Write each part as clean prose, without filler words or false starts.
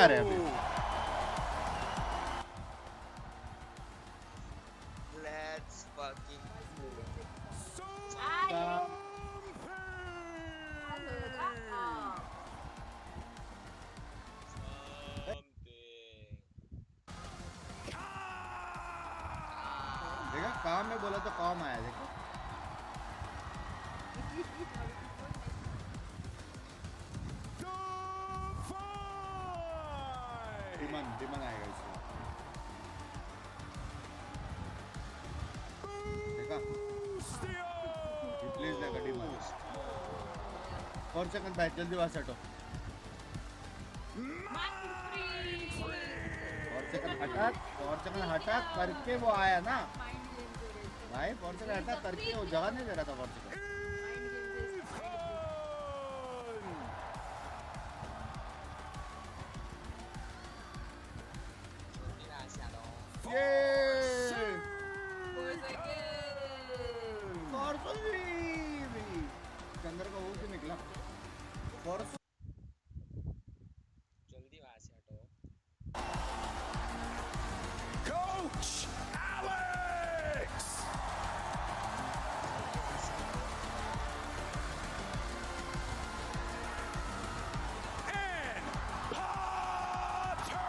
रहे अभी। Let's fucking देखा काम में बोला तो काम आया देखो। डिमन आएगा इसमें। देखा प्लीज देखा डिमन 4 सेकंड बैठ जल्दी वहां से हटो। 4 सेकंड हटा करके वो आया ना भाई। 4 सेकंड हटा करके वो जगह नहीं दे रहा था 4 सेकंड। अंदर का वो से निकला जल्दी वहां से हटो। Coach Alex! And Potter!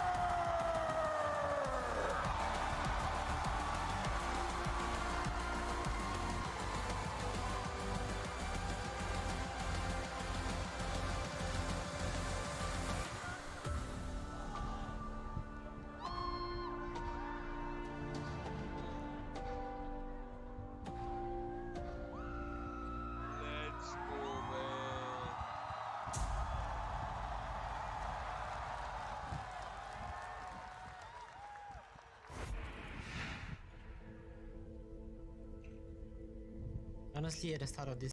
Let's go, man. Honestly, at the start of this,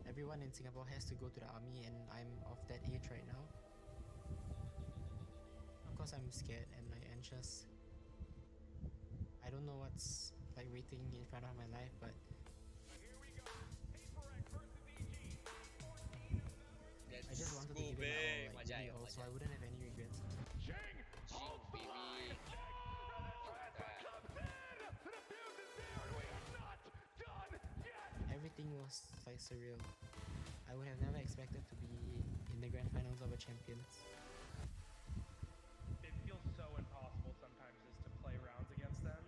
everyone in Singapore has to go to the army, and I'm of that age right now. Of course, I'm scared and like anxious. I don't know what's like waiting in front of my life, but I just wanted to give it my all, like really all, so I wouldn't have any regrets. Baby. Everything was like surreal. I would have never expected to be in the grand finals of a champions. It feels so impossible sometimes just to play rounds against them.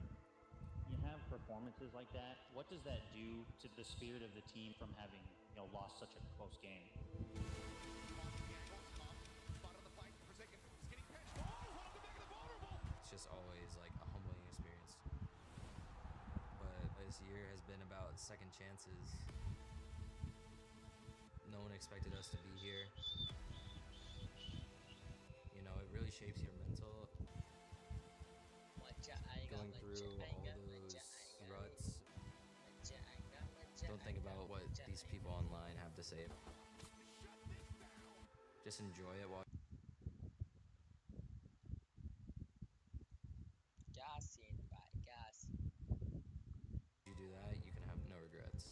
You have performances like that. What does that do to the spirit of the team from having, lost such a close game? It's just always like a humbling experience. But this year has been about second chances. No one expected us to be here. It really shapes your mental. Going through all those ruts. Don't think about what these people online have to say. Just enjoy it while क्या scene भाई, क्या scene. you do that, you can have no regrets.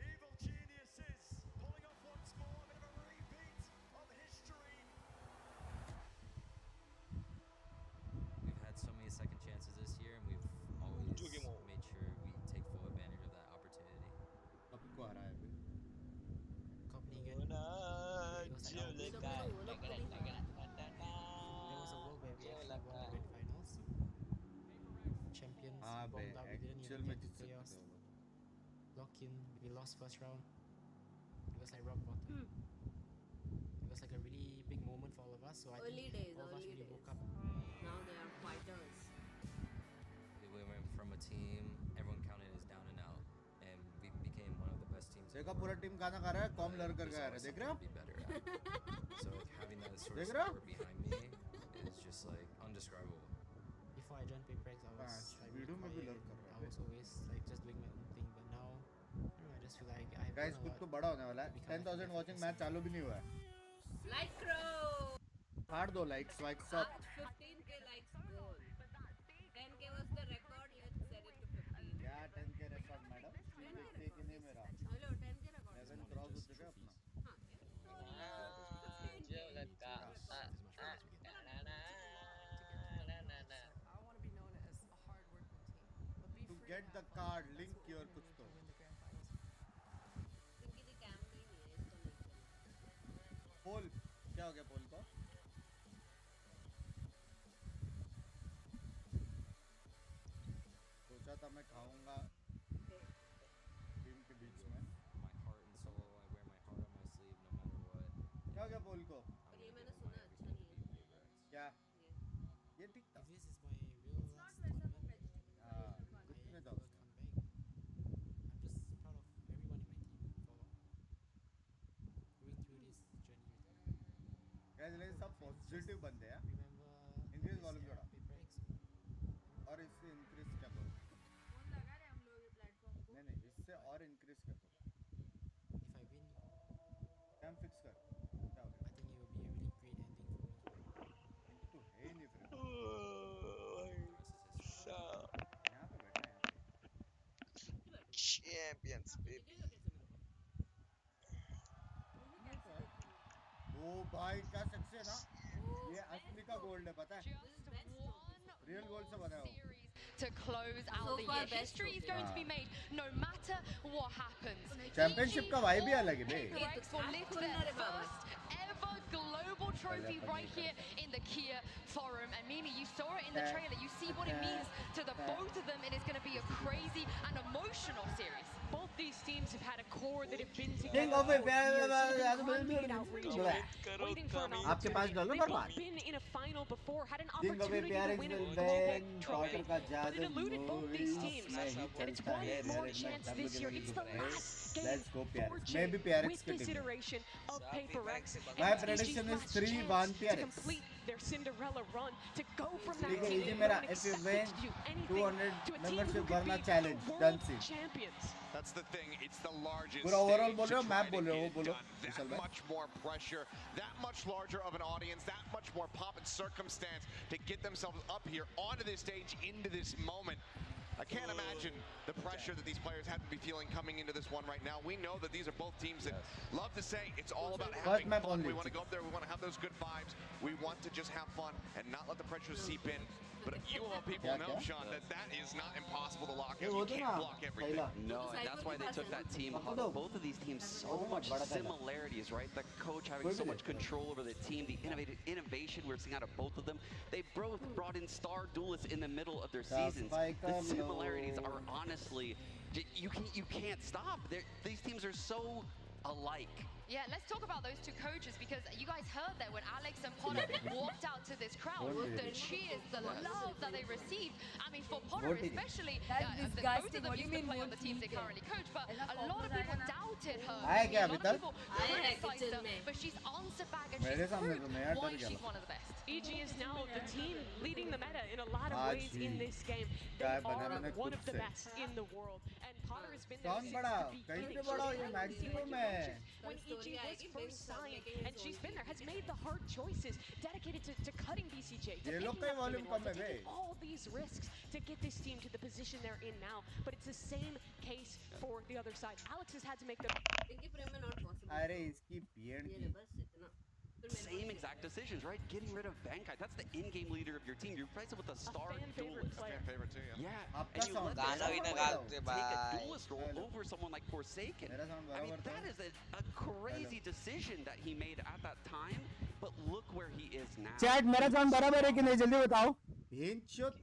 Evil geniuses pulling off once more, a bit of a repeat of history. We've had so many second chances this year, and we've always made sure we take full advantage of that opportunity. Topic को हराया अभी। Copenhagen. There was a world where we actually won the grand finals. Champions, हाँ बे bombed out, we didn't actual even में get to जीत सकते playoffs. थे वो। Lock in, we lost first round. It was like rock bottom. It was like a really big moment for all of us. So I Early think days, all of us early really days. woke up. Now they are fighters. We went from a team everyone counted as down and out, and we became one of the best teams. देखा पूरा team खाना खा रहा है, com लड़ कर गया है, देख रहे हो? Be better at. So having that sort of देख रहे हो? support behind me is just like undescribable. Before I joined Payprex, I was like really video में भी लड़ quiet. कर रहा I was always like just doing my own thing. But now, I don't know, I just feel like I've guys done a कुछ lot तो बड़ा होने वाला है। to become 10,000 वाचिंग मैच चालू भी नहीं हुआ है। Like crow. फाड़ दो लाइक्स वाइक्स सब। 15k likes goal. 10k was the record. Let's set it to 15. क्या 10 के रिकॉर्ड मैडम? 10K देखते कि नहीं Get the card, link your कुछ तो. क्योंकि दी कैम भी नहीं है इसको नहीं चलेगा। पोल क्या हो गया पोल को? सोचा था मैं खाऊंगा टीम के बीच में. My heart and soul. I wear my heart on my sleeve no matter what. क्या हो गया पोल को? और ये मैंने सुना अच्छा नहीं है क्या? ये ये ठीक था. If this is my real last tournament, हाँ, I कितने will जाओ? come back. I'm just proud of everyone in my team for going through this journey with me. Guys, लेकिन सब पॉजिटिव बंदे हैं. Remember Increase this volume year थोड़ा. paper X? और इससे इंक्रीज कर दो. फोन लगा रहे हम लोग ये प्लेटफॉर्म को। नहीं इससे और इंक्रीज कर दो. If I win, cam fix कर. क्या हो गया? I think it will be a really great ending for me. तू है ही नहीं फिर. The rest is history. यहाँ पे बैठा है यहाँ पे. Champions, baby. दिखेगा कैसे मेरे को? ओ भाई क्या सक्सेस है ना. ये असली का गोल्ड है पता है. रियल गोल्ड से बना है वो. To close out So the far year. best History is trophy. going to be made no matter what happens. Championship का वाइब ही अलग है बे. Rex will lift their first ever global trophy right here in the Kia Forum. And Mimi, you saw it in the trailer. You see what it means to the both of them. It is going to be a crazy and emotional series. Both these teams have had a core that have been Think together of it, for years. Waiting for an आपके पास opportunity. Dollar They've बर्बाद. both been in a final before, had an Think of it, opportunity to parents win a will global win. trophy, का but जादू it eluded both these teams. में ही And it's चलता one है. more chance this year. It's the last game Let's go for parents. Jin मैं भी PRX with के this team में. iteration of Paper X. And My it's prediction EG's is last 3-1 chance to PRX. complete their Cinderella run, to go from that ठीक है, team easy that मेरा. weren't If you expected win, to do anything 200 to a team who membership could भरना be challenge. the Done world scene. champions. That's the thing. It's the largest पूरा overall stage बोल रहे हो, to मैं try बोल to रहा हूँ, get बोलो. done. विशाल That भाई. much more pressure, that much larger of an audience, that much more pop and circumstance to get themselves up here onto this stage, into this moment. I can't imagine the pressure that these players have to be feeling coming into this one right now. We know that these are both teams that love to say it's all about having map fun. only. We want to go up there, we want to have those good vibes. We want to just have fun and not let the pressure seep in. But you all people Yeah, know, yeah. Sean, that is not impossible to lock ये out. वो You तो can't ना block everything. सहीला. No, and that's why they took that team huddle. Both of these teams, so much similarities, right? The coach having so much control over the team, the innovation we're seeing out of both of them. They both brought in star duelists in the middle of their seasons. The similarities are honestly, you can't stop. These teams are so alike. Yeah, let's talk about those two coaches, because you guys heard that when Alex and Potter walked out to this crowd, the cheers, the love that they received. I mean, for Potter especially, both of them used to play on the teams they currently coach, but a lot of people doubted her. आया क्या A अभी lot तक? of people आया है criticized kitchen her, में. but she's answered back and मेरे she's सामने proved तो मैं यार why डर गया. she's one of the best. EG is now the team leading the meta in a lot of आज ways he in this game. They क्या are बना मैंने one खुद of the से. best in the world. And Potter has been there कौन since बड़ा? the कहीं beginning. पे बड़ा हो, ये She's maximum like है. you mentioned, when EG was first signed, and she's been there, has made the hard choices, dedicated to cutting BCJ, to ये लोग picking का up volume women, come to है बे. taking all these risks to get this team to the position they're in now. But it's the same case for the other side. Alex has had to make the इनके प्रेम में not possible. अरे इसकी BEd ये की. ले बस इतना. फिर मेरे Same को exact decisions, right? Getting rid of Bankai. That's the in-game leader of your team. You replace it with a star fan favorite duelist. player. Fan favorite too, yeah. Yeah, आपका and you sound let गाना this भी ना player गाते take a भाई. duelist role Hello. over someone like Forsaken. मेरा sound I mean, बराबर था. that is a crazy decision that he made at that time, but look where he is now. Chat मेरा sound बराबर है कि नहीं जल्दी बताओ. भेंचोद.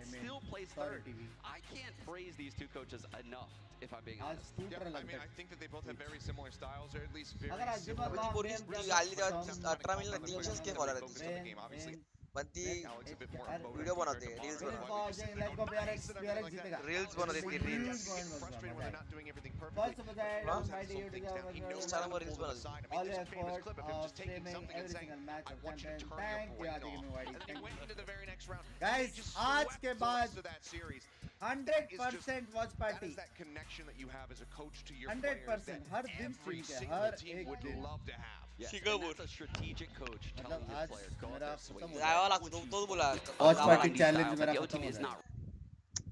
Still plays sorry, third. TV. I can't praise these two coaches enough, if I'm being आज honest. super Yeah, I लगता mean, है. I think that they both have very similar styles, or at least very अगर आज similar. बात ती बात पोरगी प्रेम हल्ली क्या तेव्हा 18 मिनिट दिवसच गेम होला Focused तिची on the game, obviously. पण ती Alex a bit more यार, emotive video compared बनवते, to reels Potter. बनवते. Why would you sit there and go, PRX "Nice," and everything like जीतेगा. that? Reels बनवते ती reels. He's frustrated when they're not doing everything First perfectly. of all, He knows how to everybody slow things down. He knows Instagram how to reels pull them बनवते. aside. I all mean, this famous effort clip of him of just taking streaming something and every saying, single match "I of want you to content. turn Thank your you, brain Adi off." Newadi. And then he Thank went you. into the very next round. Guys, He just आज swept के the बाद rest of that series. 100% watch That party. is that connection that you have as a coach to your 100% players her that दिन every stream के, single हर team एक would दिन. love to have. Yes, Singapore. and that's a strategic coach telling मतलब his आज players, go out मेरा there, swing. खत्म हो जावं गया. लागतं तो तोच बोला Watch Valorant party style, challenge but मेरा the other खत्म team हो is गया. not.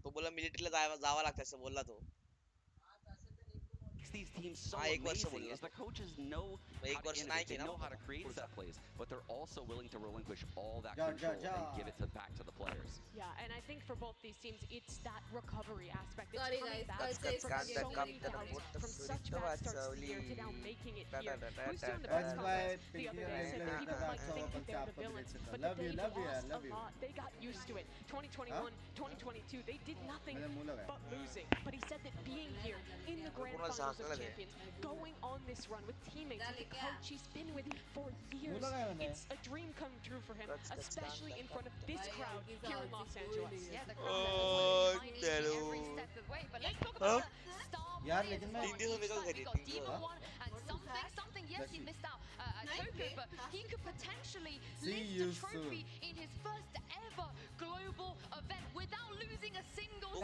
तो बोला मिलिटरीला जावं लागतं असं बोलला तो. Makes these teams so हाँ, एक वर्ष amazing बोलना is the coaches know एक how to वर्ष innovate, नहीं they किया know how to create set plays, but they're also willing to relinquish all that control and give it back to the players. Yeah, and I think for both these teams, it's that recovery aspect. It's Sorry, coming guys, back I'll say from something so again. many doubts, from such bad starts to the year to now making it here. Boostio in the press conference the other day said that people might think that they're the villains, but that they've lost a lot. They got used to it. 2021, 2022, they did nothing but losing. But he said that being here in the grand finals of champions, going on this run with teammates, with the coach he's been with for years, it's a dream come true for him, especially in front of this crowd here in Los Angeles. Yeah, the crowd is behind every step of the way. But let's talk about the star players as well. We got Demon One and something. Yes, he missed out at Tokyo, but he could potentially lift the trophy in his first ever global event without losing a single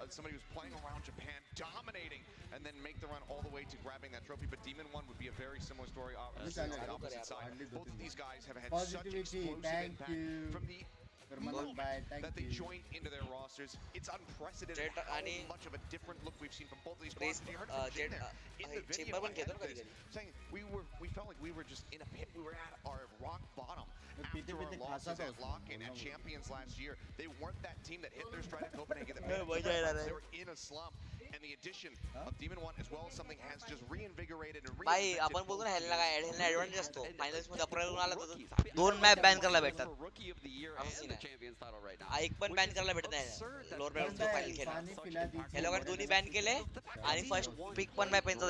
somebody who's playing around Japan, dominating, and then make the run all the way to grabbing that trophy. But Demon One would be a very similar story on the opposite side. Both of these guys have had such explosive impact from the moment that they joined into their rosters. It's unprecedented how much of a different look we've seen from both of these players. You heard from Jin there in the video saying we felt like we were just in a pit. We were at our rock bottom after our losses at Lock-In at Champions last year. They weren't that team that hit their stride at Copenhagen. They were in a slump. And the addition of Demon One as well as something has just reinvigorated and भाई अपन बोलतो ना Helena का Helena advantage असतो finals मध्ये अप्रैल आला तर दोन match ban करायला भेटतात एक पण बॅन करायला भेटत नाही लोअर बॅन तो फायनल खेळणार हे लोकांनी दोन्ही बॅन केले आणि फर्स्ट पिक पण मॅप यांचा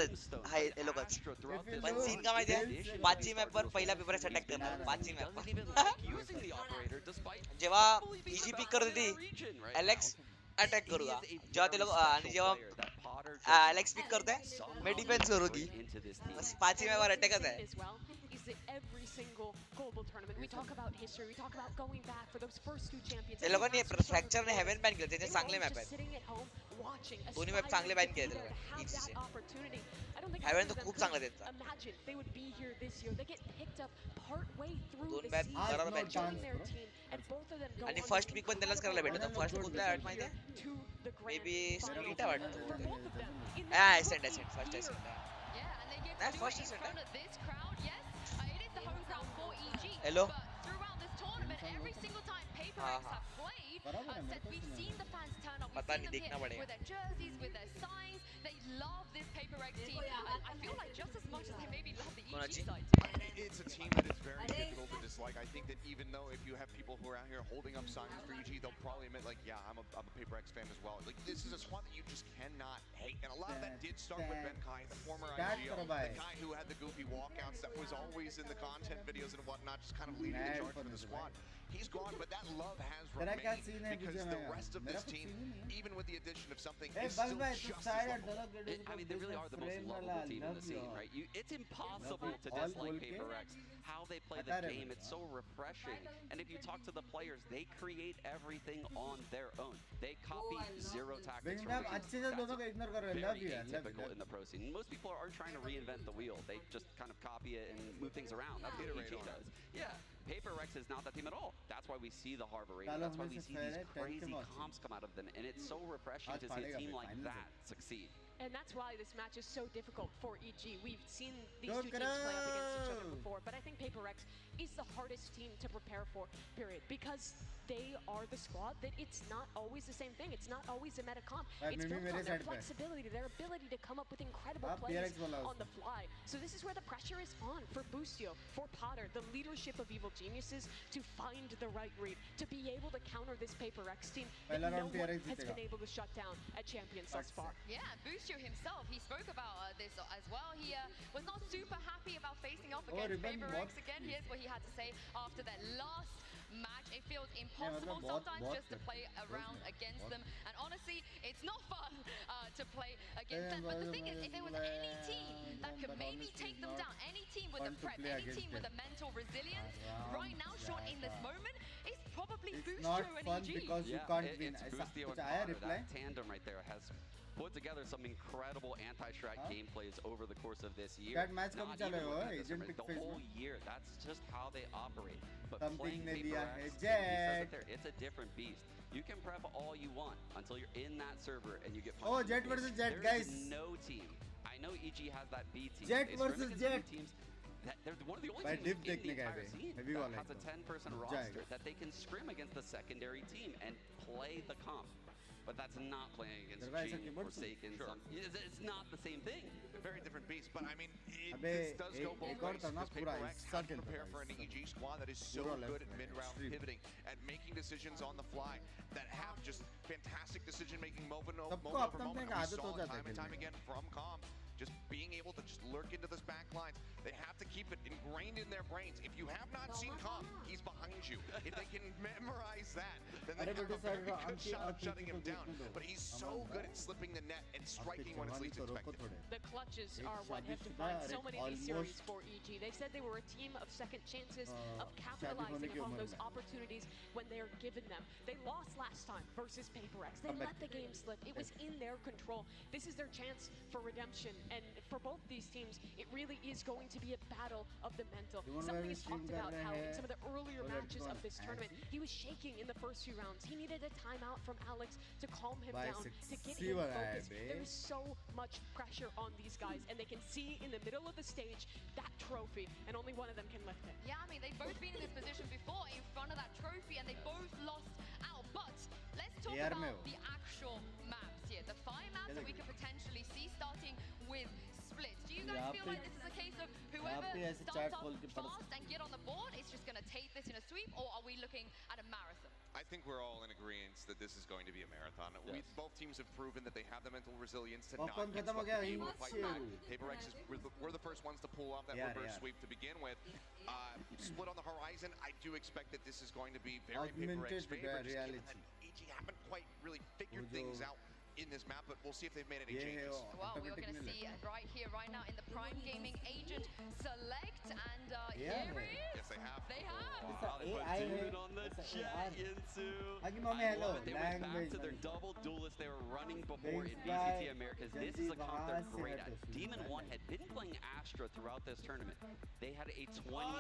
हाय हे लोकच पण सीन का माहिती आहे पाचवी मॅप वर पहिला पेपर अटॅक करणार पाचवी मॅप जेव्हा इजी पिक करत होती एलेक्स अटॅक करूंगा जेव्हा ते लोग आणि जेव्हा एलेक्स पिक करते मैं डिफेंस करूंगी बस पांचवी में बार अटैक है Every single global tournament, we talk about history, we talk about going back for those first two champions. ते लोकांनी फ्रॅक्चर ने हेवन बॅन केले त्याचे चांगले मॅप आहेत दोन्ही मॅप चांगले बॅन केले हेवन तो खूप चांगला त्यांचा Imagine they would be here this year. They get picked up part way through दोन the मॅप season, बरोबर ban join their team, and both of them go आणि on फर्स्ट to पिक पण त्यालाच करायला भेटत फर्स्ट कुठला वाट माहिती आहे to the मे grand बी स्प्लिट finals. वाटतं For both of them, in हा their Ascent first first year. Ascent Yeah, and they get That's to do first it in eseint, front of this crowd. Yes, it is the home ground for EG. Hello? But throughout this tournament, every single time Paper X have played, said we've seen the fans turn up. We've पता seen नहीं, them देखना here पड़ेगा. with their jerseys, with their signs. They love this Paper X team. I feel like just as much as they maybe love the EG side too. It's a team that is very difficult to dislike. I think that even though if you have people who are out here holding up signs for EG, they'll probably admit like, yeah, I'm a Paper X fan as well. Like this is a squad that you just cannot hate. And a lot of that did start with Ben Kai, the former IGL, the guy who had the goofy walkouts that was always in the content videos and whatnot, just kind of leading the charge for the squad. He's gone, but that love has remained because the rest of this team, even with the addition of something, is still just as lovable. I mean, they really are the most lovable team in the scene, right? It's impossible to dislike Paper X. How they play the game, it's so refreshing. And if you talk to the players, they create everything on their own. They copy zero tactics from the team. That's very atypical in the pro scene. Most people aren't trying to reinvent the wheel. They just kind of copy it and move things around. That's what EG does. Yeah. Paper X is not that team at all. That's why we see the Harbor rating. That's why we see these crazy comps come out of them. And it's so refreshing to see a team like that succeed. And that's why this match is so difficult for EG. We've seen these two teams play up against each other before, but I think Paper X is the hardest team to prepare for, period. Because they are the squad that it's not always the same thing. It's not always a meta comp. It's built on their flexibility, their ability to come up with incredible plays on the fly. So this is where the pressure is on for Boostio, for Potter, the leadership of Evil Geniuses, to find the right read, to be able to counter this Paper X team that no one has been able to shut down at Champions thus far. Yeah, Boostio himself, he spoke about this as well. He was not super happy about facing off against Paper X again. Here's what he had to say after that last match. It feels impossible sometimes just to play around against them, and honestly it's not fun to play against them. But the thing is, if there was any team that could maybe take them down, any team with a prep, any team with a mental resilience right now, short in this moment, it's probably Boostio and EG. Because you can't win. It's Boostio and Potter. That tandem right there has put together some incredible anti-strat gameplays over the course of this year. That match Not कब even चले हो within this agent tournament, pick the phase whole में? year. That's just how they operate. But Something playing ने दिया है PaperX, Jet. it's a different beast. You can prep all you want until you're in that server and you get Oh, punched in Jet the face. versus Jet, There guys. is no team. I know EG has that B team. Jet They scrim versus against Jet. B teams. They're one of the only भाई teams diff in the देखने गए entire थे scene heavy that वाला has a एकदम 10-person जाएगा। roster that they can scrim against the secondary team and play the comp. But that's not playing against दरवाजा G, keyboard Forsaken. It's not the same thing. Very different beast, but I mean, अबे this does go both एक और ways. था ना Because पूरा PaperX हिस्सा have to खेलता prepare था for an हिस्सा। EG squad that is so पूरा good left at में, mid-round extreme। pivoting, at making decisions on the fly, that have just fantastic decision-making moment सबको over अपना moment. अपने And का we आदत saw हो it जाता है time and time खेलने again from Com. Just being able to just lurk into those back lines. They have to keep it ingrained in their brains. If you have not seen Com, he's behind you. If they can memorize that, then they have a very good shot of shutting him down. But he's so good at slipping the net and striking when it's least expected. The clutches are what have defined so many of these series for EG. They said they were a team of second chances, of capitalizing upon those opportunities when they are given them. They lost last time versus PaperX. They let the game slip. It was in their control. This is their chance for redemption. And for both these teams, it really is going to be a battle of the mental. Somebody's talked about how in some of the earlier matches of this tournament, he was shaking in the first few rounds. He needed a timeout from Alex to calm him down, to get him focused. There is so much pressure on these guys, and they can see in the middle of the stage that trophy, and only one of them can lift it. Yeah, I mean, they've both been in this position before in front of that trophy, and they both lost out. But let's talk about the actual maps here. The 5 maps that we could potentially see starting with Split. Do you guys feel like this is a case of whoever starts off fast and get on the board is just going to take this in a sweep, or are we looking at a marathon? I think we're all in agreement that this is going to be a marathon. Yes. Both teams have proven that they have the mental resilience to Popcorn not get खत्म हो swept गया, into a he fight back. PaperX we're the first ones to pull off that reverse sweep to begin with. Split on the horizon. I do expect that this is going to be very PaperX favor, just given that EG haven't quite really figured things out in this map, but we'll see if they've made any changes. Well, we're going to see right here, right now, in the Prime Gaming Agent select, and here it is. Yes, they have. They have. Wow, they put Demon on the jet into. Agi mommy, I hello. love it. They went back Language, to their man. double duelist they were running before in Big VCT guy, Americas. This जल्दी is a comp they're वहाँ से great at. हटो, Demon soon 1 had been playing Astra throughout this tournament. They had a 28% win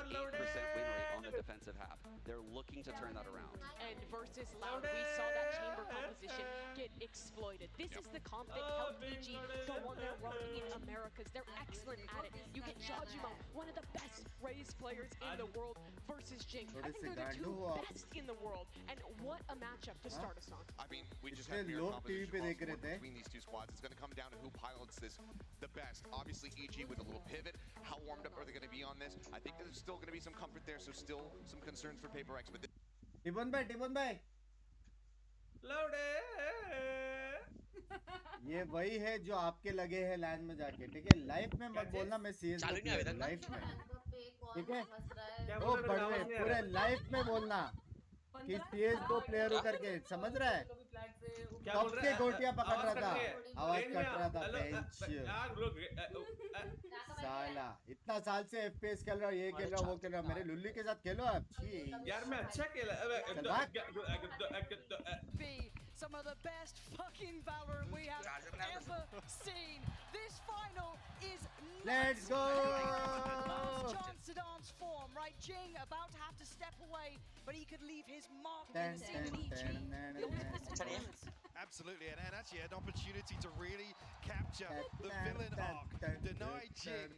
rate on the defensive half. They're looking to turn that around. And versus Loud, we saw that chamber composition get exploited. This is the comp that helped EG go on their run in Americas. They're excellent at it. You get Jajima, one of the best raised players in the world, versus Jing. I think they're the two best in the world. And what a matchup to start us on. I mean, we just have mirror competition between these two squads. It's going to come down to who pilots this the best. Obviously, EG with a little pivot. How warmed up are they going to be on this? I think there's still going to be some comfort there, so still some concerns for PaperX. But टिपन भाई ये वही है जो आपके लगे हैं land में जाके, ठीक है? लाइफ में मत बोलना मैं सीएस लाइफ में, ठीक है? वो बड़वे पूरे लाइफ में बोलना कि सीएस 2 प्लेयर होकर के, समझ रहा है? कब के गोटियां पकड़ रहा था, आवाज कट रहा था, बेंच साला इतना साल से एफपीएस खेल रहा, ये खेल रहा, वो खेल रहा, मेरे लुल्ली के साथ खेलो आप। यार मैं अच्छा खेला। Some of the best fucking Valorant we have ever seen. This final is Let's go! Last chance to dance form, right? Jing about to have to step away, but he could leave his mark in the scene in EG. Absolutely, and actually an opportunity to really capture the villain arc. Deny Jing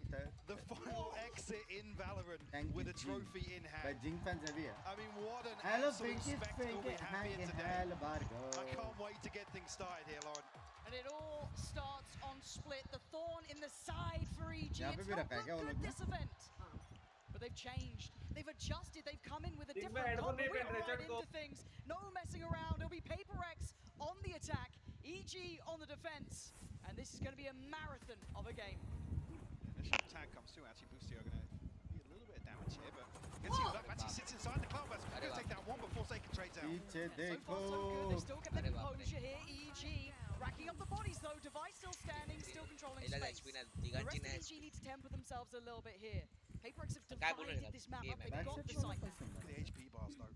the final exit in Valorant with a trophy in hand. Jing fans heavy. I mean, what an Hello, absolute spectacle we have here today. I I can't wait to get things started here, Lauren. And it all starts on Split. The thorn in the side for EG. यहाँ पे It's भी not रखा है क्या वो looked लोग good ने? this event. But they've changed. They've adjusted. They've come in with a Big different man, comp. don't We're even right Richard into go. things. No messing around. It'll be PaperX on the attack. EG on the defense. And this is going to be a marathon of a game. Initial tag comes through. Actually, Boostio are going to be a little bit of damage here, but you can see Luck actually sits inside the cloud burst. Going to take down one before Forsaken trades out. पीछे So far, so good. They've still got the अरे बाप रे। composure here. EG racking up the bodies though. Device still standing, still controlling इला space. HP ना The दिगांची rest ना of EG need to temper themselves a little bit here. PaperX have काय बोलू divided नका this map game up. आहे They've got the site. Look at the HP bars though.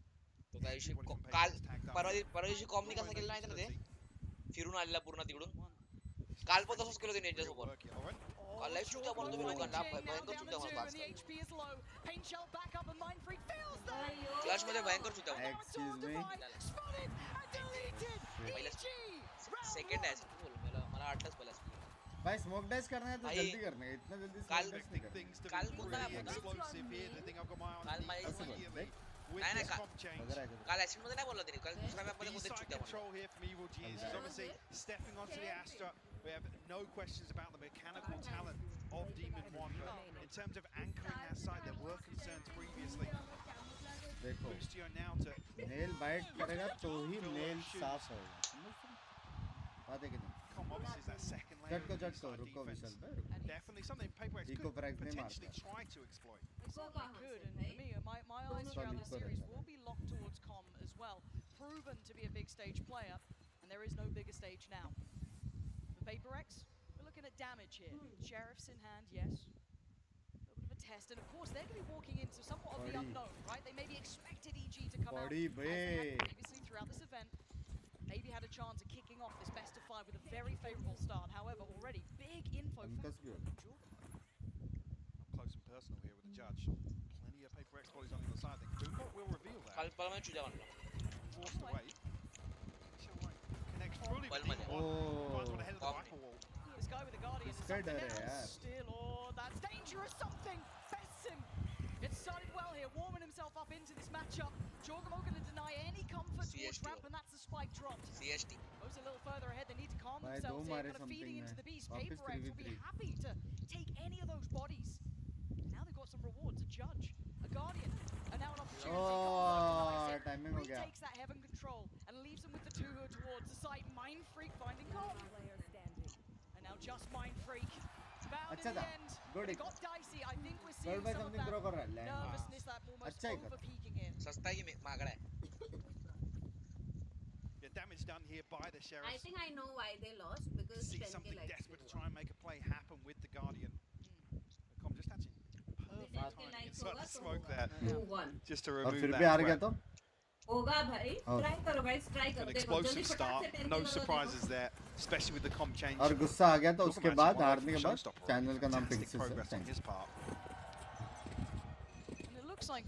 तो त्या दिवशी काल परवा दिवशी कॉमनी कसा केलेला माहिती ना ते फिरून आलेला पूर्ण तिकडून काल पण तसंच केलं त्यांनी यांच्यासोबत काल लाईव्ह शूट आपण तुम्ही लोकांना भयंकर शूट मला पास क्लॅश मध्ये भयंकर शूट एक्सक्यूज मी सेकंड आहे मला वाटलंच पहिला भाई स्मोक डैश करना है तो जल्दी करना है इतना जल्दी काल स्मोक डैश नहीं करना काल कोणता काल नाही काल ऍक्शन मध्ये नाही बोलला त्यांनी काल दुसऱ्या मॅप मध्ये कोणतरी चूक Stepping onto the Astra, we have no questions about the mechanical talent of Demon One, but in terms of anchoring that side, there were concerns previously. देखो Bustio now to nail bite करेगा तो ही nail साफ होगा बात है कि नहीं obviously is that second layer झटको of झटको inside रुको defense. विशाल भाई रुको Definitely something Paperx Eco could frag नहीं potentially मारता try to exploit. They certainly could, and for me, my eyes around the series will be locked towards Com as well. Proven to be a big stage player, and there is no bigger stage now. For Paperx, we're looking at damage here. Sheriff's in hand, yes. A little bit of a test, and of course they're going to be walking into somewhat of the unknown, right? They maybe expected EG to come out as they had previously throughout this event. Maybe had a chance of kicking off this best of 5 with a very favourable start. However, already big info from Jordan. Up close and personal here with the judge. Plenty of Paperx bodies on the other side. I think Boombox will reveal that. काल पहिला चूक म्हणलं Forced away. Connects fully with Demon One. Finds one ahead of the rifle wall. This guy with the Guardian is इसका डर है something यार else still. Oh, that's dangerous something. Bests him. It started well here, warming himself up into this matchup. Jorgamo going to deny any comfort towards Ramp, and that's the spike dropped. CST Goes a little further ahead, they need to calm भाई themselves दो here, मारे kind of feeding into the beast. something में Paperx will be happy to take any of those bodies. Now they've got some rewards, a judge, a Guardian, and now an opportunity. Timing हो गया Retakes that heaven control and leaves them with the 2 towards the site. Mind Freak finding Com. And now just Mind Freak. Bound अच्छा in the था end. Good It got dicey. I think we're good seeing भाई some of something throw कर रहा that है nervousness, that almost अच्छा ही कर over-peaking here. सस्ता है कि मागड़ा है Yeah, damage done here by the Sheriffs. I think I know why they lost because See 10K something likes desperate to try and make a play happen with the Guardian. Com just actually perfect timing inside the smoke there. 2-1 Just to और remove फिर that भी हार गया threat. तो होगा भाई try करो guys try करो An देखो जल्दी explosive फटाक से start, 10K no करो, surprises there, especially with the Com change. और गुस्सा आ गया तो Talk उसके about बाद some हारने के बाद showstopper, चैनल का नाम fantastic पिक्सेल progress on है his part. And it looks like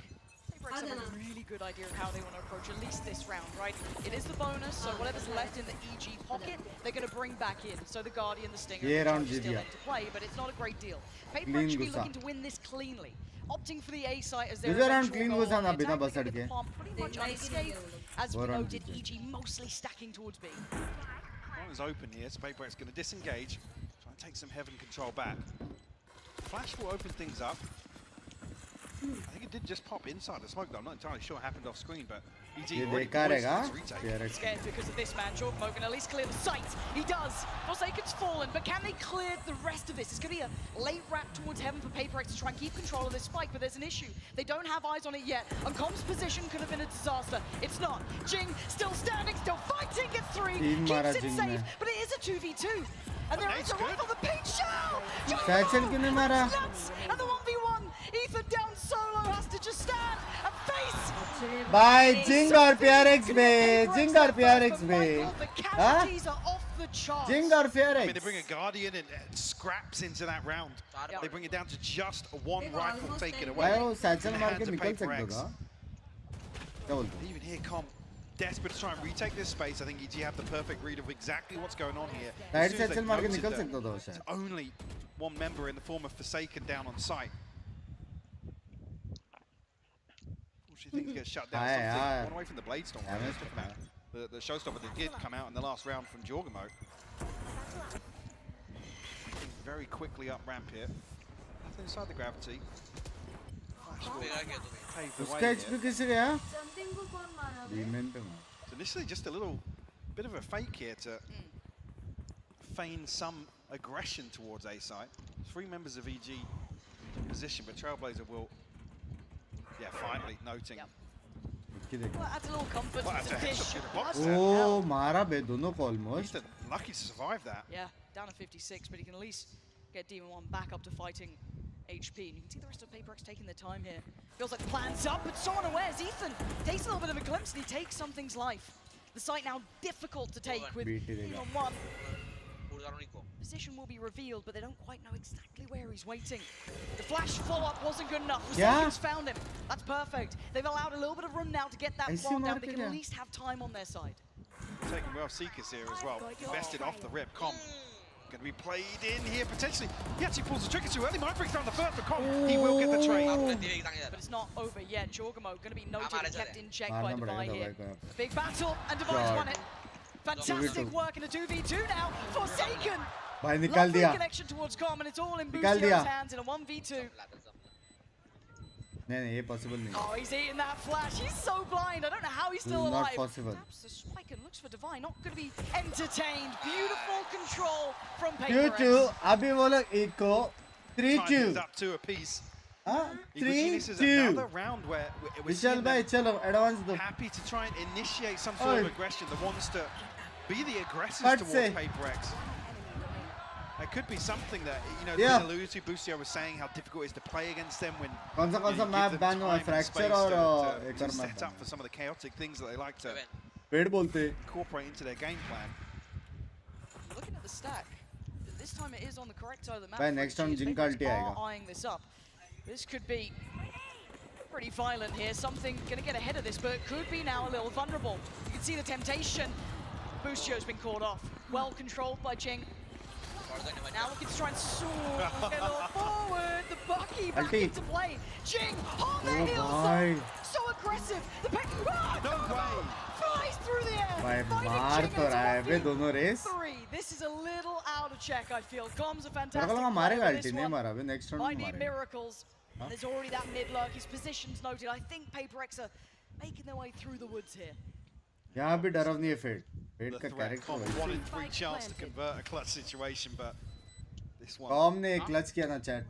Paperx have a really good idea of how they want to approach at least this round, right? It is the bonus, so whatever's left in the EG pocket, they're going to bring back in. So the Guardian, the Stinger, ये the round Judge Jeet still गया in to play, but it's not a great deal. Clean Paperx should be गुस्सा looking to win this cleanly, opting for the A site as their दूसरा round eventual clean goal गुस्सा on ना the बिना attack. बसड़ They get के the palm pretty much unscathed. As we वो round noted, जीते EG mostly stacking towards B. One is open here, so Paperx going to disengage, try and take some heaven control back. Flash will open things up. I think it did just pop inside the smoke though. I'm not entirely sure what happened off screen, but EG ये already देखा poised रहेगा for this retake. Scared because of this man. Jorgamo can at least clear the site. He does. Forsaken's fallen, but can they clear the rest of this? It's going to be a late wrap towards heaven for Paperx to try and keep control of this spike, but there's an issue. They don't have eyes on it yet, and Com's position could have been a disaster. It's not. Jing still standing, still fighting, gets 3, keeps it safe, but it is a 2v2. And there is a rifle, the pink shell! Satchel क्यों नहीं मारा And the 1v1, Ethan down solo, has to just stand and face. भाई जिंग और PRX में जिंग और PRX में हाँ जिंग और I mean, they PRX bring a Guardian and scraps into that round. They bring it down to just one rifle taken away. भाई वो satchel in the मार hands के of निकल सकता Paperx. था क्या बोलते हो Even here, Com desperate to try and retake this space. I think EG have the perfect read of exactly what's going on here. Right As soon as satchel they मार के noted निकल that सकता था वो there's शायद only one member in the form of Forsaken down on site. Unfortunately, things get shut down. Yeah. One away from the Blade Storm. Yeah, Just talking about the showstopper that did come out in the last round from Jorgamo. Very quickly up ramp here. Nothing inside the gravity. Flash will pave the way उसका here. HP किसे गया something को कौन मारा बे Riemann पे मारा So initially just a little bit of a fake here to feign some aggression towards A site. 3 members of EG in position, but Trailblazer will, finally noting. Well, adds a little comfort Well, to that's the a dish. headshot to the box there. ओ मारा बे दोनों को He's almost lucky to survive that. Yeah, down to 56, but he can at least get Demon 1 back up to fighting HP. And you can see the rest of Paperx taking their time here. Feels like the plan's up, but so unawares. Ethan takes a little bit of a glimpse and he takes something's life. The site now difficult to take with Demon 1. Position will be revealed, but they don't quite know exactly where he's waiting. The flash follow-up wasn't good enough. Forsaken's found him. That's perfect. They've allowed a little bit of room now to get that plant down. They can at least have time on their side. Taking well Seekers here as well. Invested off the rip. Com going to be played in here potentially. He actually pulls the trigger too early. Mind freaks down the first for Com. He will get the trade. But it's not over yet. Jorgamo going to be noted and kept in check by Divine here. Big battle, and Divine's won it. Fantastic work in a 2v2 now. Forsaken. Lovely connection towards Com, and it's all in Boostio's hands in a 1v2. नहीं possible नहीं. Oh, he's eating that flash. He's so blind. I don't know how he's still alive. Not possible. Perhaps the spike and looks for Divine. Not going to be entertained. Beautiful control from Paper. 2-2. अभी वो लोग एक को 3-2. Up to a piece. 3-2. Another round where विशाल भाई चलो advance दो. Happy to try and initiate some sort of aggression that wants to be the aggressors towards Paper X. It could be something that, you know, alluded to. Boostio was saying how difficult it is to play against them when कौन सा map ban हुआ fracture और to set up for some of the chaotic things that they like to पेड़ बोलते incorporate into their game plan. Looking at the stack, this time it is on the correct side of the map. भाई next round zinc ulti आएगा. Eyeing this up. This could be pretty violent here. Something going to get ahead of this, but it could be now a little vulnerable. You can see the temptation. Boostio's been caught off. Well controlled by Jing. Now looking to try and soar, get a little forward, the Bucky back into play. Jing on their heels, so aggressive. The pick, no way, flies through the air. मार तो रहा है बे दोनों race. This is a little out of check, I feel. Com's a fantastic मारेगा player ulti this नहीं one. मारा बे next round I में need मारेगा. miracles. There's already that mid lurk. His position's noted. I think Paper X are making their way through the woods here. यहाँ भी डराव नहीं है Fade. Fade का character 1 in 3 chance to convert a clutch situation, but this one. Com ने एक clutch किया ना chat.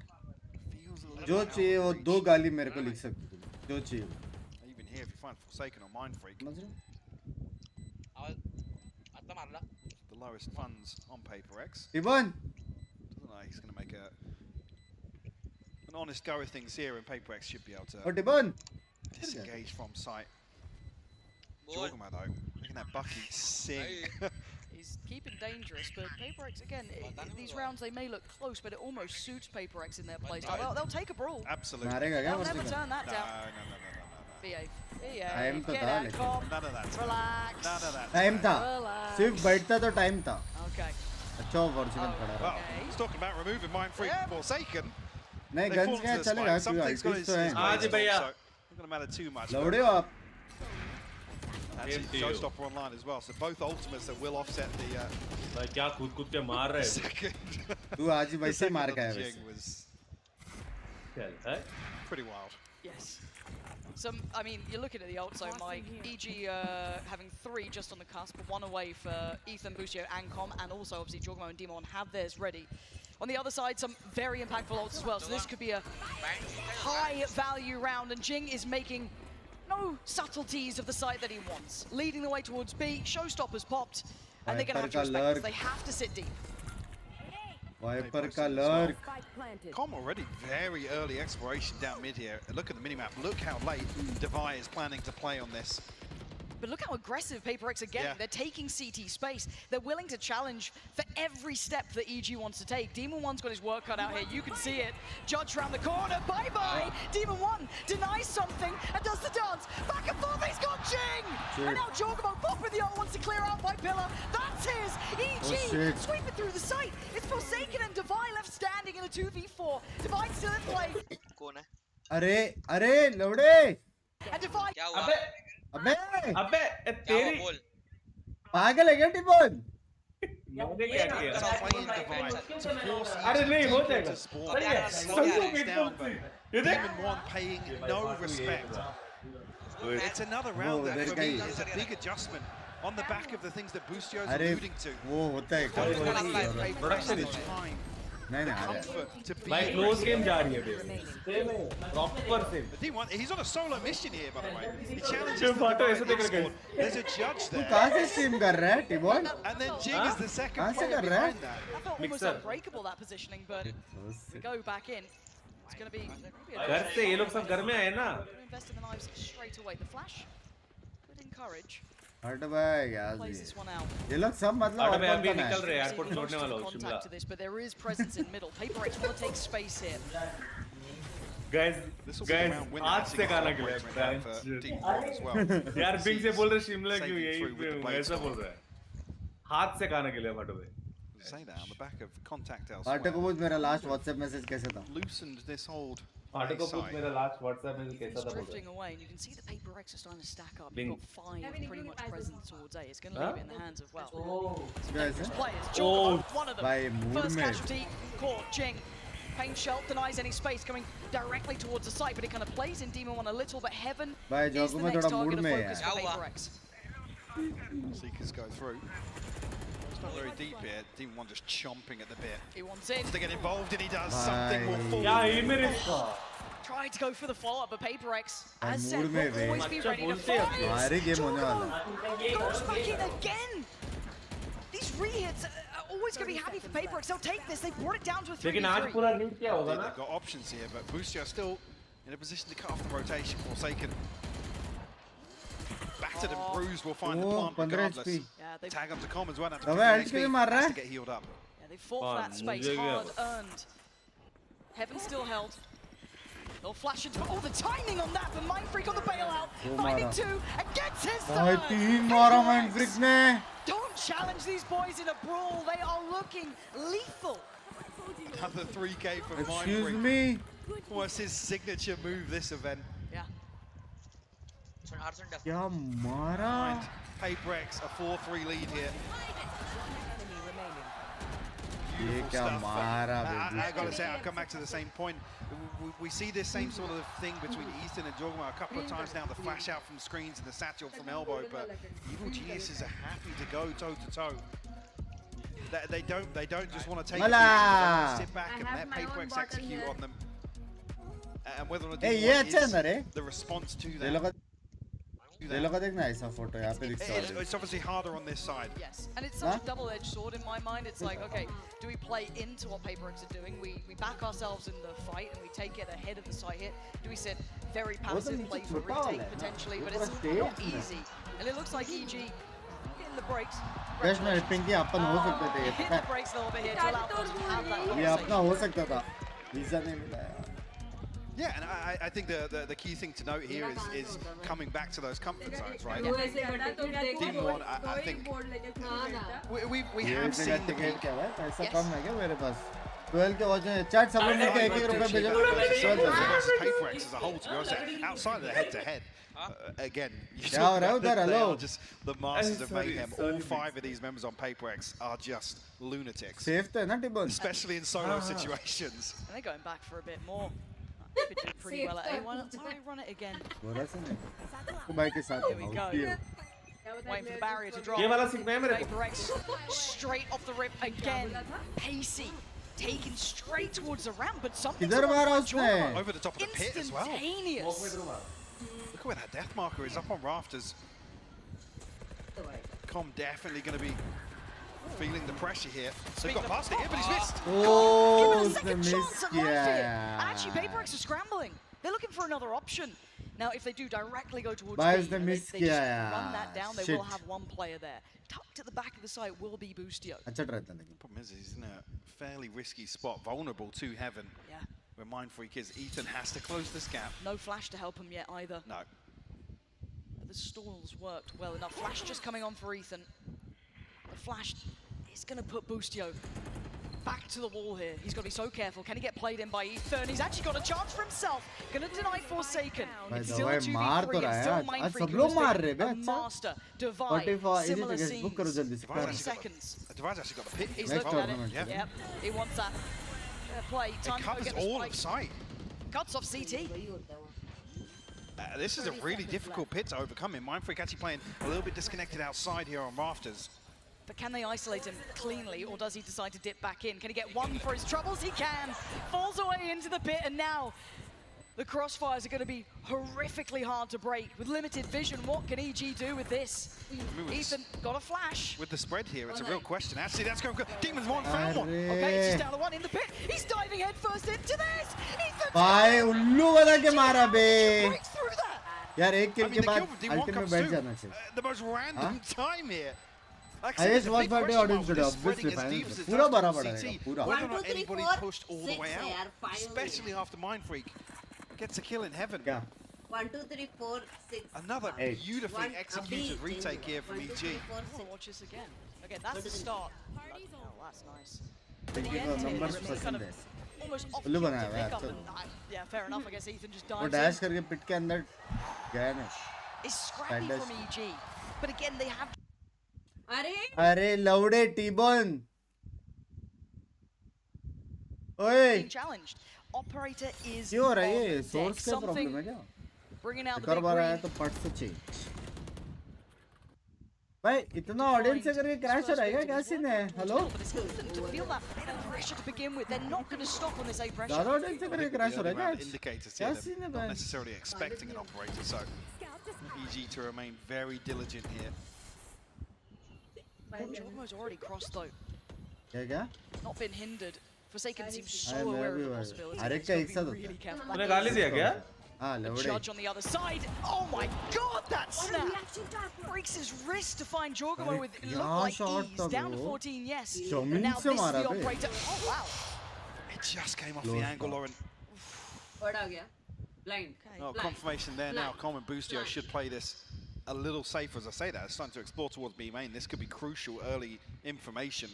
जो चाहिए वो दो गाली मेरे को लिख सकते हो. जो चाहिए. Even here, if you find Forsaken or Mind Freak. The lowest funds on Paper X. Tibon. Doesn't know he's going to make an honest go of things here, and Paper X should be able to Tibon. disengage from sight. Jorgamo though, look at that Bucky sing. He's keeping dangerous, but Paper X again. These rounds they may look close, but it almost suits Paper X in their playstyle. They'll take a brawl. Absolutely. They'll never turn that down. No. Behave. Time तो था लेकिन. None of that. Relax. None of that. Time था. सिर्फ बैठता तो time था. Okay. अच्छा Forsaken खड़ा रहा. Well, he's talking about removing Mind Freak and Forsaken. नहीं guns क्या चलेगा Something's got क्योंकि तो है. आज भैया. Not going to matter too much. लौड़े हो आप. That's Showstopper online as well, so both ultimates that will offset the भाई क्या कूद के मार रहे हैं second. तू आज ही वैसे मार का है वैसे. Was है pretty wild. Yes. I mean, you're looking at the ult zone, Mike. EG having 3 just on the cusp, but 1 away for Ethan, Boostio, and Com, and also obviously Jorgamo and Demon have theirs ready. On the other side, some very impactful ults as well, so this could be a high value round, and Jing is making no subtleties of the side that he wants. Leading the way towards B, Showstopper's popped, and they're going to have to respect this. They have to sit deep. Viper का lurk. Com already very early exploration down mid here. Look at the minimap. Look how late Devi is planning to play on this. But look how aggressive Paper X are getting. Yeah. They're taking CT space. They're willing to challenge for every step that EG wants to take. Demon 1's got his work cut out here. You can see it. Judge round the corner. Bye-bye. Demon 1 denies something and does the dance. Back and forth. He's got Jing. And now Jorgamo pop with the ult, wants to clear out by Pillar. That's his. EG sweep it through the site. It's Forsaken and Devi left standing in a 2v4. Devi still in play. अरे लौड़े. And Devi. अबे तेरी पागल है क्या टिबन? मैंने क्या किया? अरे नहीं हो जाएगा. Demon 1 paying no respect. It's another round that for me is a big adjustment on the back of the things that Boostio's alluding to. वो होता है Production time. नहीं भाई क्लोज गेम जा रही है प्रॉपर से. D1, he's on a solo mission here, by the way. He challenges There's a judge there. तू कहाँ से stream कर रहा है टिबन? And then Jing is the second कहाँ से player कर रहा है? behind that. I felt almost unbreakable that positioning, but we go back in. It's going to be घर से ये लोग सब घर में आए ना. invest in the knives straight away. The flash could encourage. हट भाई यार Plays this one out. ये लोग सब मतलब हट भाई open अभी करना निकल है रहे हैं एयरपोर्ट छोड़ने वाला हूँ Contact Shimla to this, but there is presence in middle. PaperX want to take space here. guys आज से गाना के लिए यार बिग से बोल रहे शिमला क्यों यही पे हूँ ऐसा बोल रहा है हाथ से गाना के लिए हटो भाई Say that on the back of contact पाटे elsewhere. को पूछ मेरा लास्ट व्हाट्सएप मैसेज कैसे था Loosened this hold. पाटे को पूछ मेरा लास्ट व्हाट्सएप मैसेज कैसा It's था बोल drifting रहा away, and you can see the PaperX are starting to stack up. Bing. You've got 5 pretty much present towards A. It's going to Huh? leave it in the hands of, well, कैसे players. Jordan, one of them. भाई mood First में casualty, caught Jing. Pain Shell denies any space, coming directly towards the site, but it kind of plays in Demon 1 a little, but Heaven भाई is जोगो the में next थोड़ा mood target of में focus है for PaperX. Seekers go through. It's not very deep here. Demon 1 just chomping at the bit. He wants in. To get involved, and he does. Something will fall. क्या ये मेरे Tried to go for the follow-up, but PaperX, भाई as mood said, में will way always be ready to fight. भारी game होने वाला है Goes back in again. These re-hits are always going to be happy for PaperX. They'll take this. They've brought it down to a 3v3. लेकिन आज पूरा lead क्या होगा ना They've got options here, but Boostio still in a position to cut off the rotation. Forsaken. Battered and bruised will find the plant 15 regardless. HP Yeah, they've, Tag onto comm as well. That's अबे Alt क्यों मार रहा has है to get healed up. yeah, they fought for that space. मुझे क्या Hard earned. Heaven still held. They'll flash into the timing on that, but Mind Freak on the bailout. Finding मारा। 2 and gets his भाई third. 3 मारा mind फ्रिक ने Don't challenge these boys in a brawl. They are looking lethal. Another 3K from excuse Mindfreak. me What's his signature move this event? Yeah. क्या मारा PaperX, a 4-3 lead here. ये Beautiful क्या stuff. मारा I gotta say, I'll come back to the same point. We see this same sort of thing between Ethan and Jogma a couple of times now. The flash out from screens and the satchel from elbow, but Evil Geniuses are happy to go toe to toe. They don't just want to take it. They want to sit back and let PaperX execute on them. And whether or not ए ये अच्छा है ना रे the response to ये लोग that. ये लोग का देखना ऐसा फोटो यहाँ पे दिखता है It's obviously harder on this side. Yes, and it's such a double-edged sword in my mind. It's like, okay, do we play into what PaperX are doing? We back ourselves in the fight and we take it ahead of the side hit. Do we sit very passive, play for retake potentially? But it's not easy. And it looks like EG hitting the brakes. Cash में पिंकी अपन हो सकते थे Hit the brakes a little bit here to allow them to have that ये अपना conversation. हो सकता था visa नहीं मिला यार Yeah, and I think the key thing to note here is coming back to those comfort zones, right? Team 1, I think we ये have seen जगह the टिकट peak. क्या है पैसा कम है क्या मेरे पास 12 के वजह चैट सब लोग मिलके 1-1 रुपए भेजो Versus PaperX as a whole, to be honest, outside of the head-to-head, again, you क्या हो रहा है talk uधर, about they hello? are just the masters of Sorry, mayhem. sorry. All 5 of these members on PaperX are just lunatics, safe तो है ना टिबन especially in solo situations. And they're going back for a bit more. They've been doing pretty well at A. Why don't we run it again? बोला से नहीं भाई के साथ Here we go. Waiting for the barrier to drop. ये वाला सीखना है मेरे को PaperX straight off the rip again. Pacey. Taken straight towards the ramp, but something's किधर wrong मारा with उसने Jordan. Over the top of the pit as well. Instantaneous. Look at where that death marker is, up on rafters. Com definitely going to be feeling the pressure here. So they've got past it here, but he's missed. Oh Give it a उसने second miss chance at life here. किया Actually, PaperX are scrambling. They're looking for another option. Now, if they do directly go towards भाई B, उसने and they miss just किया run that यार down, they shit will have one player there. Tucked at the back of the site will be Boostio. अच्छा try था लेकिन Problem is, he's in a fairly risky spot, vulnerable to Heaven. Yeah. Where Mind Freak is, Ethan has to close this gap. No flash to help him yet either. No. But the stalls worked well enough. Flash just coming on for Ethan. The flash is going to put Boostio back to the wall here. He's got to be so careful. Can he get played in by Ethan? He's actually got a chance for himself. Going to deny Forsaken. It's still a 2v3 and still Mind Freak who's been a master. Divide, similar scenes. 30 seconds. Divide's actually got the pit. He's Next looking at it. tournament, yeah. Yep, he wants that. Play. Time It to go covers get the all spike. of sight. Cuts off CT. This is a really difficult pit to overcome him. Mind Freak actually playing a little bit disconnected outside here on rafters. But can they isolate him cleanly, or does he decide to dip back in? Can he get one for his troubles? He can! Falls away into the pit, and now the crossfires are going to be horrifically hard to break. With limited vision, what can EG do with this? Ethan got a flash. With the spread here, it's a real question. Actually, that's going good. Demons one, found one. Okay, it's just down to one in the pit. He's diving headfirst into this! Ethan! भाई उल्लू बना के मारा बे Breaks through that! यार एक किल I mean, के the बाद kill from D1 ultimate comes बैठ too. जाना चाहिए. The most random time here. Like I I said, just there's a watch big party question audience mark with today, this spreading obviously, as deep as it पूरा does भरा to पड़ा CT, रहेगा, पूरा. whether or 1, not 2, 3, anybody 4, pushed all the 6 way है यार, out, 5 especially after Mindfreak gets a kill in heaven. क्या? 1, 2, 3, 4, 6. Another Eight. beautifully One, executed Abhi, retake here from 1, 2, EG. 3, 4, Oh, 6. watch this again. Again, that's the start. Oh, that's nice. Thank you for numbers पसंद है. Almost off उल्लू cue बनाया to हुआ है pick up तो. and, yeah, fair enough. I guess Ethan just वो dives dash in. करके पिट के अंदर गया ना. It's scrappy Fantastic. from EG, but again they have अरे लौड़े टीबन. ओए. been challenged. Operator is क्यों हो रहा है on ये? deck. सोर्स का प्रॉब्लम है Something क्या? bringing out एक the और big बार आया green. तो पट से चेंज. भाई इतना ऑडियंस से करके क्रैश हो रहा है क्या? क्या सीन है? Hello? But it's Ethan to feel that bit of pressure to begin with. They're not going to stop on this A pressure. ज़्यादा ऑडियंस से करके क्रैश हो रहा है क्या? Indicators क्या here, सीन है they're भाई? not necessarily expecting an operator, so EG to remain very diligent here. Jormo's already crossed though. क्या? Not been hindered. Forsaken seems I so am aware of the everywhere. possibility. हर एक He's का gotta एक be साथ होता really है. careful. तूने गाली दिया क्या? हाँ The लौड़े. judge on the other side. Oh my god, that snap! Breaks his wrist to find Jorgamo with it looked like shot ease. था Down to bro. 14, yes. जमीन And now से this is मारा the bay. operator. Oh wow. It just came off Close the angle, pass. Lauren. What आ गया? Blind. Oh, confirmation there now. Coleman Boostio should play this a little safer, as I say that. It's starting to explore towards B main. This could be crucial early information.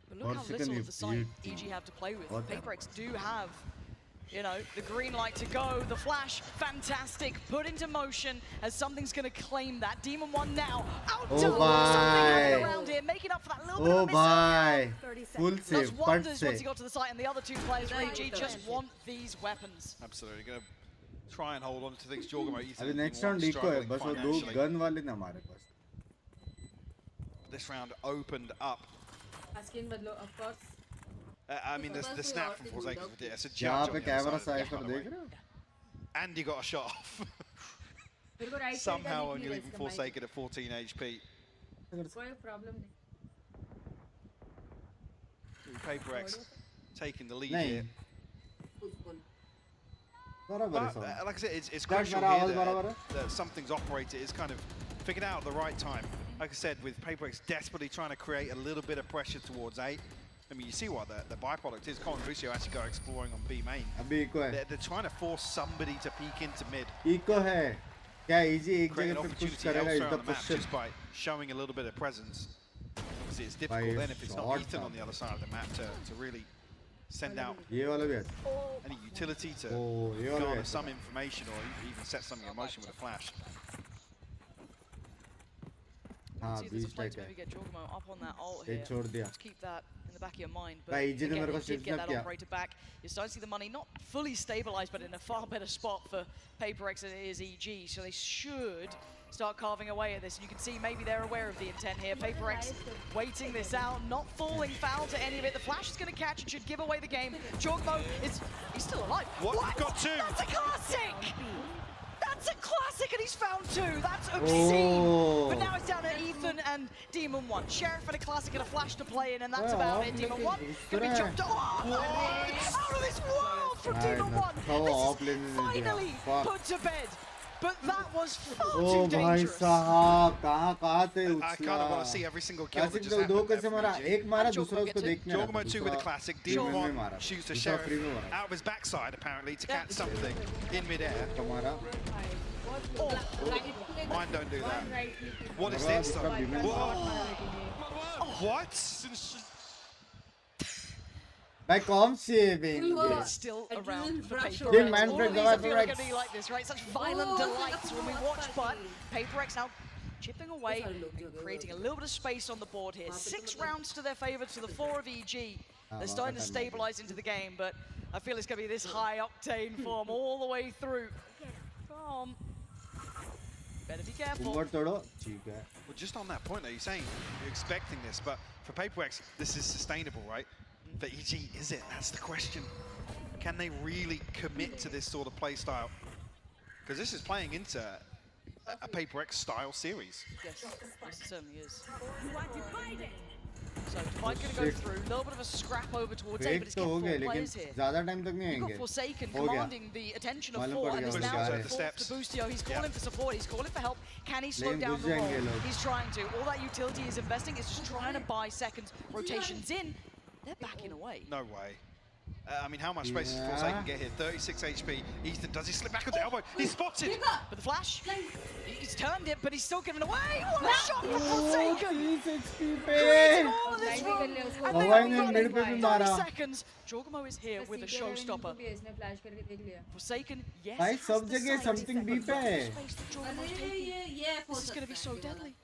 But look how little of the site EG have to play with. PaperX do have, you know, the green light to go. The flash, fantastic. Put into motion as something's going to claim that. Demon 1 now. Outdone. Something happening around here, making up for that little bit of miss. भाई. Full Does save. Put wonders once he से. got to the site, and the other two players from EG just want these weapons. Absolutely. Going to try and hold on to things. Jorgamo, Ethan, अभी next Demon round One eco है. struggling बस वो दो financially. Gun वाले ना हमारे पास. This round opened up. Skin बदलो, of course. I mean, the snap from Forsaken was it's a यहाँ judge पे on the camera other side of side the पर by the देख way. रहे हो? And he got a shot off. मेरे को right side का Somehow दिख only नहीं रहा leaving इसका Forsaken at 14 HP. mic. कोई problem नहीं. PaperX taking the lead नहीं. here. बराबर है But, सब. like I said, it's Start crucial मेरा here आवाज बराबर है. that something's operated is kind of figured out at the right time. Like I said, with PaperX desperately trying to create a little bit of pressure towards A. I mean, you see what the byproduct is. Colin Lucio actually go exploring on B main. अभी eco है. They're trying to force somebody to peek into mid. Eco है. क्या easy एक Create an जगह पे push opportunity करेगा elsewhere इधर on the map push. just by showing a little bit of presence. Obviously, it's difficult By then if it's not short Ethan now. on the other side of the map to really send out ये वाला भी है. any utility to Oh, ये वाला भी garner है. some information or even set something in motion with a flash. हाँ See if there's a 20 play तक to maybe है. get Jorgamo up on that ult एक here. छोड़ दिया. Just keep that in the back of your mind. But भाई, EG ने again, मेरे को they did shift get snap that किया. operator back. You're starting to see the money not fully stabilized, but in a far better spot for PaperX than it is EG. So they should start carving away at this. And you can see maybe they're aware of the intent here. PaperX waiting this out, not falling foul to any of it. The flash is going to catch and should give away the game. Jorgamo he's still alive. What? Got two. That's a classic! That's a classic, and he's found two. That's obscene. But now it's down to Ethan and Demon 1. Sheriff and a classic and a flash to play in, and that's about it. Demon 1 gonna be jumped out of this world from Demon 1. This is finally put to bed. But that was far O too भाई dangerous. साहब कहाँ थे I kind of want to see every single kill that classic just तो दो happened there कैसे from मारा EG. एक मारा दूसरा उसको देखने लगा Jorgamo 2 with a classic. दूसरा D1 में मारा shoots the दूसरा sheriff फ्री में मारा out of his backside apparently to catch something in midair. हमारा Mine don't do that. What is this though? What? भाई कौन सी है Ben It's still around for Big PaperX. man All for of these I feel PaperX. like going to be like this, right? Such violent delights when we watch, but PaperX now chipping away and creating a little bit of space on the board here. 6 rounds to their favor to the 4 of EG. They're starting to stabilize into the game, but I feel it's going to be this high-octane form all the way through. Better be careful. ऊपर तोड़ो ठीक है Well, just on that point though, you're saying you're expecting this, but for PaperX, this is sustainable, right? For EG, is it? That's the question. Can they really commit to this sort of play style? Because this is playing into a PaperX style series. Yes, it certainly is. So though. Divine going to go through. A little bit of a scrap over towards A, but it's तो हो getting गए 4 लेकिन players here. ज़्यादा time तक नहीं You've got आएंगे. Forsaken हो गया. commanding the attention of मालूम 4, पड़ and गया there's मुझे now आ रहे. 4th to Boostio. He's calling for support, he's calling for help. Can he slow लेकिन down घुस the जाएंगे roll? लोग. He's trying to. All that utility is investing is just trying to buy seconds. Rotations in, they're backing away. No way. I mean, how much space does Forsaken get here? 36 HP. Ethan, does he slip back on the elbow? He's spotted! But the flash, he's turned it, but he's still giving away. What a shot from Forsaken! 360 Creating all of this room, and they हवाई are में running मेरे पे भी मारा. 30 seconds. Jorgamo is here with a showstopper. Forsaken, yes. भाई has सब the जगह sight, something but deep look at है. the space that Jorgamo's taking. This is going to be so deadly.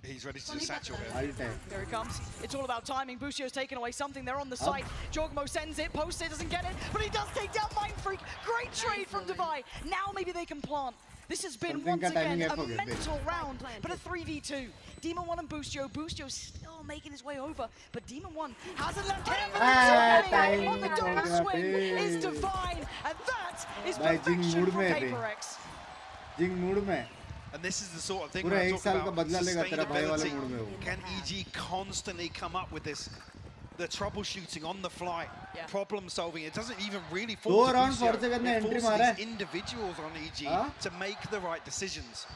He's ready to do satchel here. Alt है. There he comes. It's all about timing. Busio's taken away something. They're on the site. Jorgamo sends it. Post it, doesn't get it, but he does take down Mind Freak. Great trade from Divine. Now maybe they can plant. This has been Something once का again timing a है, forget it. mental round, but a 3v2. Demon 1 and Boostio. Boostio still making his way over, but Demon 1 hasn't left him. On the double swing is Divine, and that is perfection from PaperX. Jing mood में. And this is the sort of thing पूरा where I एक talk साल का about बदला लेगा तेरा भाई वाले sustainability. मूड में वो. Can EG constantly come up with this, the troubleshooting on the fly, problem solving? It doesn't even really fall to round Lucio. force करने It entry forces मारा these individuals on EG हाँ? to make the right decisions.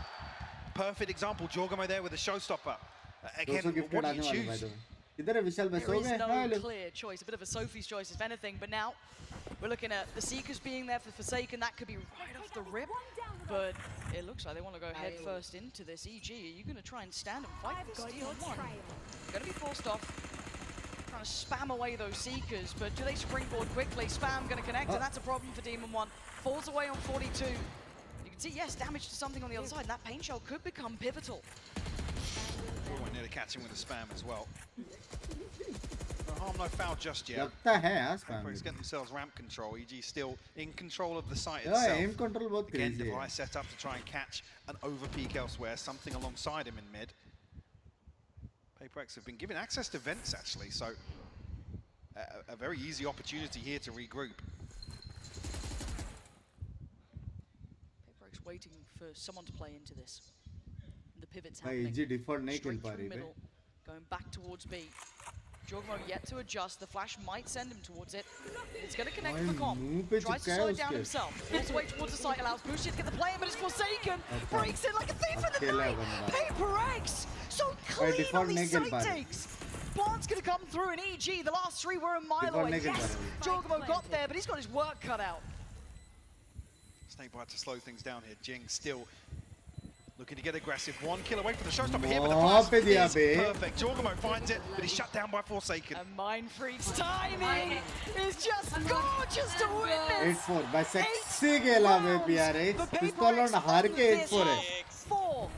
Perfect example, Jorgamo there with a showstopper. Again, 200 gift what do आने you वाले भाई choose? तो. किधर है विशाल भाई There सो is गए? no हाँ, लोग. clear choice, a bit of a Sophie's choice if anything, but now we're looking at the Seekers being there for Forsaken. That could be right off the rip, but it looks like they want to go head first into this. EG, are you going to try and stand and fight this Demon 1? Going to be forced off. Trying to spam away those Seekers, but do they springboard quickly? Spam going to connect, and that's a problem for Demon 1. Falls away on 42. You can see, yes, damage to something on the other side, and that pain shell could become pivotal. Went near to catch him with a spam as well. No harm, no foul just yet. लगता है यार spam. PaperX getting themselves ramp control. EG still in control of the site Yeah, itself. aim control बहुत Again, crazy है. device set up to try and catch an overpeak elsewhere, something alongside him in mid. PaperX have been given access to vents actually, so a very easy opportunity here to regroup. PaperX waiting for someone to play into this. The pivot's भाई happening. EG default नहीं खेल Straight पा through रही बे. middle, going back towards B. Jorgamo yet to adjust. The flash might send him towards it. It's going to connect भाई with the मुंह comp. पे Tries to चिपका slow है it down उसके. himself. Pulls away towards the site, allows Bushi to get the play in, but it's Forsaken. Breaks in like a thief in the अकेला night. बंदा. PaperX so भाई clean default on नहीं these खेल side पा रहे. takes. Plant's going to come through in EG. The last 3 were a mile Default away. नहीं खेल पा Yes, रहे. Jorgamo got there, but he's got his work cut out. Snakebite to slow things down here. Jing still looking to get aggressive. 1 kill away from the showstopper here, but the वहाँ flash पे दिया is bay. perfect. Jorgamo finds it, but he's shut down by Forsaken. And Mind Freak's timing is just gorgeous to witness. 8-4 भाई sexy खेला बे प्यारे. पिस्तौल और हार के 8-4 है. 4.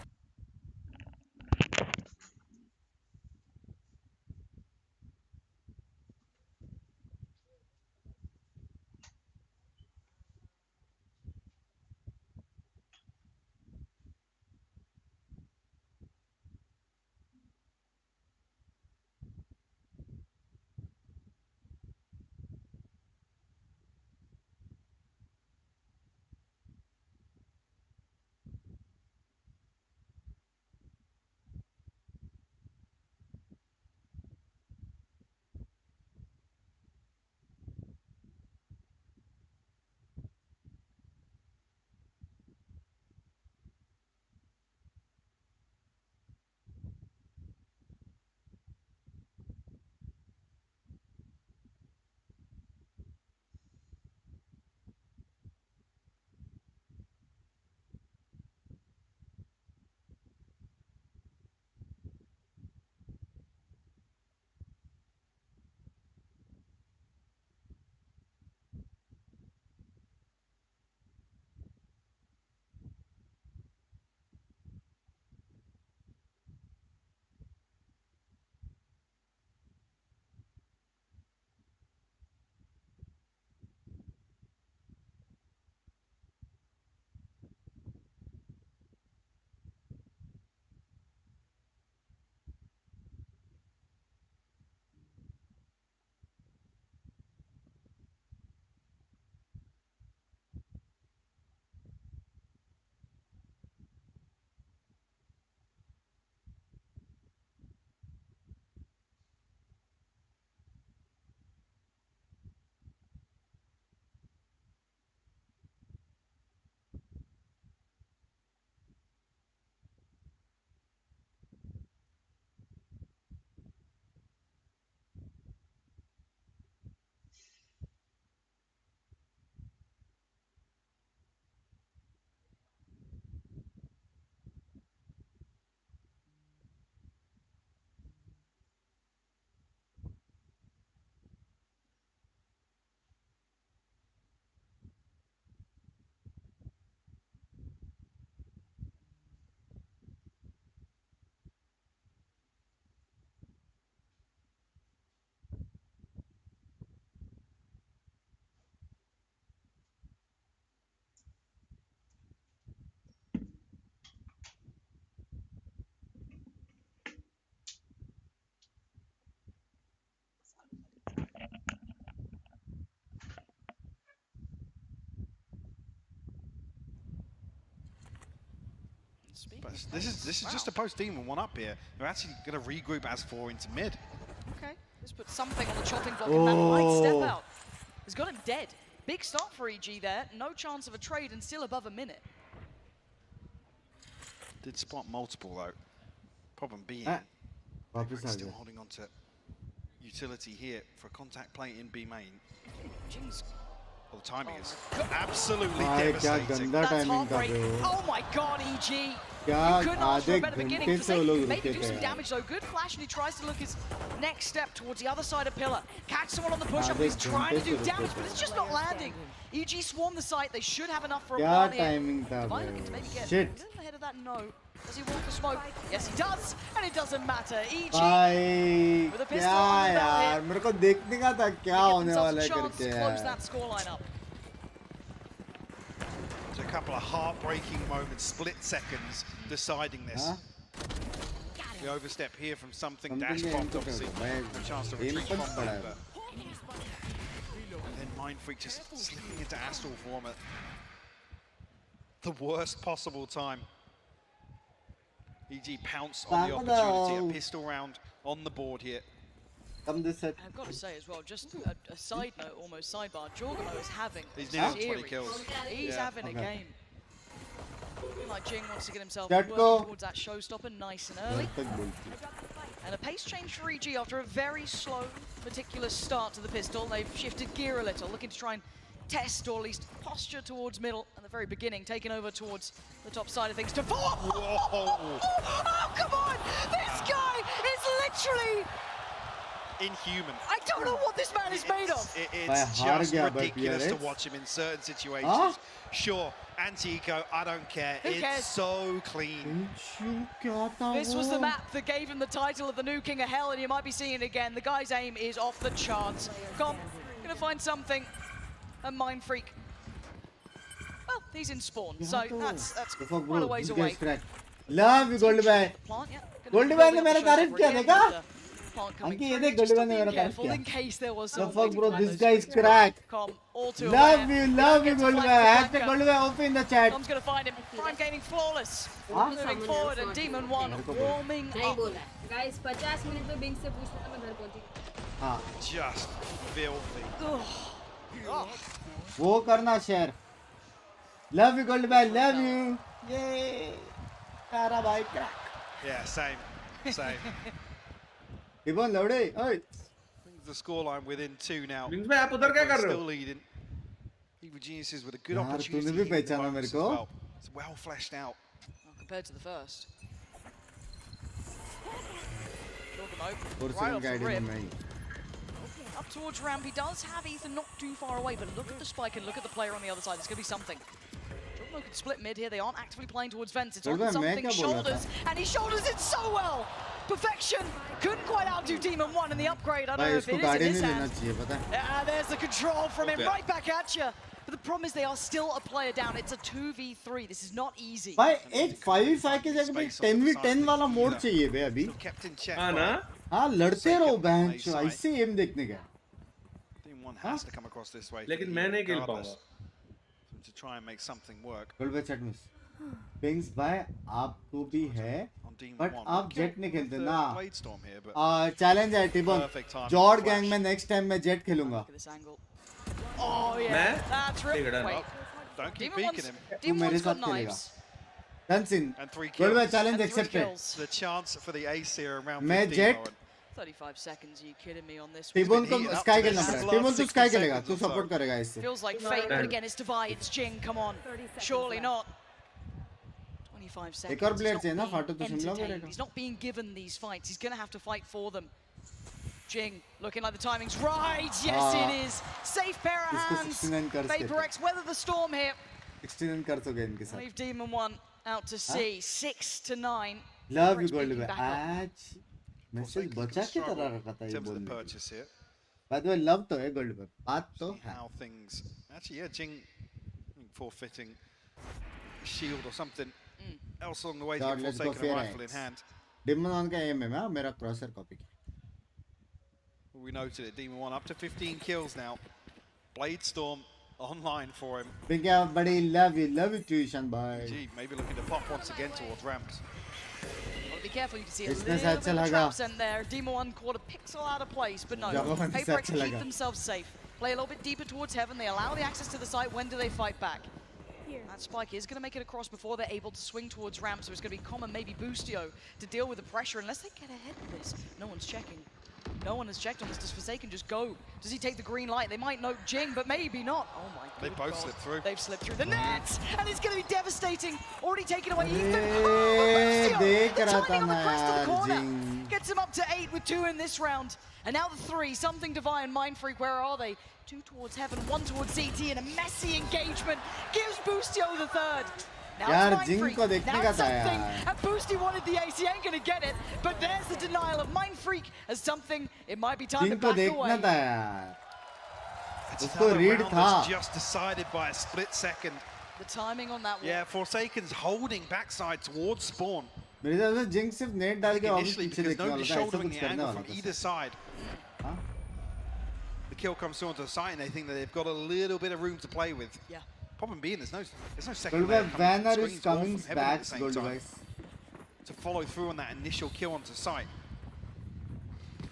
But this is just a post Demon 1 up here. They're actually going to regroup as 4 into mid. Okay, let's put something on the chopping block, and that might step out. He's got him dead. Big start for EG there. No chance of a trade and still above a minute. Did spot multiple though. Problem being, still holding on to utility here for a contact play in B main. Jeez. Well, the timing is absolutely devastating. That's heartbreaking. Oh my god, EG. You couldn't ask for a better beginning. Maybe do some damage though. Good flash, and he tries to look his next step towards the other side of pillar. Catch someone on the push-up. He's trying to do damage, but it's just not landing. EG swarm the site. They should have enough for a one here. Divine looking to maybe get a little ahead of that. No. Does he want the smoke? Yes, he does, and it doesn't matter. EG with a pistol on the bell here. मेरे को देखने का था क्या होने वाला है करके close that scoreline up. There's a couple of heartbreaking moments, split seconds, deciding this. The overstep here from something dash bombed, obviously. No chance to retreat from that, but... And then Mindfreak just slipping into Astral form at the worst possible time. EG pounce on the opportunity, a pistol round on the board here. I've got to say as well, just a side note, almost sidebar, Jorgamo is having He's nearly 20 kills. He's having a game. Like Jing wants to get himself working towards that showstopper nice and early. And a pace change for EG after a very slow, meticulous start to the pistol. They've shifted gear a little, looking to try and test or at least posture towards middle at the very beginning, taking over towards the top side of things to fall. Oh, come on! This guy is literally inhuman. I don't know what this man is made of. It's just ridiculous to watch him in certain situations. Sure, anti-eco, I don't care. It's so clean. This was the map that gave him the title of the new King of Hell, and you might be seeing it again. The guy's aim is off the charts. Gonna find something. A Mindfreak. Well, he's in spawn, so that's quite a ways away. Love you, Goldie. Goldie ने मेरा तारीफ किया देखा? अंकी ये देख Goldie ने मेरा तारीफ किया. In case there was the fuck, bro, this guy is crack. Love you, Goldie. Hashtag Goldie OP in the chat. Tom's gonna find him. Prime gaming flawless. Moving forward, and Demon 1 warming up. Guys, 50 minutes में Bing से पूछना था मैं घर पहुंची. Just filthy. वो करना share. Love you, Goldie. Love you. Yay. Kara bhai crack. Yeah, same. Ibon Lode. Oi. The scoreline within 2 now. Still leading. Evil Geniuses with a good opportunity. Well. It's well fleshed out. Well, compared to the first. Up towards ramp, he does have Ethan not too far away, but look at the spike and look at the player on the other side. There's going to be something. Jorgamo could split mid here. They aren't actively playing towards vents. It's on something shoulders, and he shoulders it so well. Perfection. Couldn't quite outdo Demon 1 in the upgrade. I don't know if it is in his hand. There's the control from him right back at you. But the problem is they are still a player down. It's a 2v3. This is not easy. भाई एक 5v5 के जगह पे 10v10 वाला mode चाहिए बे अभी. हाँ ना? हाँ लड़ते रहो बेंच ऐसे एम देखने का. One has to come across this way. लेकिन मैं नहीं खेल पाऊँगा. To try and make something work. Gold chat में. Pings भाई आपको भी है. But आप जेट नहीं खेलते ना. चैलेंज है टिबन. जॉर्ड गैंग में नेक्स्ट टाइम मैं jet खेलूँगा. Oh yeah, that's really wait. Don't keep peeking him. Demon's got knives. Dancing. And 3 kills. Gold challenge accepted. The chance for the ace here around 15. मैं jet 35 seconds, are you kidding me on this? Tibon को sky खेलना पड़ेगा. Tibon तो sky खेलेगा. तू support करेगा इससे. Feels like fate, but again it's divides. Jing, come on. Surely not. 25 seconds. एक और प्लेयर चाहिए ना फाटो तो शिमला करेगा. He's not being given these fights. He's going to have to fight for them. Jing, looking like the timing's right. Yes, it is. Safe pair of hands. VaporX weather the storm here. 69 कर चुके इनके साथ. Leave Demon 1 out to sea. 6-9. Love you, Gold. आज message बचा के तरह रखा था ये बोलने. By the way, love तो है Gold पे. बात तो है. How things actually, yeah, Jing forfeiting shield or something else along the way before taking a rifle in hand. Demon 1 का aim है मैं मेरा crosshair copy किया. We noted it. Demon 1 up to 15 kills now. Blade Storm online for him. Big up, buddy. Love you too, Ishan bhai. Gee, maybe looking to pop once again towards ramps. Well, be careful, you can see a Business little bit अच्छा of लगा. traps in there. Demon 1 caught a pixel out of place, but no. Java से Paperex अच्छा keep लगा. themselves safe. Play a little bit deeper towards heaven. They allow the access to the site. When do they fight back? That spike is going to make it across before they're able to swing towards ramp, so it's going to be common, maybe Boostio, to deal with the pressure unless they get ahead of this. No one's checking. No one has checked on this. Does Forsaken just go? Does he take the green light? They might know Jing, but maybe not. Oh my god. They both slipped through. They've slipped through the net, and it's going to be devastating. Already taken away. Ethan. Hey, Oh, देख the रहा था timing on the मैं crest of the यार, corner Jing. gets him up to 8 with 2 in this round. And now the 3, something divine, Mind Freak, where are they? 2 towards heaven, 1 towards CT, and a messy engagement gives Boostio the 3rd. Now यार, it's Mind Jing Freak. को देखने Now का it's था something, यार. and Boosty wanted the ace, he ain't gonna get it, but there's the denial of Mind Freak as something, it might be time Jing to को back देखना away. था यार. It's उसको another read round था. that's just decided by a split second. The timing on that one. Yeah, Forsaken's holding backside towards spawn. मेरे हिसाब से Jing सिर्फ नेट डाल के वापस Initially, पीछे because देखने वाला nobody's था, ऐसा shouldering कुछ the करने angle वाला from था. either side. हाँ? The kill comes through onto the site and they think that they've got a little bit of room to play with. Yeah. Problem being, there's no second Goldberg, layer coming Banner from is screens or coming from heaven at back, the same Goldberg. time to follow through on that initial kill onto site.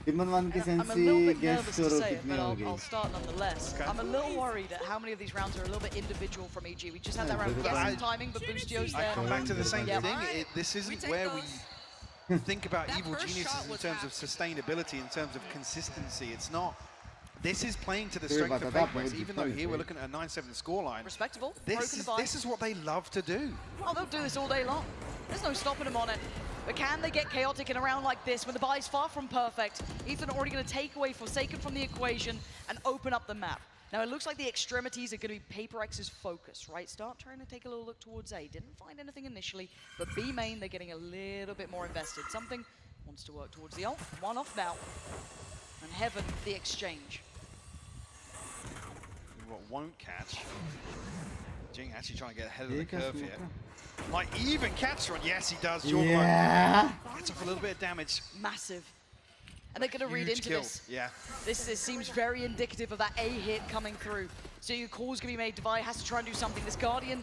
Demon 1 की I'm a little सेंसी bit guess nervous to करो say it, कितनी but हो I'll गई. start nonetheless. Okay. I'm a little worried at how many of these rounds are a little bit individual from EG. We just had that round But guessing I- timing, but Boostio's I there. come back to the same Yep. thing. This isn't where we think about evil geniuses in terms of sustainability, in terms of consistency. It's not. This is playing to the strength of Paperex, even though here we're looking at a 9-7 scoreline. Respectable. This is what they love to do. Oh, they'll do this all day long. There's no stopping them on it. But can they get chaotic in a round like this when the buy's far from perfect? Ethan already going to take away Forsaken from the equation and open up the map. Now it looks like the extremities are going to be Paperex's focus, right? Start trying to take a little look towards A. Didn't find anything initially, but B main, they're getting a little bit more invested. Something wants to work towards the ult. 1 off now. And Heaven, the exchange. What won't catch. Jing actually trying to get ahead of the curve here. Might even catch one. Yes, he does. Yeah. Gets off a little bit of damage. Massive. And they're going to read Huge into kill. this. Yeah. This seems very indicative of that A hit coming through. So your call's going to be made. Devi has to try and do something. This Guardian,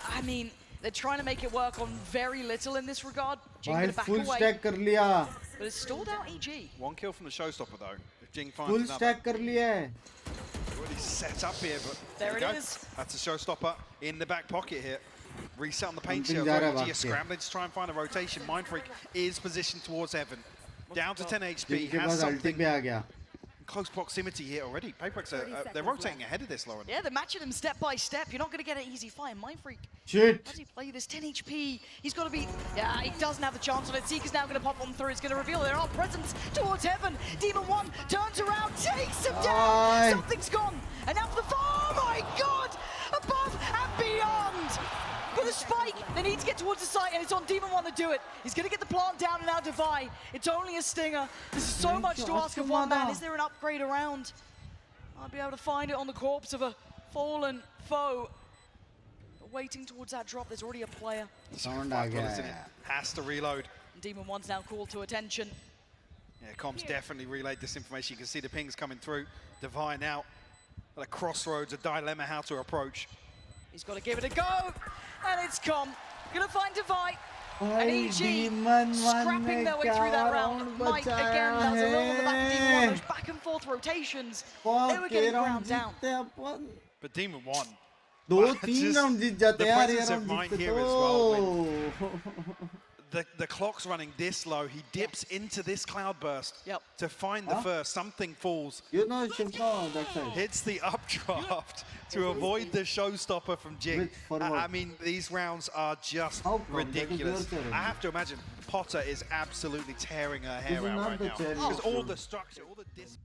I mean, they're trying to make it work on very little in this regard. Jing भाई going to back full away. stack कर लिया. But it's stalled out EG. 1 kill from the showstopper though. If Jing finds Full another. stack कर लिया है. Already set up here, but There we it go. is. That's a showstopper in the back pocket here. Reset on the paint Something shield. जा रहा है OG भाग are के. scrambling to try and find a rotation. Mind Freak is positioned towards heaven. Down to 10 HP. जिनके Has pass अल्टी something पे आ गया. close proximity here already. Paperex they're rotating ahead of this, Lauren. Yeah, they're matching them step by step. You're not going to get an easy fight. Mind Freak. Shit. How does he play this? 10 HP. He's got to be... Yeah, he doesn't have the chance on it. Seeker's now going to pop on through. It's going to reveal there are presence towards heaven. Demon 1 turns around, takes him down. Aye. Something's gone. And now for the... Oh my god! Above and beyond! For the spike, they need to get towards the site, and it's on Demon 1 to do it. He's going to get the plant down and now Devi. It's only a stinger. This is so much to ask of one man. Is there an upgrade around? I'll be able to find it on the corpse of a fallen foe. But waiting towards that drop, there's already a player. Sound आ गया Bullets in it. है. Has to reload. And Demon 1's now called to attention. Yeah, Comms definitely relayed this information. You can see the pings coming through. Devi now at a crossroads, a dilemma how to approach. He's got to give it a go. And it's Com. Gonna find Devi. And भाई EG Demon 1 scrapping ने their way क्या through that round round. Mike again, बचाया that was a little on the back of Demon 1. है. Those back and forth rotations. They Fuck were के getting round ground down. जीतते अपन. But Demon 1. 2-3 Just round जीत जाते the यार ये presence of round mind जीतते here as well, तो. The clock's running this low. He dips into this cloud burst Yep. to find the first. Something falls. You know, Shivno, that's it. Hits the updraft to avoid the showstopper from Jing. Which forward? I mean, these rounds are just How come? That is ridiculous. your turn. I have to imagine Potter is absolutely tearing her This hair is out not right the now. cherry, Because all bro. the structure, all the dis...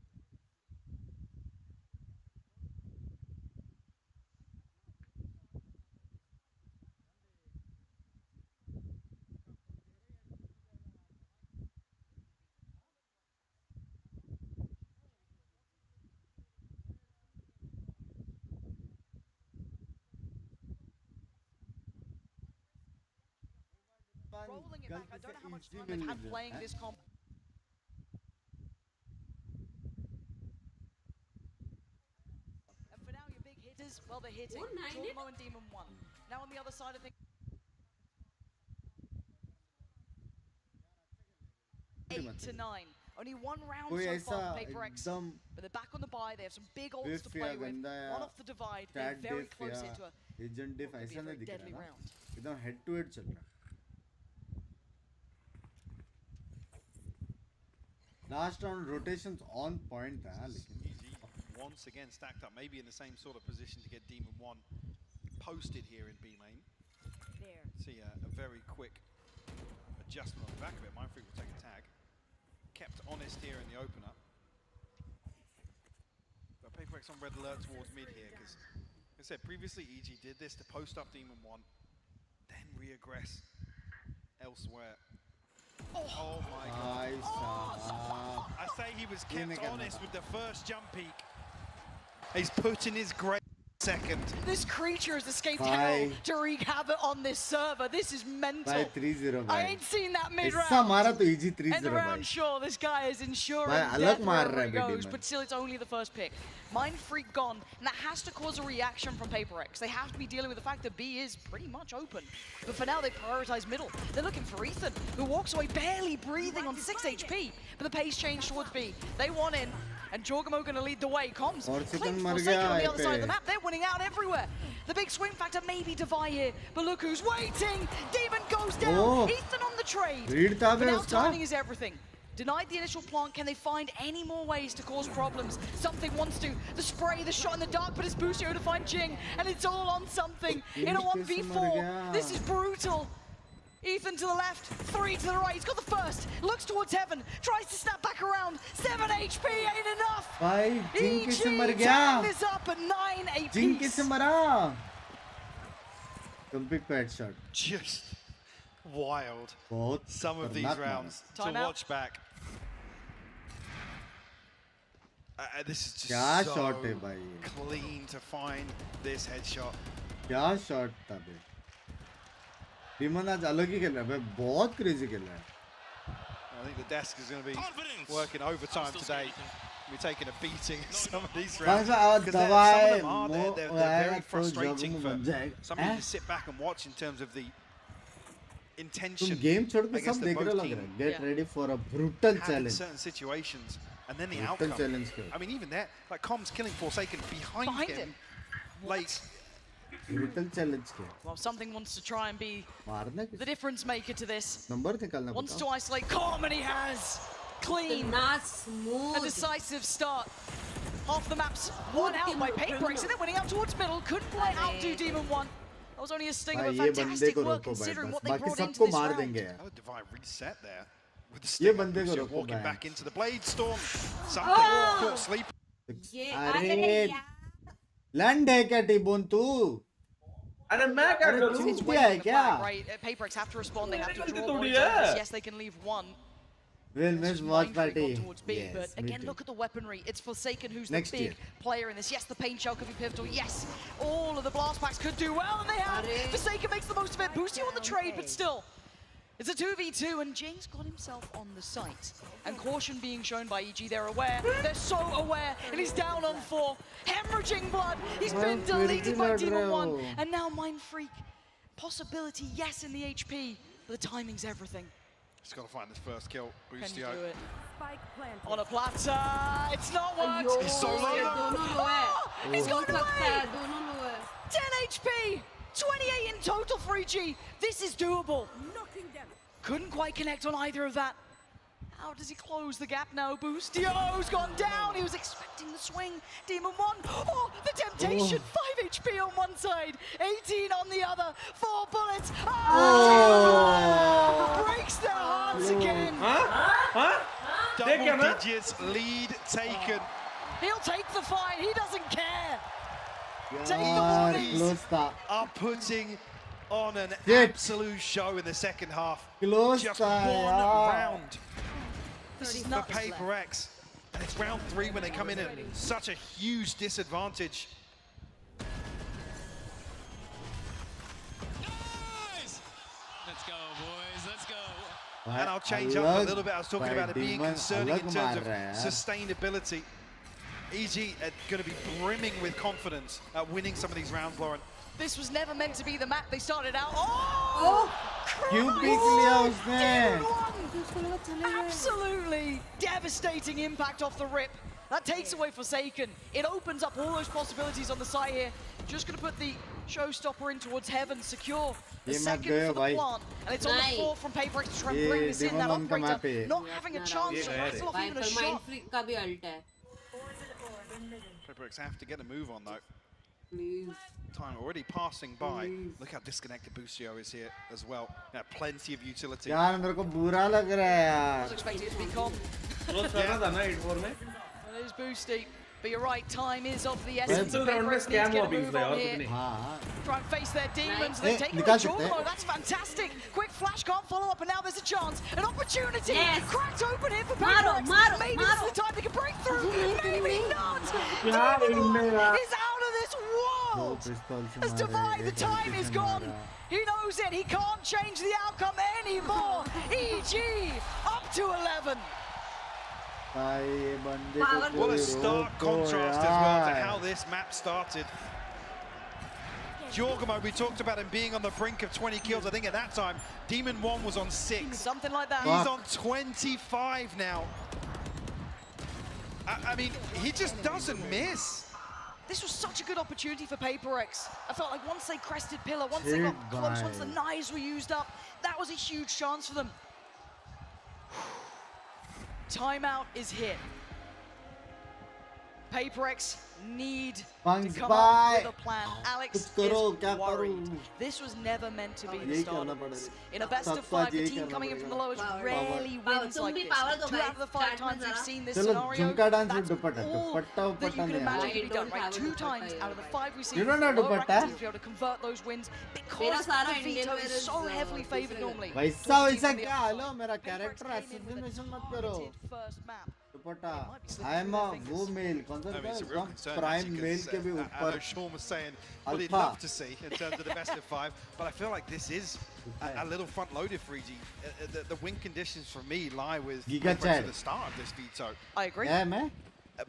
Rolling it back. I don't know how much time they've had playing this comp. And for now, your big hitters, is, well, they're hitting. Jormo and Demon 1. Now on the other side of things, 8 to 9. Only one round so far for PaperX. But they're back on the bye. They have some big ults to play with. One off the divide. They're very close into a Agent diff ऐसा नहीं दिख deadly रहा ना round. एकदम head to head चल रहा last round rotations on point था लेकिन once again stacked up, maybe in the same sort of position to get Demon 1 posted here in B main. See a very quick adjustment on the back of it. Mindfreak will take a tag. Kept honest here in the opener. But PaperX on red alert towards mid here, because like I said previously, EG did this to post up Demon 1, then reaggress elsewhere. Oh my god. I say he was kept honest with the first jump peak. He's put in his great second. This creature has escaped hell to wreak havoc on this server. This is mental. 3-0 I ain't seen that mid-round. ऐसा मारा तो EG 3-0 End round, sure, this guy is ensuring भाई death अलग मार wherever रहा he है goes, but still it's only the first pick. Mindfreak gone, and that has to cause a reaction from PaperX. They have to be dealing with the fact that B is pretty much open. But for now, they prioritize middle. They're looking for Ethan, who walks away barely breathing on 6 HP. But the pace changed towards B. They want in, and Jorgamo going to lead the way. Comms, Clint, Forsaken on the other side of the map. They're winning out everywhere. The big swing factor may be Devi here, but look who's waiting. Demon goes down. Ethan on the trade. But now timing is everything. Denied the initial plant, can they find any more ways to cause problems? Something wants to. The spray, the shot in the dark, but it's Busio to find Jing, and it's all on something. In a 1v4, this is brutal. Ethan to the left, 3 to the right, he's got the first, looks towards heaven, tries to snap back around, 7 HP ain't enough! EG tying this up at 9 AP. Jing किसे मरा? Complete pad shot. Just wild. Some of these rounds to watch back. This is just so clean to find this headshot. क्या shot था बे? Demon आज अलग ही खेल रहा है भाई, बहुत crazy खेल रहा है. I think the desk is going to be working overtime today. We're taking a beating some of these rounds. Because some of them are they're very frustrating for somebody to sit back and watch in terms of the intention. Game छोड़ के सब देख रहे लग रहा है. Get ready for a brutal challenge. Certain situations and then the outcome. I mean, even there, like Comms killing Forsaken behind him. Late. Brutal challenge. Well, something wants to try and be the difference maker to this. Wants to isolate Calm, and he has. Clean. A decisive start. Half the map's won out by PaperX, and they're winning out towards middle. Couldn't quite outdo Demon 1. That was only a sting of a fantastic work considering what they brought into this round. Oh, Divine reset there. With the sting of Busio walking back into the Blade Storm. Something caught sleep. Land है क्या T-bone तू? अरे मैं क्या करूँ? It's way back, right? PaperX have to respond. They have to draw more attacks. Yes, they can leave one. We'll miss Watchparty. Yes, but again, look at the weaponry. It's Forsaken who's the big player in this. Yes, the paint shell could be pivotal. Yes, all of the blast packs could do well, and they have. Forsaken makes the most of it. Boosty on the trade, but still. It's a 2v2, and Jing's got himself on the site. And caution being shown by EG, they're aware. They're so aware, and he's down on 4. Hemorrhaging blood. He's been deleted by Demon 1. And now Mindfreak. Possibility, yes, in the HP, but the timing's everything. Just got to find this first kill. Can you do it? On a platter. It's not worked. He's so low. He's gone away. 10 HP. 28 in total for EG. This is doable. Couldn't quite connect on either of that. How does he close the gap now? Boostio's gone down. He was expecting the swing. Demon 1. Oh, the temptation. 5 HP on one side. 18 on the other. 4 bullets. Oh! Breaks their hearts again. Double digits lead taken. He'll take the fight. He doesn't care. Take the warnings. Are putting on an absolute show in the second half. Just one round. This is for PaperX, and it's round 3 when they come in at such a huge disadvantage. Nice! Let's go, boys, let's go. And I'll change up a little bit. I was talking about it being concerning in terms of sustainability. EG are going to be brimming with confidence at winning some of these rounds, Lauren. This was never meant to be the map they started out. Oh! Absolutely devastating impact off the rip. That takes away Forsaken. It opens up all those possibilities on the side here. Just going to put the showstopper in towards Heaven, secure the second for the plant. And it's on the floor from Paper X to try and bring this in. That operator not having a chance to rattle off even a shot. Paper X have to get a move on though. Time already passing by. Look how disconnected Busio is here as well. Plenty of utility. यार मेरे को बुरा लग रहा है यार. I was expecting it to be calm. It is Boosty. But you're right, time is of the essence. Paper X needs to get a move on here. Try and face their demons. They take away Jormo. That's fantastic. Quick flash, can't follow up, and now there's a chance. An opportunity. Cracked open here for Paper X. Maybe this is the time they can break through. Maybe not. Demon is out of this world. As Divide, the time is gone. He knows it. He can't change the outcome anymore. EG up to 11. What a stark contrast as well to how this map started. Jorgamo, we talked about him being on the brink of 20 kills. I think at that time, Demon 1 was on 6. Something like that. He's on 25 now. I mean, he just doesn't miss. This was such a good opportunity for Paper X. I felt like once they crested Pillar, once they got close, once the knives were used up, that was a huge chance for them. Timeout is hit. Paper X need to come up with a plan. Alex is worried. This was never meant to be the start of this. In a best of 5, the team coming in from the lowest rarely wins like this. 2 out of the 5 times we've seen this scenario, that's all that you can imagine can be done, right? 2 times out of the 5 we've seen, lower-ranked teams be able to convert those wins because the veto is so heavily favored normally. वैसा क्या hello मेरा character association मत करो. I am a वो mail कौन सा prime mail के भी ऊपर. Sean was saying what he'd love to see in terms of the best of 5, but I feel like this is a little front-loaded for EG. The win conditions for me lie with at the start of this veto. I agree. Yeah, man.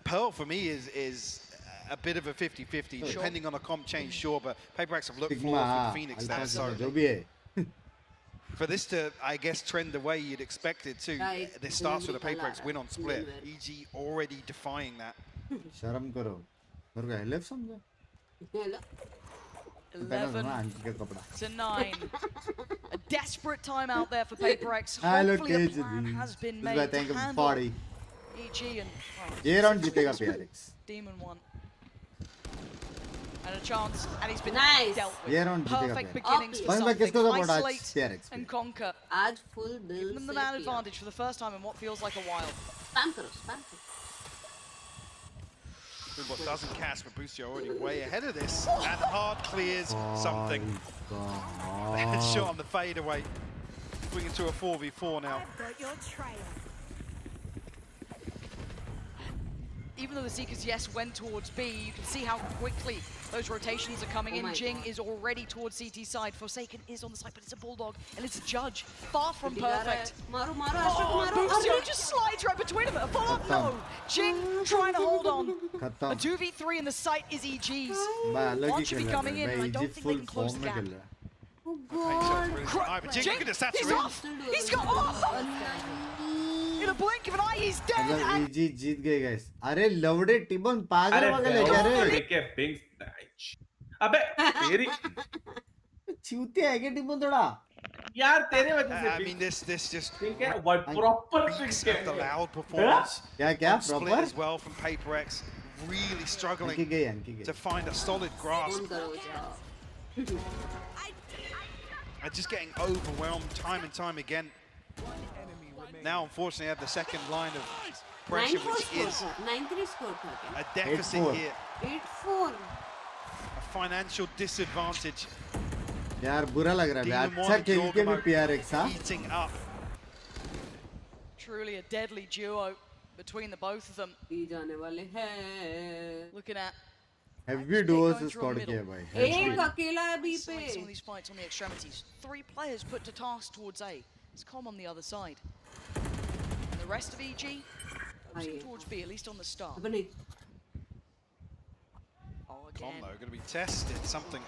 Pearl for me is a bit of a 50-50, depending on a comp change, sure, but Paper X have looked flawless with Phoenix there, so for this to, I guess, trend the way you'd expect it to, this starts with a Paper X win on split. EG already defying that. शर्म करो. मेरे को help समझो. 11 to 9. A desperate time out there for Paper X. Hopefully a plan has been made to handle EG and ये round जीतेगा PRX. Demon 1. And a chance, and he's been dealt ये round with. जीतेगा Perfect beginnings for something. Isolate and conquer. आज full bill Give them the man advantage for the first time in what feels like a while. Spam करो, spam करो. What doesn't cast, but Busio already way ahead of this, and hard clears something. Shot on the fade away, bringing to a 4v4 now. Even though the Seekers, yes, went towards B, you can see how quickly those rotations are coming in. Jing is already towards CT side. Forsaken is on the side, but it's a Bulldog, and it's a Judge. Far from perfect. Busio just slides right between them. A follow-up, no. Jing trying to hold on. A 2v3 in the site is EG's. One should be coming in, and I don't think they can close the gap. Oh god. Jing, he's off! He's got in a blink of an eye, he's dead! मतलब EG जीत गए guys. अरे लवड़े टिबन पागल वगैरह है क्या रे? लेके ping अबे तेरी चूते है क्या टिबन थोड़ा? यार तेरे वजह से I mean this just what proper reeks of the loud performance. क्या split as well from Paper X, really struggling to find a solid grasp. And just getting overwhelmed time and time again. Now, unfortunately, I have the second line of pressure, which is a deficit here. 8-4. A financial disadvantage. यार बुरा लग रहा है. अच्छा खेल के भी PRX हाँ. Eating up. Truly a deadly duo between the both of them. Looking at heavy duos is squad किया भाई. एक अकेला है B पे. Some of these fights on the extremities. 3 players put to task towards A. It's calm on the other side. And the rest of EG towards B, at least on the start. Com though, going to be tested something.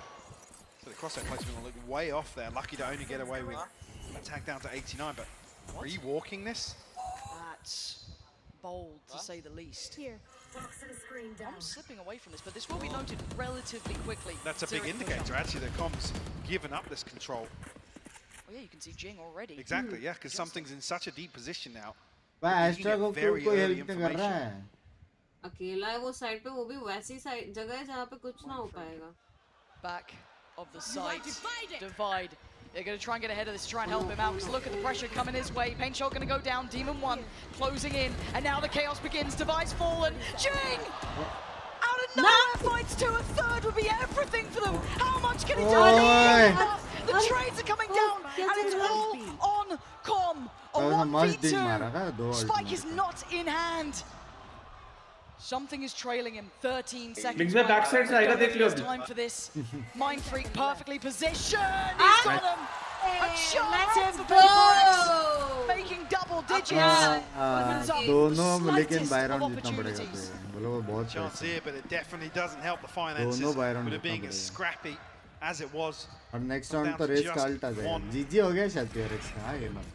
So the crosshair placement will look way off there. Lucky to only get away with attack down to 89, but re-walking this? That's bold to say the least. I'm slipping away from this, but this will be noted relatively quickly. That's a big indicator actually that Com's given up this control. Oh yeah, you can see Jing already. Exactly, yeah, because something's in such a deep position now. Astra को कोई help नहीं कर रहा है अकेला है वो side पे वो भी वैसी साइड जगह है जहाँ पे कुछ ना हो पाएगा back of the site divide. They're going to try and get ahead of this, try and help him out, because look at the pressure coming his way. Paint shot going to go down, Demon 1 closing in, and now the chaos begins. Divide's fallen. Jing! Out of nowhere fights to a third would be everything for them. How much can he do? The trades are coming down, and it's all on Com. A 1v2. Spike is not in hand. Something is trailing him. 13 seconds. There's time for this. Mind Freak perfectly positioned. He's got him. A chance for PaperX. Making double digits. दोनों लेकिन Byron जीतना पड़ेगा बोलो वो बहुत chance here, but it definitely doesn't help the finances with it being as scrappy as it was. और next round तो race का अल्टा जाएगा जीजी हो गया शायद PRX का हाँ ये मत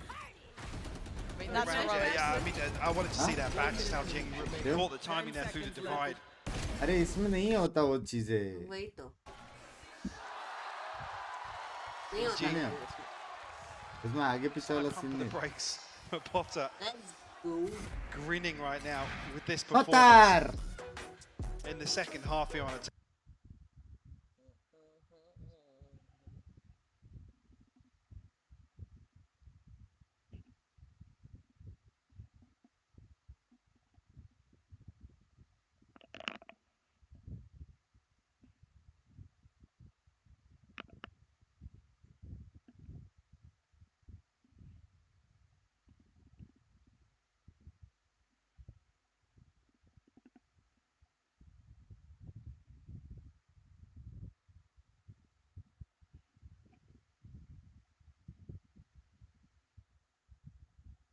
Yeah, I mean, I wanted to see that back, just how Jing caught the timing there through the divide. अरे इसमें नहीं होता वो चीजें वही तो नहीं होता इसमें आगे पीछे वाला सीन नहीं breaks for Potter grinning right now with this performance in the second half here on attack.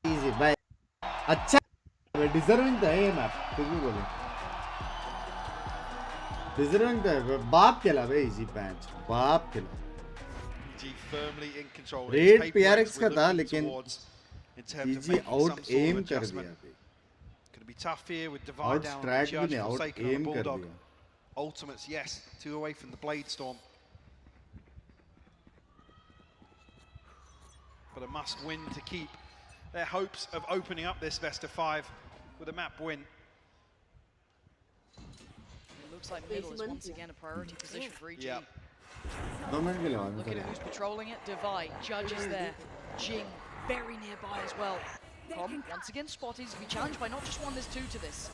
Easy भाई अच्छा डिजर्विंग तो है ये मैप कुछ भी बोले डिजर्विंग तो है बाप खेला भाई इजी पैंच बाप खेला रेड PRX का था लेकिन इजी आउट एम कर दिया आउट स्ट्रैट भी नहीं आउट एम कर दिया Ultimates, yes, 2 away from the Blade Storm, but a must win to keep their hopes of opening up this best of 5 with a map win. It looks like middle is once again a priority position for EG. Look at who's patrolling it. Divide, Judge is there. Jing very nearby as well. Com once again spotted. He's to be challenged by not just one, there's 2 to this.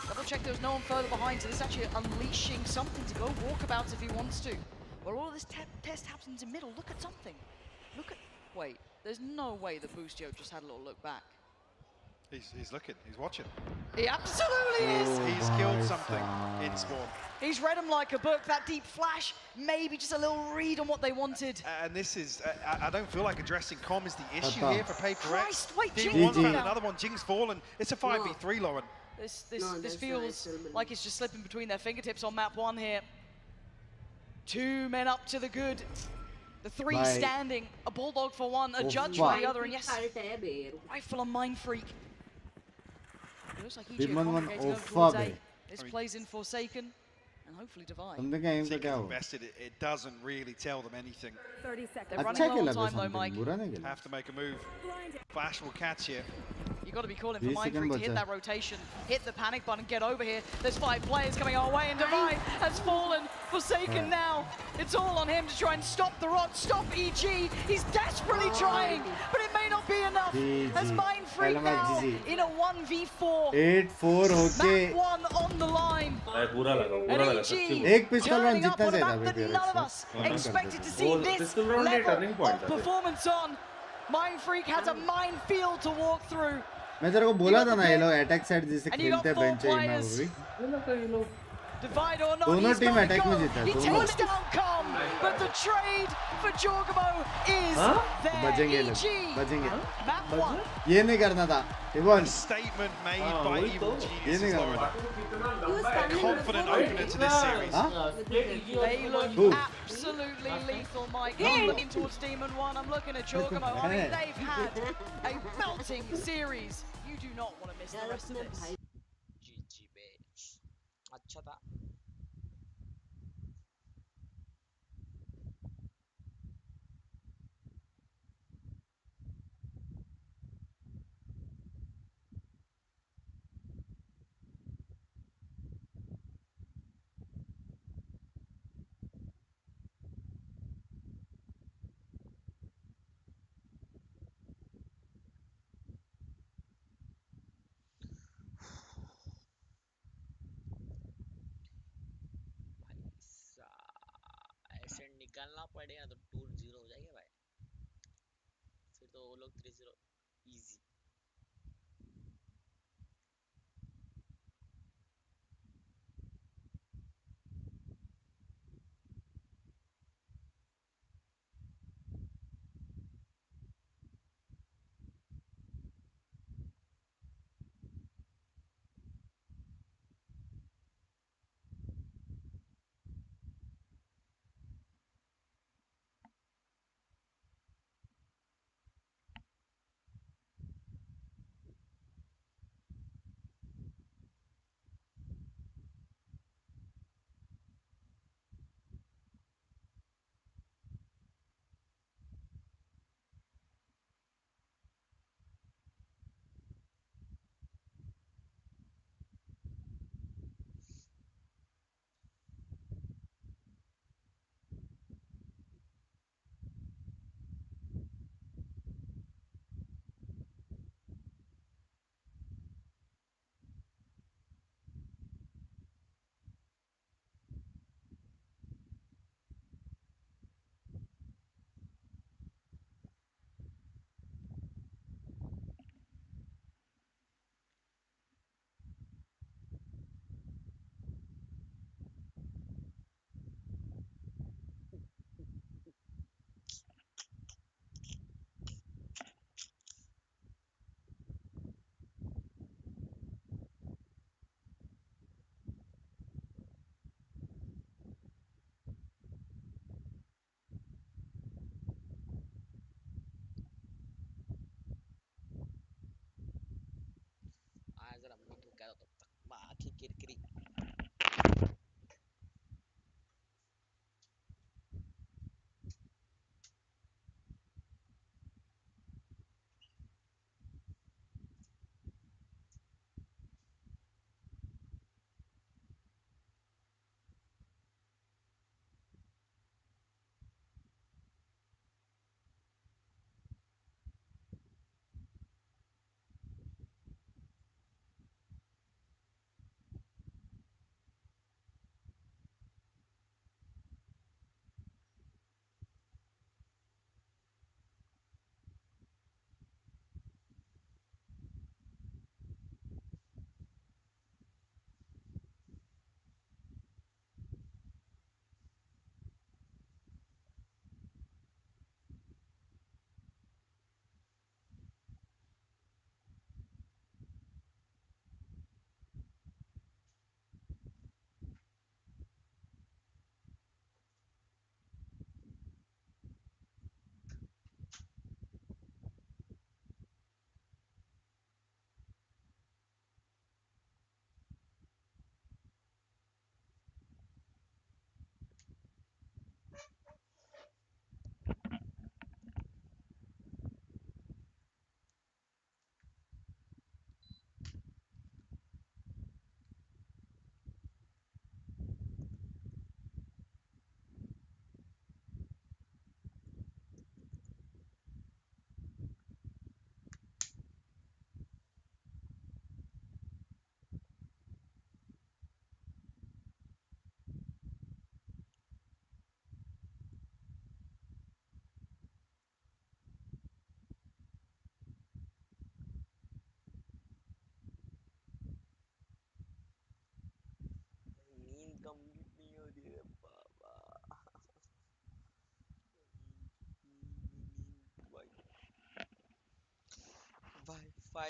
Double check there's no one further behind, so this is actually unleashing something to go walkabouts if he wants to. Well, all of this test happens in middle. Look at something. Look at... Wait. There's no way that Boostio just had a little look back. He's looking, he's watching. He absolutely is! He's killed something in spawn. He's read him like a book, that deep flash, maybe just a little read on what they wanted. And this is, I don't feel like addressing Com is the issue here for PaperX. Wait, Jing found another one, Jing's fallen. It's a 5v3, Lauren. This feels like it's just slipping between their fingertips on map 1 here. 2 men up to the good. The 3 standing, a Bulldog for 1, a Judge for the other, and yes, rifle on Mind Freak. It looks like EG are complicating towards A. This plays in Forsaken, and hopefully Divide. Invested, it doesn't really tell them anything. 30 seconds. They're running low on time though, Mike. Have to make a move. Flash will catch here. You got to be calling for Mind Freak to hit that rotation, hit the panic button, get over here. There's 5 players coming our way, and Divide has fallen. Forsaken now. It's all on him to try and stop the rot, stop EG. He's desperately trying, but it may not be enough. As Mind Freak now in a 1v4. 8-4 होके. Map 1 on the line. And EG एक pistol round जीतना on a चाहिए map that none of us expected to see this level of performance on. Mind Freak has a minefield to walk through. मैं तेरे को बोला था ना ये लोग अटैक साइड जैसे खेलते हैं बेंच में भी Divide or not, दोनों he's टीम got अटैक में goal. जीता है, He दोनों। takes down Com, but the trade for Jorgamo is there. बचेंगे EG, लोग, बचेंगे। map 1. ये नहीं करना था, even. Statement made by Evil ये नहीं Geniuses, करना Laura. था। A confident opener to this series. They look Who? absolutely lethal, Mike. I'm looking towards Demon 1. I'm looking at Jorgamo. I mean, they've had a melting series. You do not want to miss the rest of this. GG बे अच्छा था ऐसे निकालना पड़ेगा तो 2-0 हो जाएगा भाई फिर तो वो लोग 3-0 easy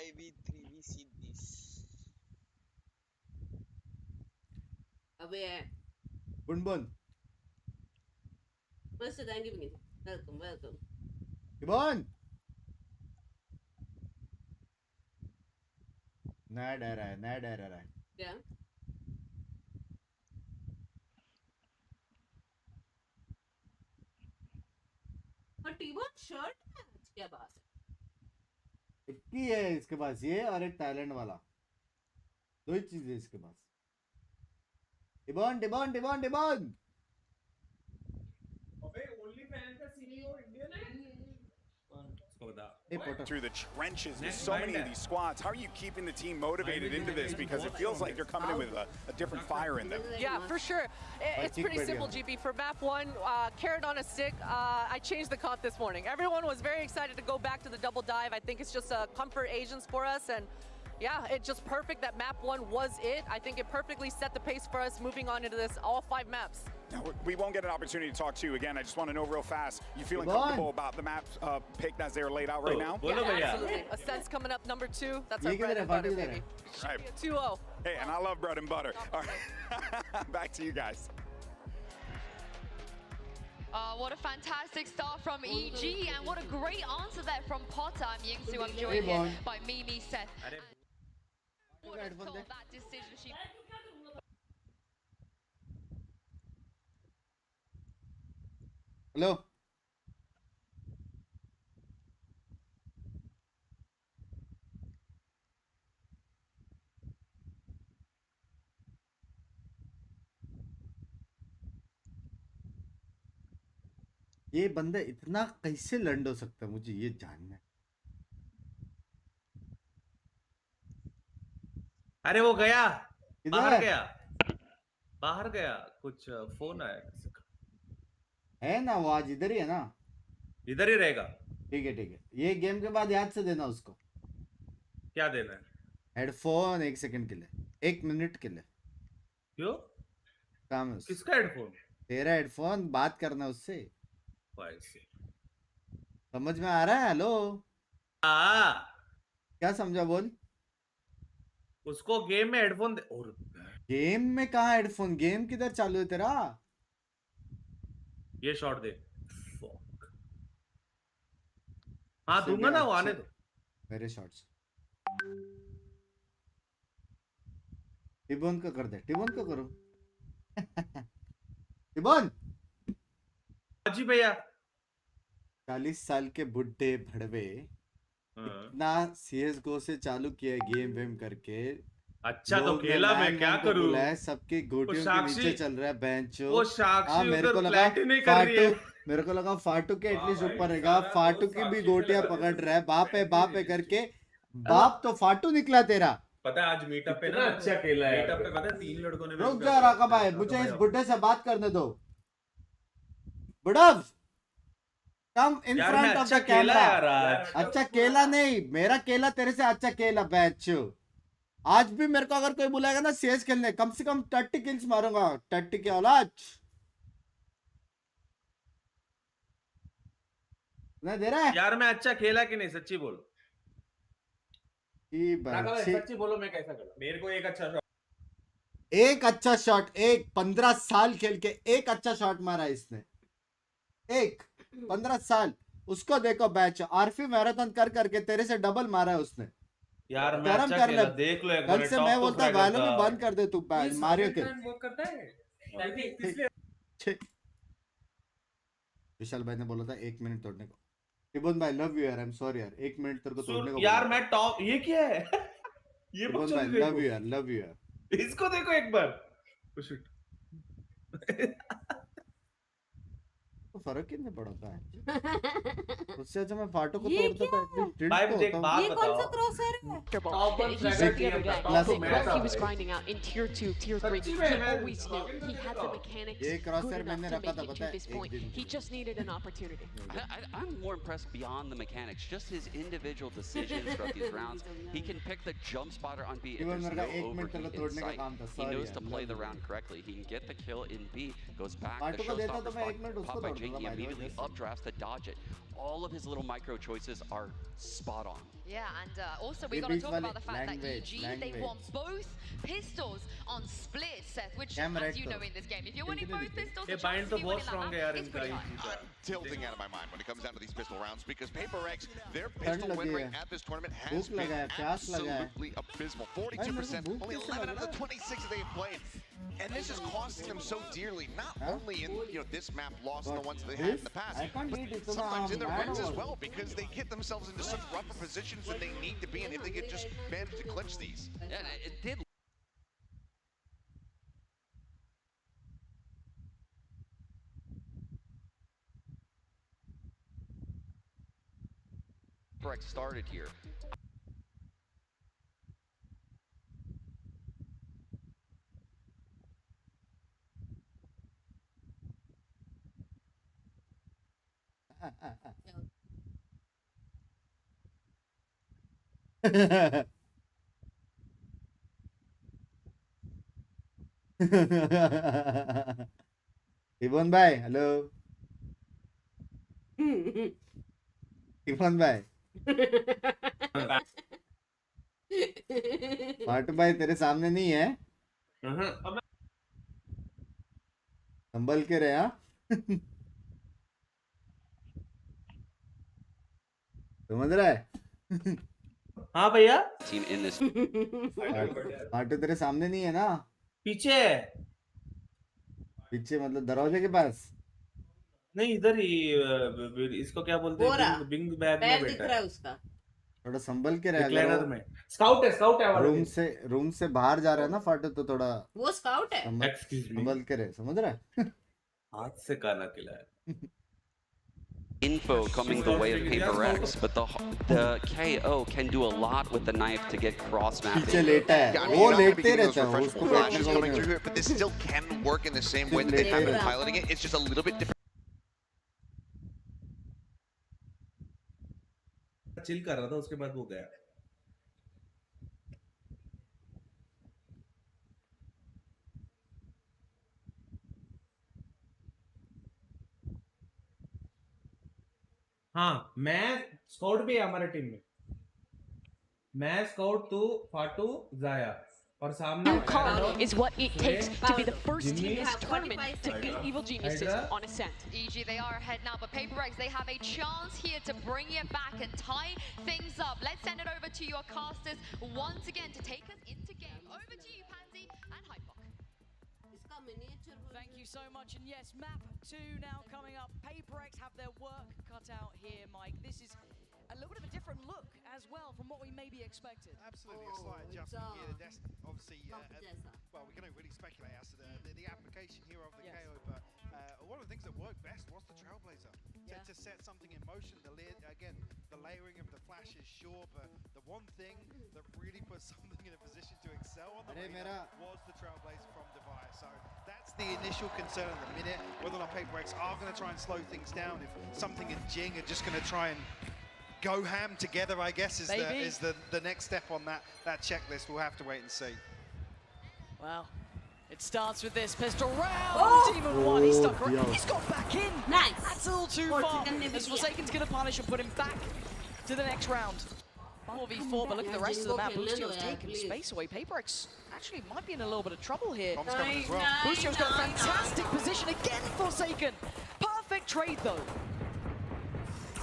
5v3 we see this. अबे बुनबुन बस थैंक यू वेलकम वेलकम इबन नया डर है नया डर है क्या और टीबॉन शर्ट क्या बात है एक ही है इसके पास ये और एक थाईलैंड वाला दो ही चीजें इसके पास डिबॉन डिबॉन डिबॉन डिबॉन through the trenches with so many of these squads. How are you keeping the team motivated into this? Because it feels like they're coming in with a different fire in them. Yeah, for sure. It's pretty simple, GP. For map 1, carrot on a stick, I changed the comp this morning. Everyone was very excited to go back to the double dive. I think it's just comfort Asians for us. And yeah, it's just perfect that map 1 was it. I think it perfectly set the pace for us moving on into this, all 5 maps. Now, we won't get an opportunity to talk to you again. I just want to know real fast, you feeling comfortable about the maps picked as they're laid out right now? Yeah, absolutely. Ascent's coming up number 2. That's our bread and butter, baby. Right. 2-0. Hey, and I love bread and butter. All right, back to you guys. What a fantastic start from EG, and what a great answer there from Potter. I'm Yingsu, I'm joined here by Mimi, Seth. Would have thought that decision she... hello ये बंदा इतना कैसे लंड हो सकता है मुझे ये जानना है अरे वो गया इधर? बाहर गया कुछ फोन आया किसी का है ना वो आज इधर ही है ना इधर ही रहेगा ठीक है ये गेम के बाद याद से देना उसको क्या देना है हेडफोन 1 सेकंड के लिए 1 मिनट के लिए क्यों काम है किसका हेडफोन तेरा हेडफोन बात करना उससे से समझ में आ रहा है हेलो क्या समझा बोल उसको गेम में हेडफोन दे और गेम में कहा हेडफोन गेम किधर चालू है तेरा ये शॉट दे हाँ दूंगा ना वो आने दो मेरे शॉट्स टिबोन का कर दे टिबोन का करो टिबोन जी भैया 40 साल के बुढ़े भड़वे इतना CS:GO से चालू किया गेम वेम करके अच्छा तो खेला मैं क्या करूं सबके गोटियों के नीचे चल रहा है बेंचो वो साक्षी मेरे को लगा मेरे को लगा फाटू के एटलीस्ट ऊपर रहेगा फाटू की भी गोटियां पकड़ रहा है बाप है करके बाप तो फाटू निकला तेरा पता है आज मीटअप पे ना अच्छा खेला है मीटअप पे पता है 3 लड़कों ने रुक जा राका भाई मुझे इस बुड्ढे से बात करने दो बुढ़व come in front of the camera अच्छा केला नहीं मेरा केला तेरे से अच्छा केला बैचो आज भी मेरे को अगर कोई बुलाएगा ना CS खेलने कम से कम 30 किल्स मारूंगा 30 के औलाद नहीं दे रहा है यार मैं अच्छा खेला कि नहीं सच्ची बोल सच्ची बोलो मैं कैसा खेला मेरे को एक अच्छा शॉट 15 साल खेल के एक अच्छा शॉट मारा इसने 15 साल उसको देखो बैच आरफी मैराथन कर करके तेरे से डबल मारा है उसने यार मैं अच्छा खेला देख लो एक कल से मैं बोलता वालों में बंद कर दे तू मारियो के विशाल भाई ने बोला था 1 मिनट तोड़ने को टिबोन भाई लव यू यार आई एम सॉरी यार 1 मिनट तेरे को तोड़ने को यार मैं टॉप ये क्या है ये टिबोन भाई लव यू यार इसको देखो एक बार तो फर्क ही नहीं पड़ता है उससे अच्छा मैं फाटो को तोड़ता था एटलीस्ट भाई मुझे एक बात ये कौन सा क्रॉसर He was grinding out in tier 2, tier 3. He always knew he had the mechanics good enough to make it to this point. He just needed an opportunity. I'm more impressed beyond the mechanics, just his individual decisions throughout these rounds. He can pick the jump spotter on B if there's no overheat in sight. He knows to play the round correctly. He can get the kill in B, goes back, the showstopper spot, pop by making immediately updrafts to dodge it. All of his little micro choices are spot on. Yeah, and also we got to talk about the fact that EG, they want both pistols on split, Seth, which, as you know in this game, if you're winning both pistols, the chance of you winning that map is pretty high. I'm tilting out of my mind when it comes down to these pistol rounds because Paper Rex, their pistol win rate at this tournament has been absolutely abysmal. 42%, only 11 out of the 26 that they've played. And this is costing them so dearly, not only in this map loss and the ones that they had in the past, but sometimes in their wins as well, because they get themselves into such rougher positions that they need to be in if they could just manage to clinch these. Yeah, it did. Rex started here. Ibon bhai, hello. Ibon bhai. फाटू भाई तेरे सामने नहीं है? संभल के रहे हाँ? समझ रहा है? हाँ भैया। फाटू तेरे सामने नहीं है ना? पीछे। पीछे मतलब दरवाजे के पास? नहीं इधर ही इसको क्या बोलते हैं? बिंग बैग में बैठा है उसका। थोड़ा संभल के रहे। रिक्लाइनर में। स्काउट है रूम से बाहर जा रहा है ना फाटू, तो थोड़ा वो स्काउट है। संभल के रहे, समझ रहा है? हाथ से काला किला है। Info coming the way of Paper Rex, but the KO can do a lot with the knife to get cross mapping. पीछे लेटा है, वो लेटते रहता है, उसको flashes coming through here, but this still can work in the same way that they have been piloting it. It's just a little bit different. Chill कर रहा था, उसके बाद वो गया। हाँ, मैं स्काउट भी है हमारे टीम में। मैं स्काउट, तू, फाटू, जाया और सामने is what it takes to be the first team in this tournament to beat Evil Geniuses on Ascent. EG, they are ahead now, but Paper Rex, they have a chance here to bring it back and tie things up. Let's send it over to your casters once again to take us into game. Over to you, Pansy and Hypok. Thank you so much, and yes, map 2 now coming up. Paper Rex have their work cut out here, Mike. This is a little bit of a different look as well from what we maybe expected. Absolutely, a slight adjustment here. Obviously, well, we can only really speculate as to the application here of the KO, but one of the things that worked best was the Trailblazer. To set something in motion. Again, the layering of the flashes, sure, but the one thing that really put something in a position to excel on the arena was the Trailblazer from Device. So that's the initial concern at the minute, whether or not Paper Rex are going to try and slow things down, if something in Jing are just going to try and go ham together, I guess, is the next step on that checklist. We'll have to wait and see. Well, it starts with this pistol round. Demon 1, he's stuck around. He's got back in. Nice. That's a little too far. As Forsaken's going to punish and put him back to the next round. 4v4, but look at the rest of the map. Boostio's taking space away. Paper Rex actually might be in a little bit of trouble here. Boostio's got a fantastic position again, Forsaken. Perfect trade, though.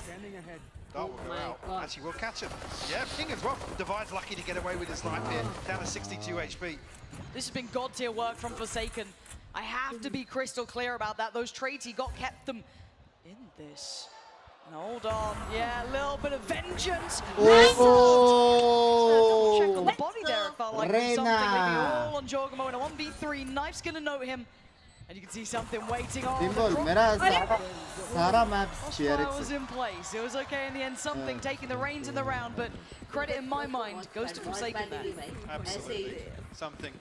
Standing ahead. That will go out. Actually, we'll catch him. Yeah, King as well. Divide's lucky to get away with his knife here, down to 62 HP. This has been god tier work from Forsaken. I have to be crystal clear about that. Those trades he got kept them in this. And hold on. Yeah, a little bit of vengeance. Oh! Check on the body there. It felt like something maybe all on Jorgamo in a 1v3. Knife's going to note him. And you can see something waiting on the was in place. It was okay in the end. Something taking the reins in the round, but credit in my mind goes to Forsaken there. Absolutely. Something.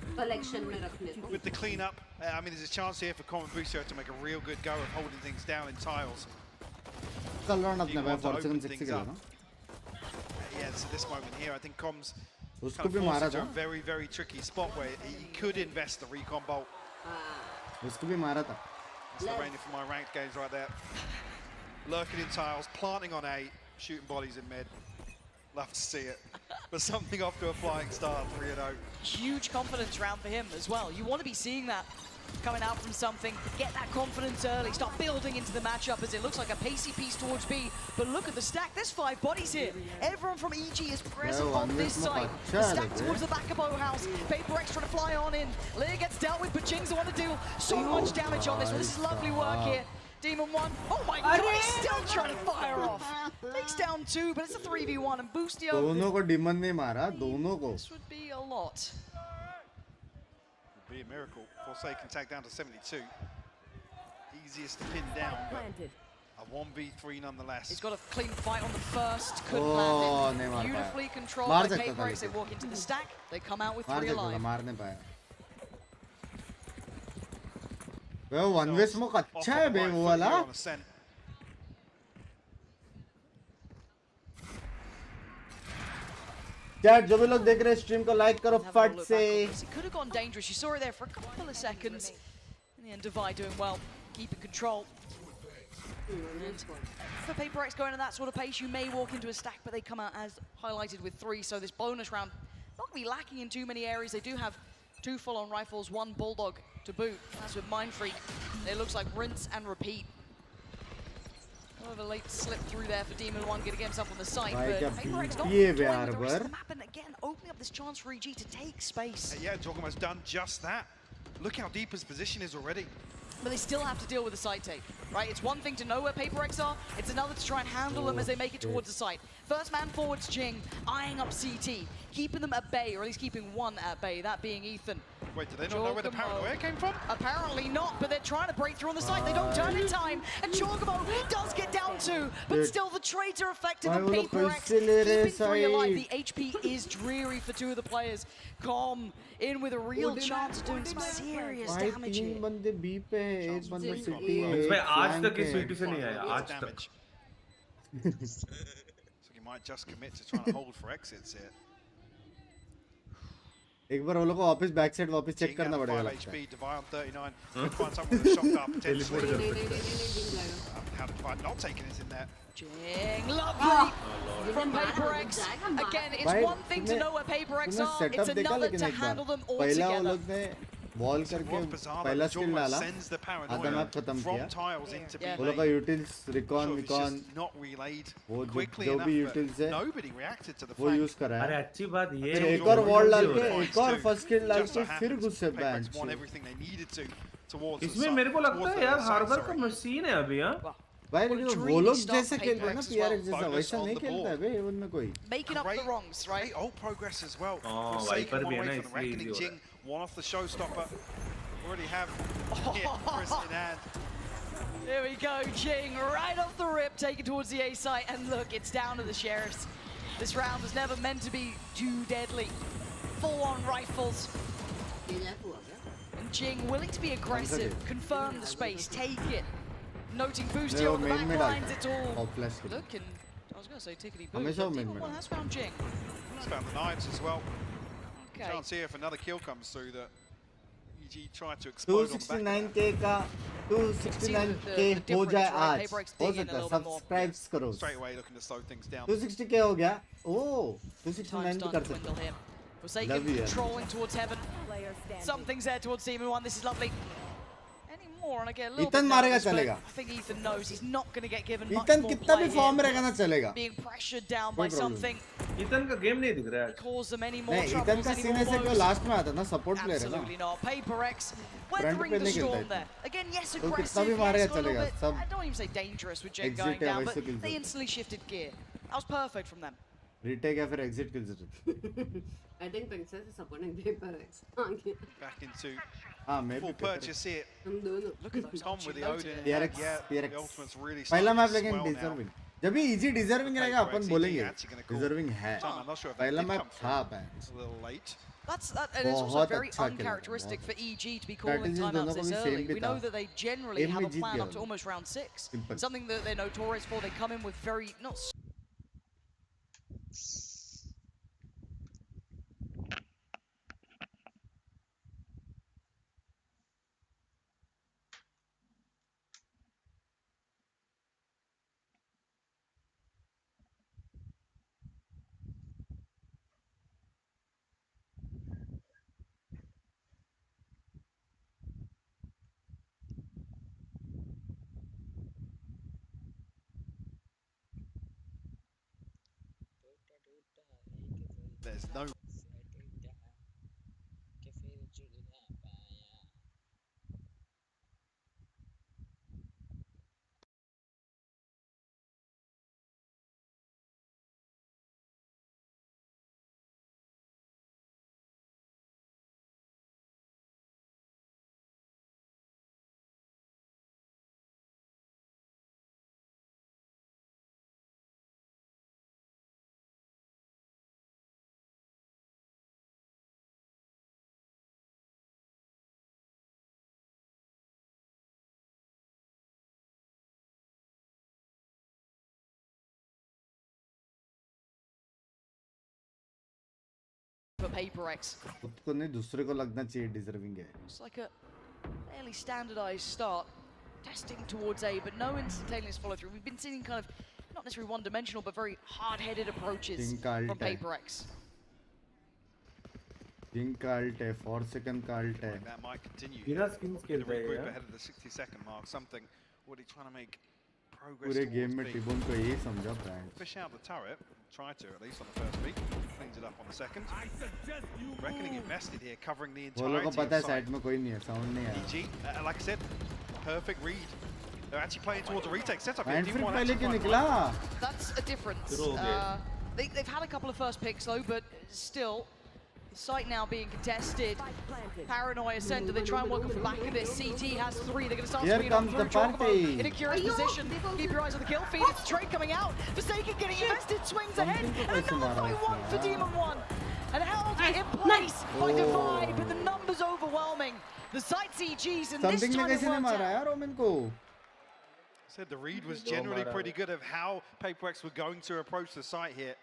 With the cleanup, I mean, there's a chance here for Common Boostio to make a real good go of holding things down in tiles. Yeah, so this moment here, I think Com's kind of forced into a very, very tricky spot where he could invest the recon bolt. उसको भी मारा था That's Lorraine for my ranked games right there. Lurking in tiles, planting on A, shooting bodies in mid. Love to see it. But something off to a flying start, 3-0. Huge confidence round for him as well. You want to be seeing that coming out from something. Get that confidence early. Start building into the matchup as it looks like a pacey piece towards B. But look at the stack. There's 5 bodies here. Everyone from EG is present on this side. The stack towards the back of Bow House. VaporX trying to fly on in. Lear gets dealt with, but Jing's the one to do so much damage on this one. This is lovely work here. Demon 1. Oh my god, he's still trying to fire off. Takes down 2, but it's a 3v1 and Boostio. दोनों को Demon ने मारा, दोनों को. This would be a lot. Would be a miracle. Forsaken tag down to 72. Easiest to pin down, but a 1v3 nonetheless. He's got a clean fight on the first. Couldn't land it. Beautifully controlled by VaporX. They walk into the stack. They come out with 3 alive. मार नहीं पाया. वो one way smoke अच्छा है बे वो वाला. Chat, जो भी लोग देख रहे हैं स्ट्रीम को लाइक करो फट से. It could have gone dangerous. You saw it there for a couple of seconds. In the end, Divide doing well, keeping control. And for VaporX going at that sort of pace, you may walk into a stack, but they come out as highlighted with 3. So this bonus round not going to be lacking in too many areas. They do have 2 full-on rifles, 1 Bulldog to boot. That's with Mind Freak. It looks like rinse and repeat. However, late slip through there for Demon 1, going to get himself on the site, but VaporX not enjoying the rest of the map, and again, opening up this chance for EG to take space. Yeah, Jogama's done just that. Look how deep his position is already. But they still have to deal with the site take, right? It's one thing to know where VaporX are, it's another to try and handle them as they make it towards the site. First man forwards Jing, eyeing up CT, keeping them at bay, or at least keeping one at bay, that being Ethan. Wait, do they not know where the paranoia came from? Apparently not, but they're trying to break through on the site. They don't turn in time, and Chorgamo does get down 2, but still the trades are effective, and VaporX keeping 3 alive. The HP is dreary for 2 of the players. Com in with a real chance of doing some serious damage here. 3 बंदे B पे हैं, 1 बंदा city है. इसमें आज तक इस city से नहीं आया, आज तक. So you might just commit to trying to hold for exits here. एक बार वो लोग को वापस बैक साइड वापस चेक करना पड़ेगा लगता है. Divide on 39. Could find someone with a shock up potentially. How to try not taking it in there. Jing, lovely from VaporX. Again, it's one thing to know where VaporX are, it's another to handle them all पहला वो together. लोग ने wall करके पहला skill डाला, आधा map खत्म किया. वो लोग का यूटिल्स रिकॉन वो जो भी यूटिल्स है वो यूज करा है. अरे अच्छी बात ये फिर एक और वॉल डाल के एक और फर्स्ट स्किल डाल के फिर घुसे बैंच. इसमें मेरे को लगता है यार हार्बर का मशीन है अभी. हां भाई लेकिन वो लोग जैसे खेलते हैं ना पीआरएक्स जैसा वैसा नहीं खेलता है बे उनमें कोई. Making up the wrongs, right? Old progress as well. Viper भी है ना इसलिए Jing, one off the showstopper. Already have Chris in hand. Here we go, Jing, right off the rip, taken towards the A site, and look, it's down to the Sheriffs. This round was never meant to be too deadly. Full-on rifles. And Jing willing to be aggressive, confirm the space, take it. Noting Boostio on the back lines, it's all look, and I was going to say tickety boo. Demon 1 has found Jing. He's found the knives as well. Okay. Chance here if another kill comes through that EG tried to explode on the back. 269k का 269k हो जाए आज. हो सकता है subscribes करो. Straight away looking to slow things down. 260k हो गया. ओह 269 भी कर सकते हैं. Forsaken controlling towards heaven. Something's there towards Demon 1. This is lovely. And I get a little Ethan bit मारेगा nervous, but चलेगा. I think Ethan knows he's not going to get given much Ethan more कितना play भी form में here. रहेगा ना चलेगा. Being pressured down by something. Ethan का game नहीं दिख रहा है. Cause them any more नहीं troubles, Ethan का any सीने more से जो blows. लास्ट में आता ना सपोर्ट प्लेयर है ना. Absolutely not. VaporX Front weathering पे the नहीं खेलता storm इतना. there. Again, yes, तो कितना aggressive. भी मारेगा Yes, got a little चलेगा. bit. सब I don't even say dangerous with Jing exit going है down, वैसे but kills they है. instantly shifted gear. That was perfect from them. Retake या फिर exit kills. I think Princess is supporting VaporX. Back into maybe full purchase here. Look at Tom with the Odin. PRX The ultimate's really पहला map starting to लेकिन swell now. Deserving. जब भी easy deserving रहेगा अपन बोलेंगे deserving है. I'm not sure if पहला that did map come था through. Bench. A little late. And it's also very uncharacteristic for EG to be calling timeouts this early. We know that they generally have a plan up to almost round 6. Something that they're notorious for. They come in with very not There's no for PaperX. खुद को नहीं दूसरे को लगना चाहिए deserving है. It's like a fairly standardized start, testing towards A, but no instantaneous follow through. We've been seeing kind of not necessarily one-dimensional, but very hard-headed approaches from PaperX. King का ult है, 4 second का ult है. That might continue. बिना skins The खेलता है regroup यार. ahead of the 60-second mark. Something already trying to make progress पूरे towards game में B. टिबोन को यही समझा brand. Fish out the turret. Try to at least on the first peak. Cleans it up on the second. Reckoning invested here, covering the वो लोगों entirety को पता है of साइड side. में कोई नहीं है, साउंड नहीं है. EG, like I said, perfect read. They're actually playing towards a retake setup. here. Mindfreak D1 पहले actually क्यों quite निकला? well. That's a difference. They're all good. They've had a couple of first picks though, but still, the site now being contested. Paranoia center, they try and work off the back of this. CT has 3, they're going to start Here swinging on comes through. the party. In a curious position. Keep your eyes on the kill feed. It's a trade coming out. Forsaken getting invested, swings ahead. And another 5-1 for Demon 1. And held in place by Divide, but the numbers overwhelming. The site's EGs, and this Something ने time it कैसे नहीं worked मारा out. यार women को? Said the read was generally pretty good of how PaperX were going to approach the site here.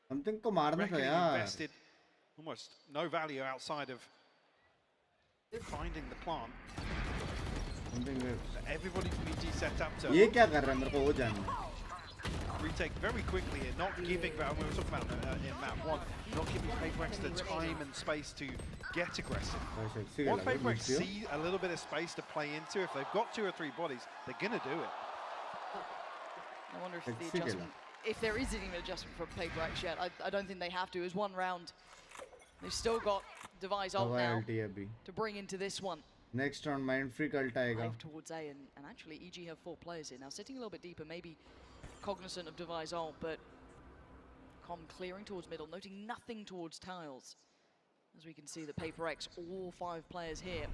Something को मारना था Reckoning यार. invested almost no value outside of finding the plant. Something Everybody from EG set up to ये क्या कर रहा है मेरे को वो जानना. retake very quickly here, not giving, but we were talking about in map 1, not giving PaperX the time and space to get aggressive. Once PaperX see a little bit of space to play into, if they've got 2 or 3 bodies, they're going to do it. I wonder if the adjustment, if there is any adjustment from PaperX yet. I don't think they have to. It's one round. They've still got Device ult now to bring into this one. Next round Mindfreak ult आएगा. 5 towards A, and actually EG have 4 players here. Now sitting a little bit deeper, maybe cognizant of Device ult, but Com clearing towards middle, noting nothing towards tiles. As we can see, the PaperX, all 5 players here.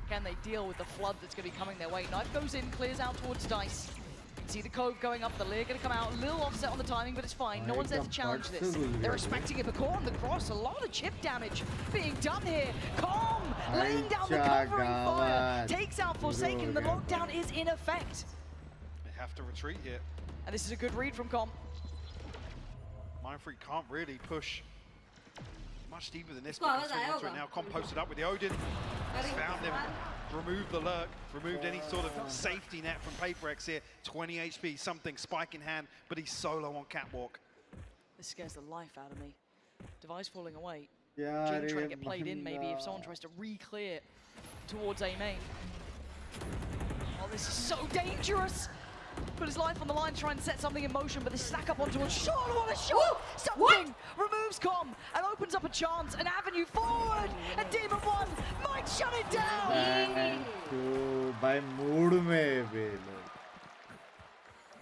Can they deal with the flood that's going to be coming their way? Knife goes in, clears out towards Dice. You can see the Cove going up, the Lear going to come out. A little offset on the timing, but it's fine. No one's there to challenge this. They're respecting it. Bakor on the cross, a lot of chip damage being done here. Com laying down the covering fire. Takes out Forsaken. The lockdown is in effect. They have to retreat here. And this is a good read from Com. Mindfreak can't really push much deeper than this. But right now, Com posted up with the Odin. Found him. Removed the lurk. Removed any sort of safety net from PaperX here. 20 HP, something, spike in hand, but he's solo on Catwalk. This scares the life out of me. Device falling away. Yeah, Jin trying to get played in maybe if someone tries to re-clear towards A main. Oh, this is so dangerous. Put his life on the line, try and set something in motion, but they stack up onto a shot. What a shot! Something removes Com and opens up a chance, an avenue forward. And Demon 1 might shut it down. By mood में बे लोग.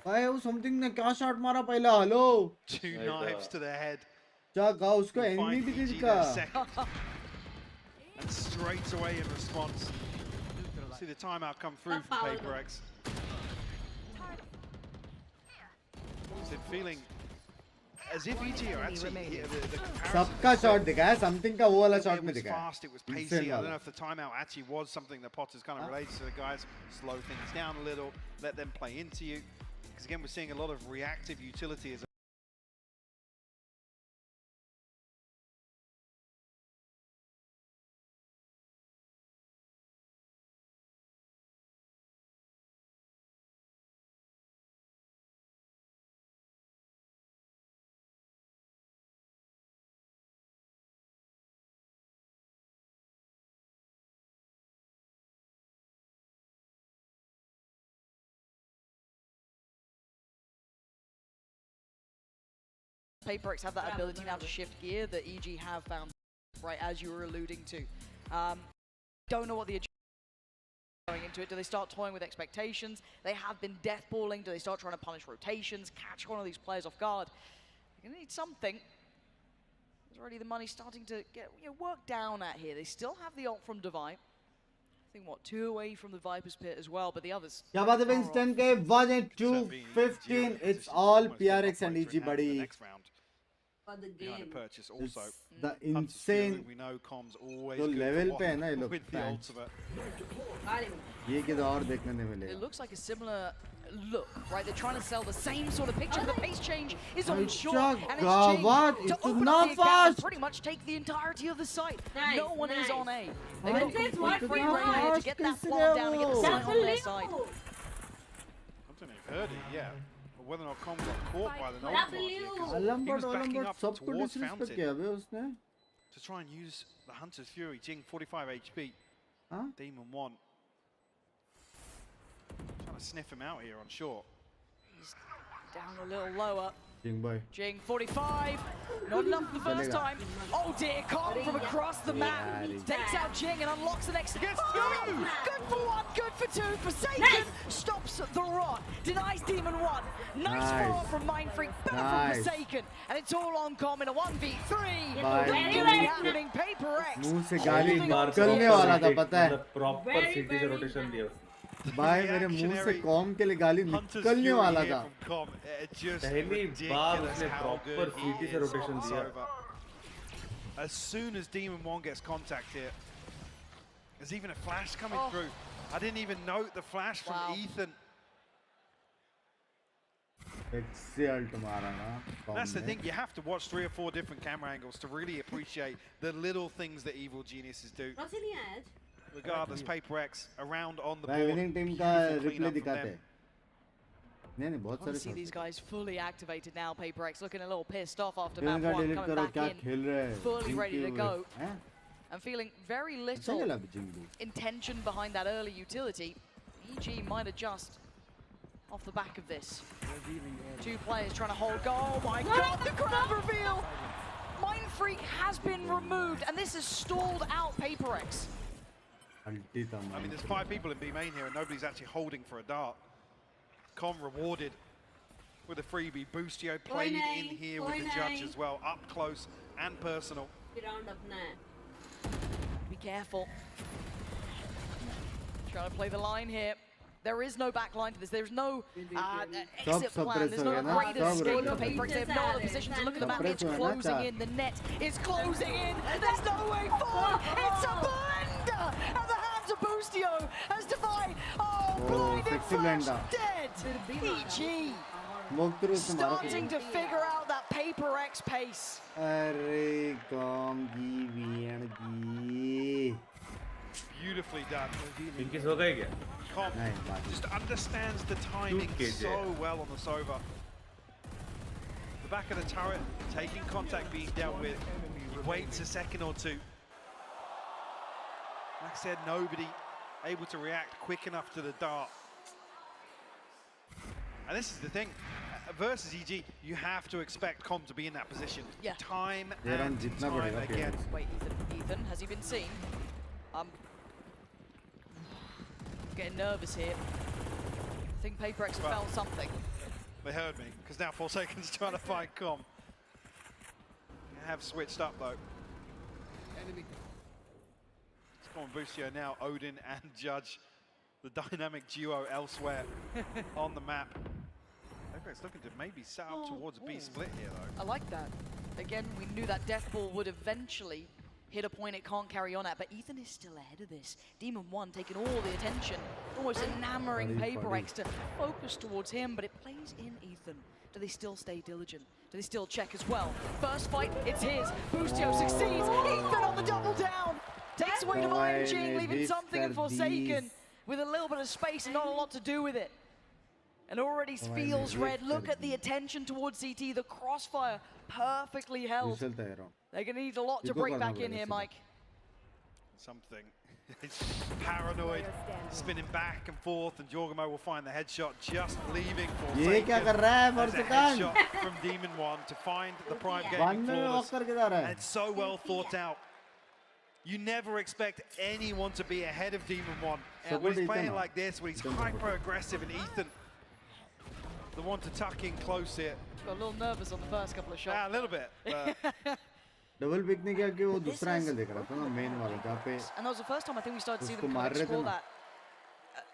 भाई वो something ने क्या shot मारा पहला? Hello. 2 knives to the head. क्या गा उसको enemy भी दिखा. And straight away in response. See the timeout come through from PaperX. Feeling as if EG are actually here. सबका shot दिखा है, something का वो वाला shot में दिखा है. Fast, it was pacey. I don't know if the timeout actually was something that Potter's kind of related to the guys. Slow things down a little, let them play into you. Because again, we're seeing a lot of reactive utility as PaperX have that ability now to shift gear that EG have found, right, as you were alluding to. Don't know what the going into it. Do they start toying with expectations? They have been deathballing. Do they start trying to punish rotations, catch one of these players off guard? They're going to need something. There's already the money starting to get worked down at here. They still have the ult from Divide. I think, what, 2 away from the Viper's Pit as well, but the others... क्या बात है wins 10K 1 and 2 15. It's all PRX and EG, buddy. For the game. Purchase also. The insane. We know comms always तो level पे है ना ये लोग with the ultimate. ये किधर और देखने नहीं मिलेगा. It looks like a similar look, right? They're trying to sell the same sort of picture. The pace change is on short, and it's changed to open up the account and pretty much take the entirety of the site. No one is on A. They've got complete free reign here to get that plant down and get the site on their side. I don't know if you've heard it, yeah. Or whether or not Com got caught by the Nova here, 'cause he was backing up towards Fountain to try and use the Hunter's Fury. Jing 45 HP. Demon 1. Trying to sniff him out here on short. He's down a little lower. Jing boy. Jing 45. Not enough the first time. Oh dear, Com from across the map. Takes out Jing and unlocks the next. Good for 1, good for 2. Forsaken stops the rot. Denies Demon 1. Nice follow from Mindfreak. Better from Forsaken. And it's all on Com in a 1v3. Happening. PaperX. मुंह से गाली निकलने वाला था पता है. Proper city से rotation दिया. भाई मेरे मुंह से कॉम के लिए गाली निकलने वाला था. पहली बार उसने प्रॉपर सिटी से रोटेशन दिया. As soon as Demon 1 gets contact here, there's even a flash coming through. I didn't even note the flash from Ethan. That's the thing, you have to watch 3 or 4 different camera angles to really appreciate the little things that evil geniuses do. Regardless, PaperX around on the board. Winning team का replay दिखाते हैं. नहीं बहुत सारे. See these guys fully activated now. PaperX looking a little pissed off after map 1 coming back in, fully ready to go. And feeling very little intention behind that early utility. EG might adjust off the back of this. 2 players trying to hold goal. Oh my god, the grab reveal! Mindfreak has been removed, and this has stalled out PaperX. I mean, there's 5 people in B main here, and nobody's actually holding for a dart. Com rewarded with a freebie. Boostio played in here with the judge as well, up close and personal. Be careful. Trying to play the line here. There is no back line to this. There's no exit plan. There's no great escape for PaperX. They have no other position to look at the map. It's closing in. The net is closing in. There's no way forward. It's a blender at the hands of Boostio as Divide. Oh, blinded flash, dead. EG starting to figure out that PaperX pace. Beautifully done. Pinkies हो गए क्या? Com just understands the timing so well on the Sova. The back of the turret, taking contact, being dealt with. He waits a second or 2. Like I said, nobody able to react quick enough to the dart. And this is the thing, versus EG, you have to expect Com to be in that position. Yeah. Time and time again. Wait, Ethan, has he been seen? Getting nervous here. I think PaperX has found something. They heard me, because now Forsaken's trying to find Com. They have switched up though. It's Com and Boostio now, Odin and Judge. The dynamic duo elsewhere on the map. PaperX looking to maybe set up towards a B split here though. I like that. Again, we knew that death ball would eventually hit a point it can't carry on at, but Ethan is still ahead of this. Demon 1 taking all the attention, almost enamoring PaperX to focus towards him, but it plays in Ethan. Do they still stay diligent? Do they still check as well? First fight, it's his. Boostio succeeds. Ethan on the double down. Takes away Divine Jing, leaving something in Forsaken with a little bit of space and not a lot to do with it. And already feels red. Look at the attention towards CT. The crossfire perfectly held. They're going to need a lot to break back in here, Mike. something. It's paranoid, spinning back and forth, and Jorgamo will find the headshot, just leaving for ये क्या कर रहा है There's a फॉर्चुकान? headshot from Demon One to find the Prime Gaming flawless. And it's so well thought out. You never expect anyone to be ahead of Demon One. So And when he's good playing Ethan. like this, when he's hyper-aggressive, and Ethan, the one to tuck in close here. Got a little nervous on the first couple of shots. Yeah, a little bit. But double peek ने क्या कि वो दूसरा angle देख रहा था ना main वाला जहाँ पे And that was the first time I think we started to see उसको them मार रहे थे explore ना। that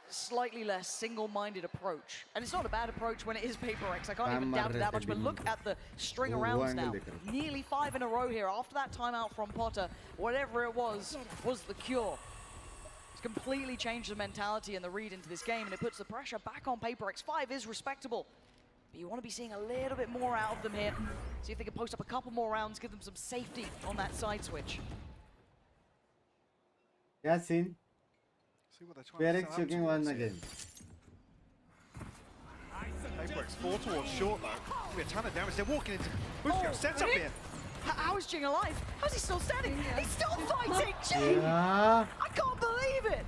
slightly less single-minded approach. And it's not a bad approach when it is Paper X. I can't even doubt it that much. But look at the string of rounds now. Nearly 5 in a row here. After that timeout from Potter, whatever it was the cure. It's completely changed the mentality and the read into this game, and it puts the pressure back on Paper X. 5 is respectable. But you want to be seeing a little bit more out of them here. See if they can post up a couple more rounds, give them some safety on that side switch. क्या scene? see what they're trying to Perex shooting one again. Paper X 4 towards short though. Be a ton of damage. They're walking into Bufio set up here. How is Jing alive? How's he still standing? He's still fighting! Jing! Yeah. I can't believe it!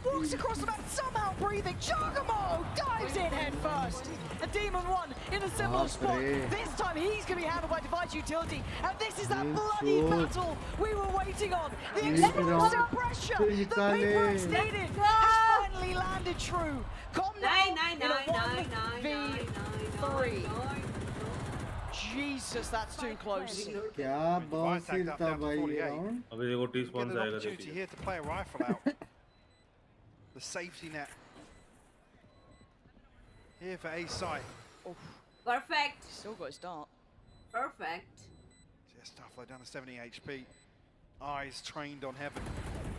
Walks across the map, somehow breathing. Chogamo dives in head first. And Demon One in a similar spot. This time he's going to be handled by Device Utility. And this is that bloody battle we were waiting on. The explosive pressure that Paper X needed has finally landed true. Com now in a 1v3. Jesus, that's too close. क्या bouncer था भाई round? अभी देखो T spawn Get an आएगा opportunity here to play a rifle out. The safety net here for A-side. Perfect. Still got his dart. Perfect. Just Duffalo down to 70 HP. Eyes trained on heaven.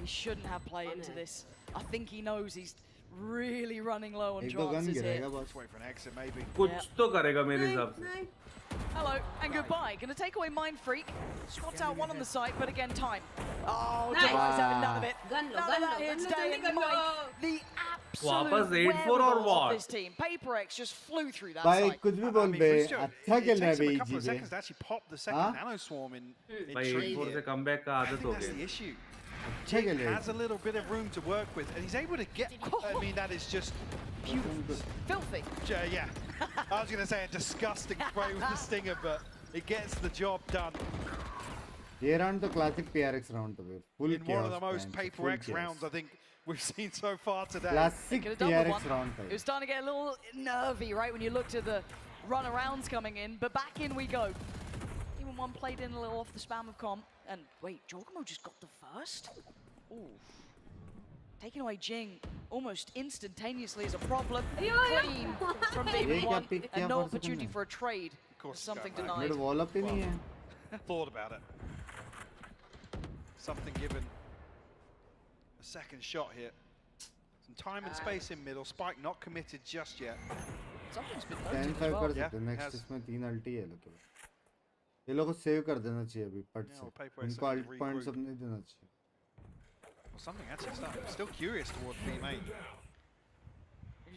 He shouldn't have played into this. I think he knows he's really running low on एक दो gun chances here. गिरेगा बस. Let's wait for an exit maybe. कुछ तो करेगा मेरे हिसाब से. Hello and goodbye. Gonna take away Mind Freak. Squats out one on the site, but again time. Oh, Device having none of it. None of that here today. And Mike, the absolute wherewithal of this team. Paper X just flew through that भाई site. कुछ भी बोल बे अच्छा खेल रहा है It takes him भाई a couple of जी seconds to actually pop the second nano swarm in भाई tree 8-4 here. से कमबैक का आदत हो That's गया. the issue. अच्छा खेल रहा Has a little bit of room to work with, and he's able to get. I mean, that is just beautiful, filthy. Yeah, I was going to say a disgusting spray with the stinger, but it gets the job done. ये round तो classic PRX round तो भाई full In one of the chaos, most man, Paper full X chaos. rounds I think we've seen so far today. Classic Could have done with PRX one. round It was starting to get a little nervy, right, when you looked at the run-arounds coming in, but back in we go. Even one played in a little off the spam of comp, and wait, Jorgamo just got the first? Ooh. Taking away Jing almost instantaneously is a problem. Clean from Demon One, and no opportunity for a trade. Of course, Something मेरे denied. wall up ही नहीं है. Thought about it. Something given. A second shot here. Some time and space in middle. Spike not committed just yet. Something's been 10-5 noted as well. कर सकते हैं. Next इसमें 3 अल्टी है लोग के पास. ये लोगों को सेव कर देना चाहिए अभी पट से. उनको अल्ट पॉइंट्स अपने देना चाहिए. Well, something actually started. Still curious towards B main.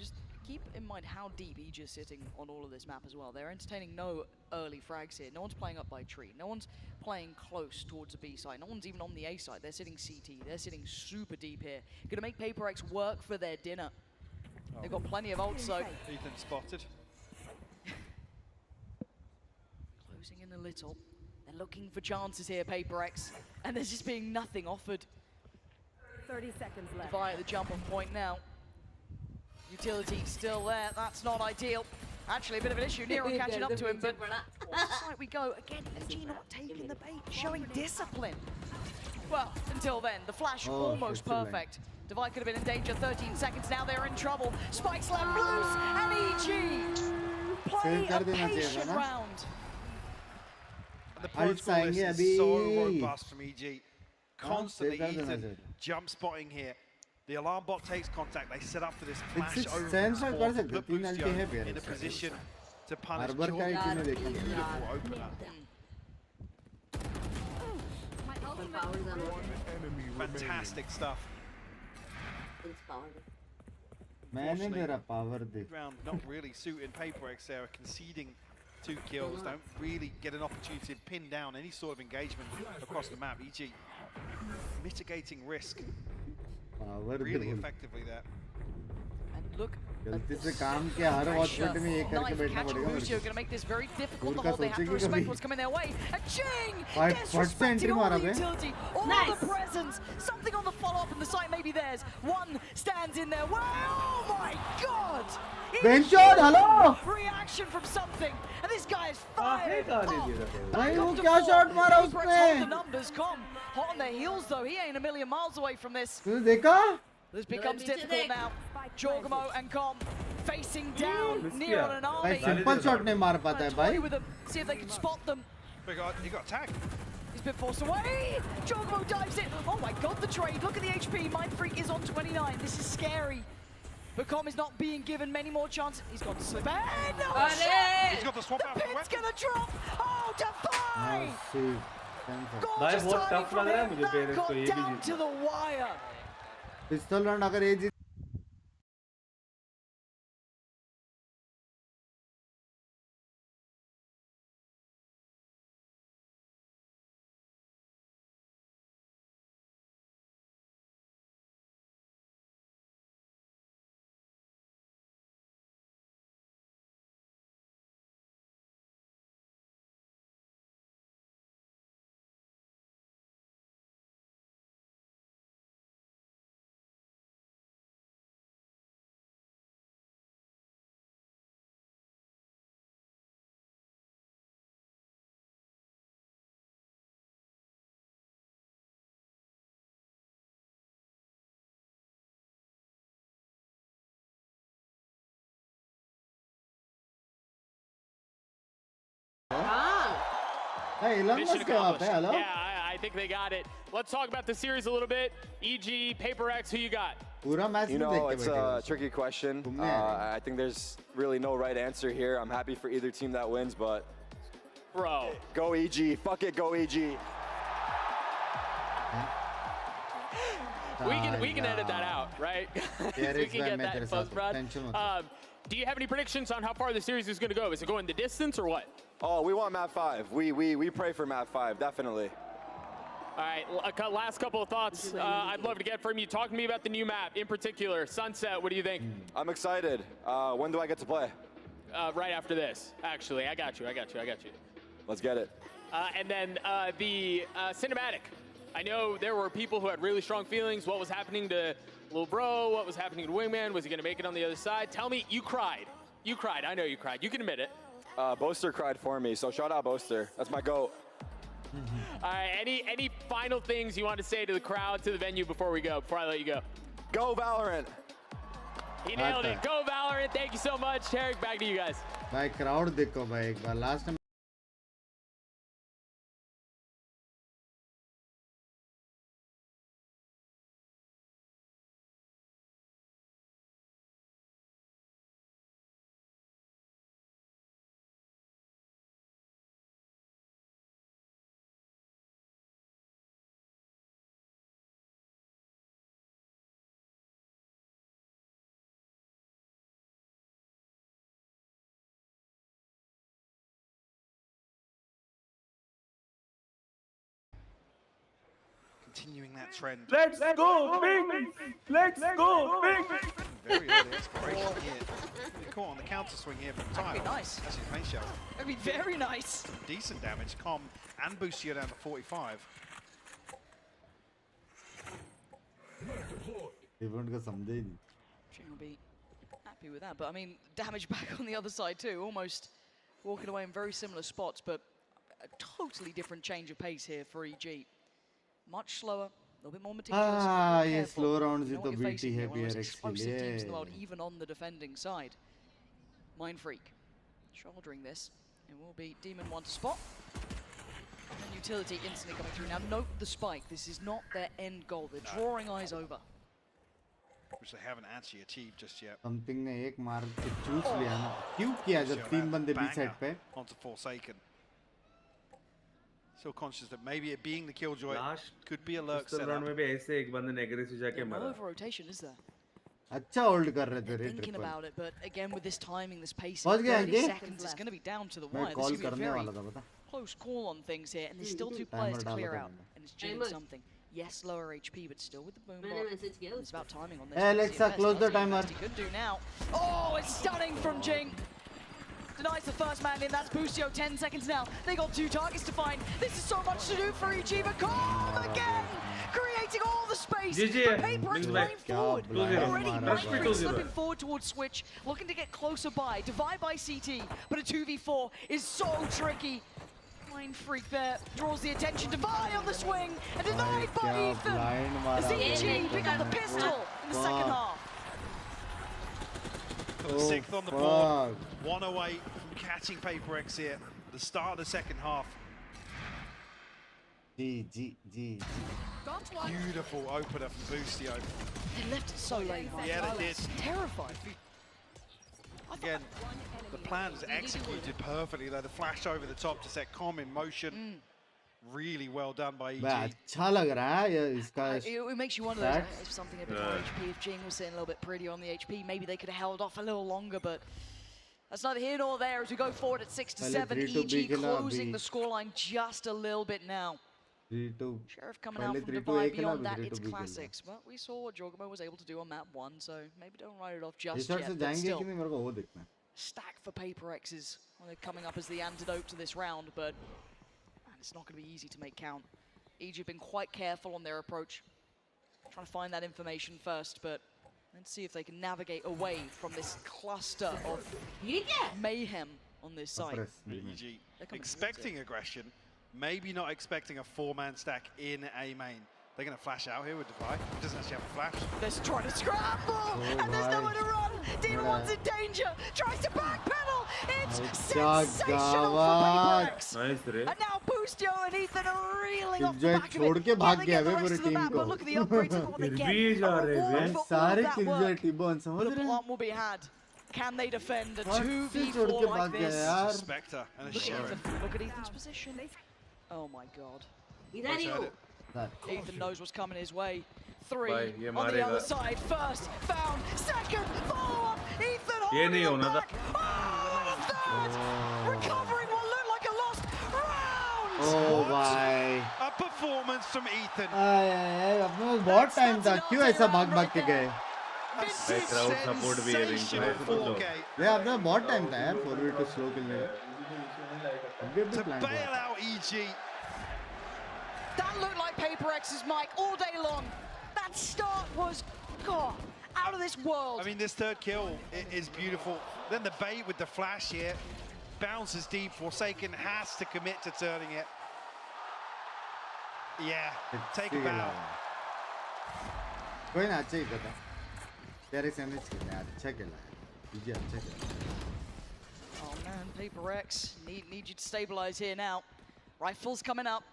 Just keep in mind how deep EG is sitting on all of this map as well. They're entertaining no early frags here. No one's playing up by tree. No one's playing close towards the B side. No one's even on the A side. They're sitting CT. They're sitting super deep here. Gonna make Paper X work for their dinner. They've got plenty of ults, so Ethan spotted. closing in a little. They're looking for chances here, Paper X, and there's just being nothing offered. 30 seconds left. Divide at the jump-off point now. Utility still there. That's not ideal. Actually, a bit of an issue. Nero catching up to him, but side we go. Again, EG not taking the bait, showing discipline. Well, until then, the flash almost perfect. Divide could have been in danger. 13 seconds now. They're in trouble. Spike's left loose, and EG play a patient round. And the protocol list is so robust from EG. Constantly Ethan jump spotting here. The alarm bot takes contact. They set up for this flash over put Bustio in a position to punish Jordan. Beautiful opener. Fantastic stuff. मैंने मेरा power they. Round not really suiting Paper X there, conceding 2 kills. Don't really get an opportunity to pin down any sort of engagement across the map. EG mitigating risk Power really effectively there. And look. गलती से काम किया हर Watchparty में ये करके बैठना पड़ेगा मेरे को. Going to make this very difficult to का hold. They have to सोचेगी respect कभी. what's coming their way. And Ching फट से entry all मारा the bay. utility, all the presence, something on the follow-up, and the site may be theirs. One stands in their way. Oh my God! Bench shot, hello. Reaction from something, and this guy is fired up. भाई वो क्या shot मारा Hold the उसने? numbers, Com. Hot on their heels though. He ain't a million miles away from this. तूने देखा? This becomes difficult now. Jorgamo and Com facing down near on an army. भाई simple shot नहीं मार पाता है भाई. With them, see if they can spot them. He got tagged. He's been forced away. Jorgamo dives in. Oh my God, the trade. Look at the HP. Mind Freak is on 29. This is scary. But Com is not being given many more chances. He's got to slip. Hey, no shot! He's got the swap out. The pin's gonna drop. Oh, Defy! भाई बहुत tough लग रहा है मुझे parents को ये भी Down to the wire. पिस्तौल राउंड अगर ये जीत Hey, Elon Musk up, hello? Yeah, I think they got it. Let's talk about the series a little bit. EG, Paper X, who you got? You know, it's a tricky question. I think there's really no right answer here. I'm happy for either team that wins, but bro, go EG. Fuck it, go EG. We can edit that out, right? We can get that in post-prod. Do you have any predictions on how far the series is going to go? Is it going the distance or what? Oh, we want map 5. We pray for map 5, definitely. All right, last couple of thoughts I'd love to get from you. Talk to me about the new map, in particular, Sunset. What do you think? I'm excited. When do I get to play? Right after this, actually. I got you. Let's get it. And then the cinematic. I know there were people who had really strong feelings. What was happening to Lil Bro? What was happening to Wingman? Was he going to make it on the other side? Tell me, you cried. You cried. I know you cried. You can admit it. Boaster cried for me, so shout out Boaster. That's my GOAT. All right, any final things you want to say to the crowd, to the venue before I let you go? Go Valorant! He nailed it. Go Valorant. Thank you so much. Tarek, back to you guys. भाई crowd देखो भाई एक बार last time Continuing that trend. Let's go, Bing! Let's go, Bing! Very early exploration here. Caught on the counter swing here from Time. That'd be nice. That's his main shot. That'd be very nice. Decent damage. Com and Boostio down to 45. event का समझे ही नहीं. Ching will be happy with that, but I mean, damage back on the other side too. Almost walking away in very similar spots, but a totally different change of pace here for EG. Much slower, a little bit more meticulous. ये slow rounds ही तो BT है PRX के लिए. Teams in the world, even on the defending side. Mind Freak shouldering this. It will be Demon 1 to spot. And then Utility instantly coming through. Now note the spike. This is not their end goal. They're drawing eyes over. Which they haven't actually achieved just yet. Something ने एक मार के चूस लिया ना. क्यों किया जब तीन बंदे B side पे? Onto Forsaken. Still conscious that maybe it being the Killjoy could be a lurk setup. में भी ऐसे एक बंदे ने aggressive जाके No मारा. over rotation, is there? अच्छा hold कर रहे थे रे Thinking triple. about it, but again with this timing, this pace, पहुंच गया 30 ये? seconds is going to be down to the मैं wire. call This is going to be करने a वाला था very पता. close call on things here, and there's still two Timer players to डाला clear था out, मैंने. and it's Jin something. Yes, lower HP, but still with the boom मैंने bot. message किया It's about timing on this. Hey Alexa, close the timer. He could do now. Oh, it's stunning from Jing. Denies the first man in. That's Boostio. 10 seconds now. They got 2 targets to find. This is so much to do for EG, but Calm again, creating all the space. But Paper is playing forward. Already, Mindfreak slipping forward towards Switch, looking to get closer by. Divide by CT, but a 2v4 is so tricky. Mindfreak there draws the attention. Divide on the swing, and denied by Ethan. As EG pick up the pistol in the second half. For the 6th on the board, 1 away from catching Paper X here at the start of the second half. G. Beautiful opener from Boostio. They left it so late. Yeah, they did. Terrified. Again, the plan was executed perfectly though. The flash over the top to set Calm in motion. Really well done by EG. अच्छा लग रहा है ये इसका. It makes you wonder if something a bit more HP. If Jing was sitting a little bit pretty on the HP, maybe they could have held off a little longer, but that's neither here nor there as we go forward at 6-7. EG closing the scoreline just a little bit now. Sheriff coming out from Dubai. Beyond that, it's classics. But we saw what Jorgamo was able to do on map 1, so maybe don't write it off just yet. But still, stack for Paper X's. Well, they're coming up as the antidote to this round, but it's not going to be easy to make count. EG have been quite careful on their approach. Trying to find that information first, but let's see if they can navigate away from this cluster of mayhem on this side. EG expecting aggression, maybe not expecting a 4-man stack in A main. They're going to flash out here with Divide. He doesn't actually have a flash. They're trying to scramble, and there's nowhere to run. Demon One's in danger. Tries to backpedal. It's sensational for Paper X. And now Boostio and Ethan are reeling off the back of it. Yeah, they get the rest of the map, but look at the upgrades and what they get. The plant will be had. Can they defend a 2v4 like this? A Spectre and a Sheriff. Look at Ethan's position. Oh my god. Ethan knows what's coming his way. 3 on the other side. First, found. Second, follow-up. Ethan holding him back. Oh, third. Recovering what looked like a lost round. Oh भाई. A performance from Ethan. अपने पास बहुत time था. क्यों ऐसा भाग के गए? Crowd support भी है रिंग में. ये अपने पास बहुत टाइम था यार 4v2 स्लो खेलने. To bail out EG. That looked like Paper X's mic all day long. That start was, God, out of this world. I mean, this third kill is beautiful. Then the bait with the flash here. Bounces deep. Forsaken has to commit to turning it. Yeah, take a bow. कोई ना अच्छा ही था. तेरे sandwich खेलने अच्छा खेला है. तुझे अच्छा खेला. Oh man, Paper X need you to stabilize here now. Rifles coming up.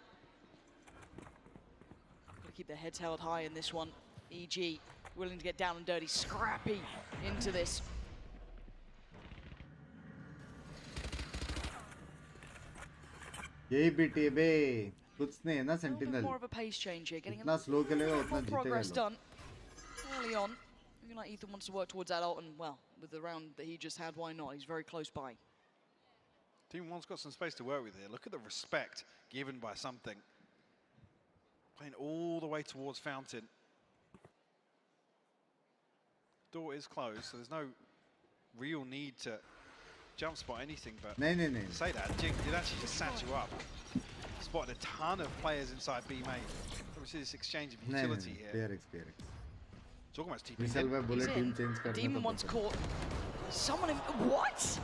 Keep their heads held high in this one. EG willing to get down and dirty, scrappy into this. यही BT बे कुछ नहीं है ना sentinel. More of a pace change here, getting इतना slow खेलेगा उतना जीतेगा. Progress done early on. Looking like Ethan wants to work towards that ult, and well, with the round that he just had, why not? He's very close by. Team One's got some space to work with here. Look at the respect given by something. Playing all the way towards Fountain. Door is closed, so there's no real need to jump spot anything, but no. Say that, Jing did actually just sat you up. Spotted a ton of players inside B main. Obviously this exchange of utility here. Talking about TP. Demon One's caught. Someone in, what?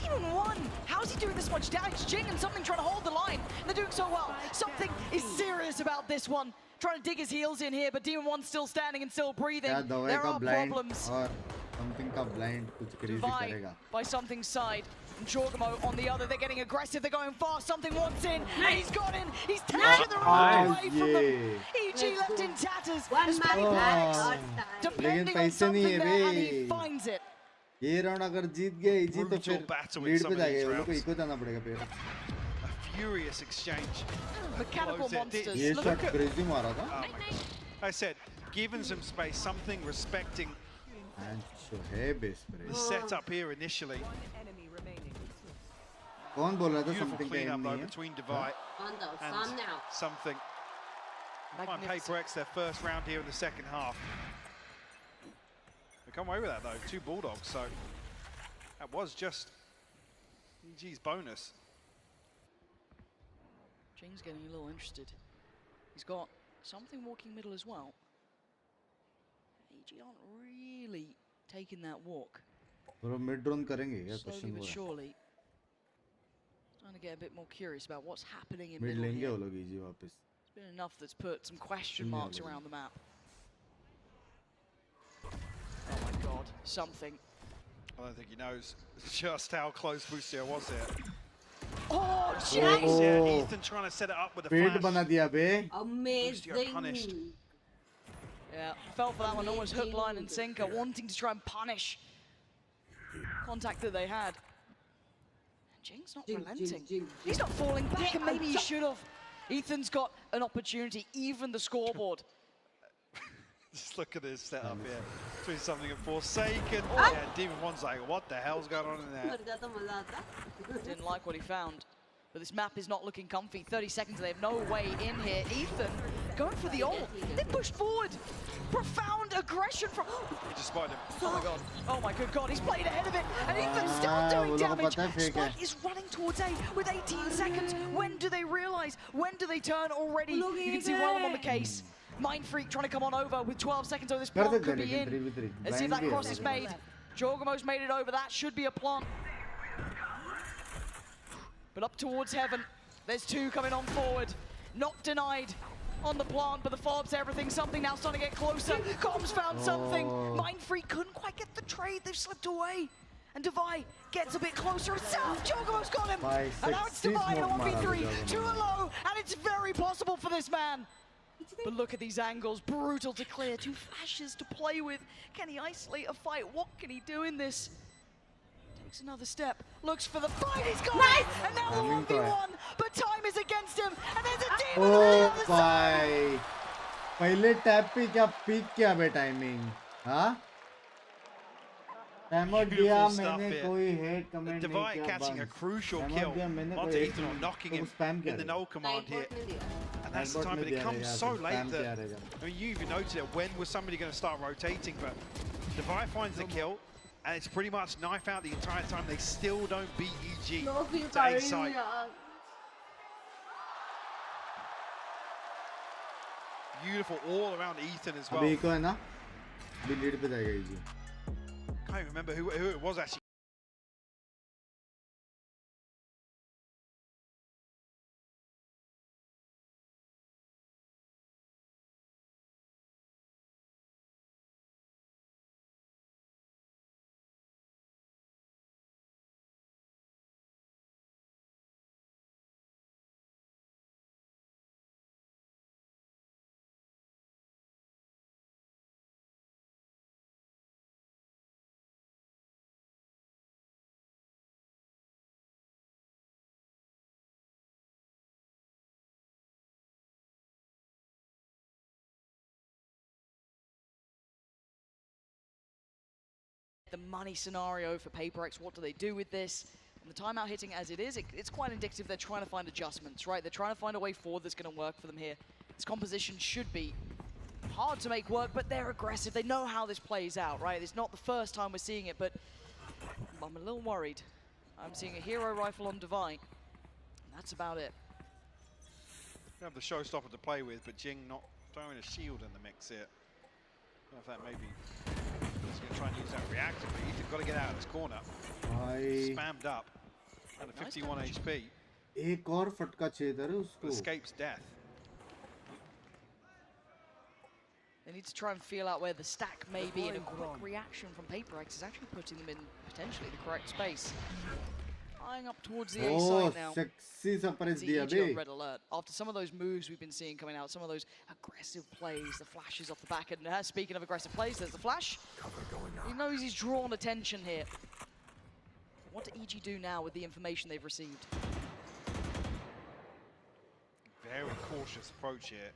Demon One! How's he doing this much damage? Jing and something trying to hold the line. And they're doing so well. Something is serious about this one. Trying to dig his heels in here, but Demon One's still standing and still breathing. There are problems. Something ka blind kuch crazy karega. By something's side. And Jorgamo on the other, they're getting aggressive, they're going fast. Something wants in, and he's got in. He's taken the round away from them. EG left in tatters. Depending on something there, and he finds it. ये round अगर जीत गए easy तो फिर lead पे जाएंगे. उनको को eco जाना पड़ेगा फिर. A furious exchange. Mechanical monsters. ये शॉट क्रेजी मारा था. Oh my God. I said, given some space, something respecting. And so है base पे. The setup here initially. कौन बोल रहा था Beautiful something clean up नहीं है? between Divide and something. Find PaperX their first round here in the second half. They come away with that though, 2 Bulldogs, so that was just EG's bonus. Jing's getting a little interested. He's got something walking middle as well. EG aren't really taking that walk. Mid drone करेंगे क्या? Slowly but surely. Trying to get a bit more curious about what's happening in Mid middle लेंगे here. वो लोग EG वापस. It's been enough that's put some question marks around the map. Oh my god, something. I don't think he knows just how close Boostio was there. Oh, jeez! Yeah, Ethan trying to set it up with a flash. बना दिया बे. Boostio punished. Yeah, fell for that one, almost hook, line and sinker, wanting to try and punish contact that they had. Jing's not relenting. He's not falling back, and maybe he should have. Ethan's got an opportunity, even the scoreboard. Just look at this setup here. Doing something at Forsaken. Yeah, Demon One's like, what the hell's going on in there? Didn't like what he found. But this map is not looking comfy. 30 seconds, they have no way in here. Ethan going for the ult. They pushed forward. Profound aggression from... He just spotted him. Oh my god. Oh my good god. He's played ahead of it. And Ethan's still doing damage. Spike is running towards A with 18 seconds. When do they realize? When do they turn already? You can see Realm on the case. Mind Freak trying to come on over with 12 seconds. Oh, this plant could be in. Let's see if that cross is made. Jorgamo's made it over. That should be a plant. But up towards heaven, there's 2 coming on forward. Not denied on the plant, but the follow-up's everything. Something now starting to get closer. Comms found something. Mind Freak couldn't quite get the trade. They've slipped away. And Devi gets a bit closer himself. Jorgamo's got him. And now it's Devi in a 1v3. 2 low, and it's very possible for this man. But look at these angles. Brutal to clear. 2 flashes to play with. Can he isolate a fight? What can he do in this? Takes another step, looks for the fight, he's got it! And now a 1v1, but time is against him, and there's a demon on the other side! पहले tap पे क्या peak किया बे timing? हाँ? Timeout दिया मैंने कोई head comment नहीं किया catching a crucial kill onto Ethan or knocking him in the null command here. And that's the time, but it comes so late that, I mean, you even noted it, when was somebody going to start rotating, but Devi finds the kill. And it's pretty much knife out the entire time. They still don't beat EG to A site. Beautiful all around Ethan as well. Can't remember who it was actually. The money scenario for PaperX, what do they do with this? And the timeout hitting as it is, it's quite indicative they're trying to find adjustments, right? They're trying to find a way forward that's going to work for them here. This composition should be hard to make work, but they're aggressive. They know how this plays out, right? It's not the first time we're seeing it, but I'm a little worried. I'm seeing a hero rifle on Devi. That's about it. You have the showstopper to play with, but Jing not throwing a shield in the mix here. I don't know if that maybe he's going to try and use that reactor, but Ethan's got to get out of this corner. Spammed up. Under 51 HP. एक और फटका छेद है उसको. Escapes death. They need to try and feel out where the stack may be, and a quick reaction from PaperX is actually putting them in potentially the correct space. Eyeing up towards the A side now. Sexy surprise दिया EG bay. on red alert. After some of those moves we've been seeing coming out, some of those aggressive plays, the flashes off the back, and speaking of aggressive plays, there's the flash. He knows he's drawn attention here. What do EG do now with the information they've received? Very cautious approach here.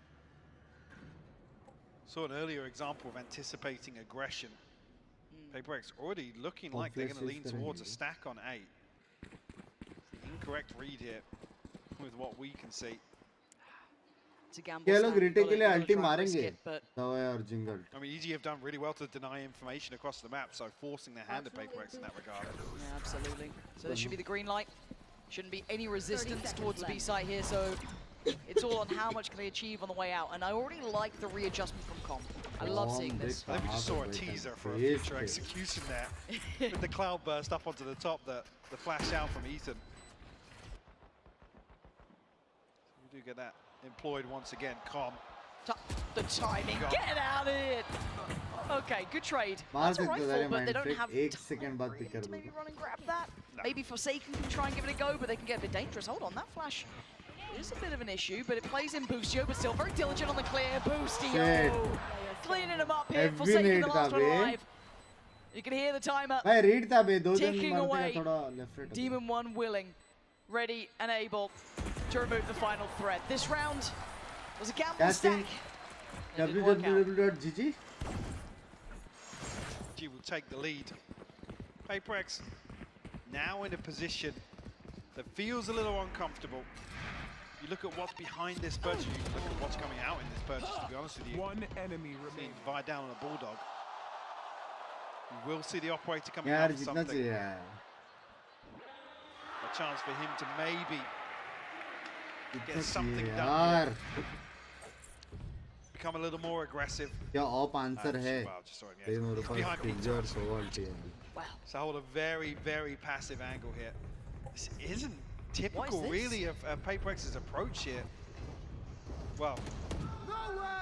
Saw an earlier example of anticipating aggression. PaperX already looking like they're going to lean towards a stack on A. Incorrect read here with what we can see. to gamble. ये लोग Stan, retake के लिए gotta ulti try and risk मारेंगे it, but दवाई और jingle I mean, EG have done really well to deny information across the map, so forcing their hand to PaperX in that regard. yeah, absolutely. So this should be the green light. Shouldn't be any resistance towards the B site here, so it's all on how much can they achieve on the way out. And I already like the readjustment from Com. I love seeing this. I think we just saw a teaser for a future execution there with the cloud burst up onto the top, the flash out from Ethan. So we do get that employed once again. Com. The timing, get out of it! Okay, good trade. मार That's a सकते rifle, थे but they don't मैंने have एक second बाद भी कर maybe run and grab that. Maybe Forsaken can try and give it a go, but they can get a bit dangerous. Hold on, that flash is a bit of an issue, but it plays in Boostio, but still very diligent on the clear. Boostio cleaning him up here. Forsaken the last one alive. You can hear the timer भाई read था बे दो दिन ticking मारते away. हैं थोड़ा left right Demon 1 willing, ready and able to remove the final threat. This round was a gamble stack. www.gg G will take the lead. PaperX now in a position that feels a little uncomfortable. You look at what's behind this purchase, you look at what's coming out in this purchase, to be honest with you. One enemy remains. Divide down on a Bulldog. You will see the operator coming यार out for जितना something. चाहिए यार A chance for him to maybe जितना get something चाहिए done. यार Become a little more aggressive. क्या op answer है Wow, just saw him, yeah. तेरे मेरे He's पास behind me. पिज्जा और सोल्टी है So hold a very, very passive angle here. This isn't typical, this? really, of PaperX's approach here. Well,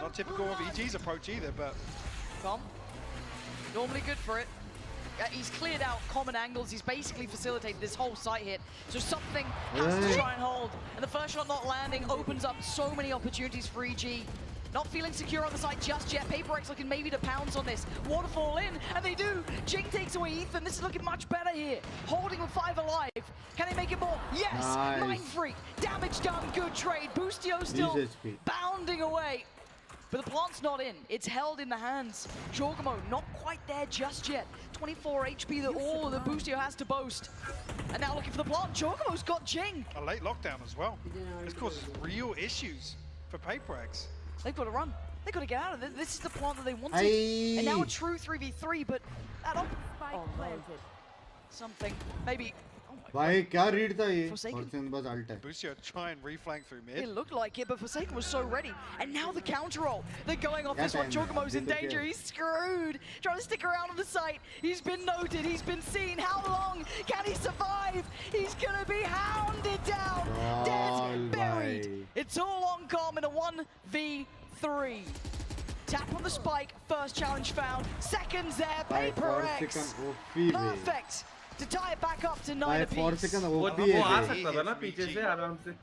not typical of EG's approach either, but... Com, normally good for it. He's cleared out common angles. He's basically facilitated this whole site hit. So something has to try and hold. And the first shot not landing opens up so many opportunities for EG. Not feeling secure on the side just yet. PaperX looking maybe to pounce on this. Waterfall in, and they do. Jing takes away Ethan. This is looking much better here. Holding with 5 alive. Can they make it more? Yes! Nice. Mind Freak. Damage done. Good trade. Boostio still bounding away. But the plant's not in. It's held in the hands. Jorgamo not quite there just yet. 24 HP that all of the Boostio has to boast. And now looking for the plant. Jorgamo's got Jing. A late lockdown as well. This causes real issues for PaperX. They've got to run. They've got to get out of it. This is the plant that they wanted. And now a true 3v3, but that oh no. Something. Maybe. भाई क्या read था ये Forsaken बस alt है Boostio try and reflank through mid. It looked like it, but Forsaken was so ready. And now the counter roll. They're going off this one. Jorgamo's in danger. He's screwed. Trying to stick around on the site. He's been noted. He's been seen. How long can he survive? He's going to be hounded down. Dead, buried. It's all on Com in a 1v3. Tap on the spike. First challenge found. Seconds there. PaperX. Perfect. To tie it back up to 9 apiece. 4 second OP वो आ सकता था ना पीछे से आराम से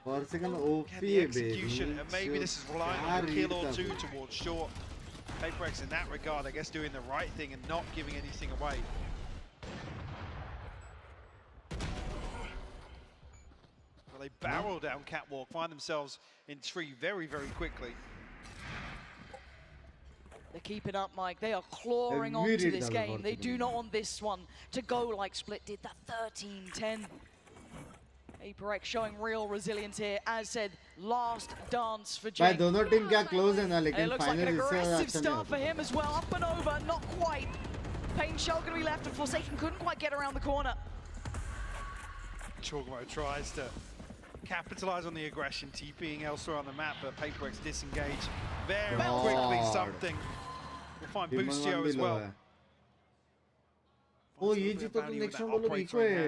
4 second OP Can the execution, and maybe this is relying on a kill or two towards short. PaperX in that regard, I guess, doing the right thing and not giving anything away. Well, they barrel down Catwalk, find themselves in tree very, very quickly. They're keeping up, Mike. They are clawing onto this game. They do not want this one to go like Split did. That 13-10. PaperX showing real resilience here. As said, last dance for Jake. भाई दोनों team क्या close है ना लेकिन it looks like an final इससे aggressive अच्छा start for नहीं him as well. Up and over, not quite. Pain Shell going to be left, and Forsaken couldn't quite get around the corner. Jorgamo tries to capitalize on the aggression, TPing elsewhere on the map, but PaperX disengage very quickly. Something. We'll find Boostio as well. ओ ये जी तो next round बोलो eco है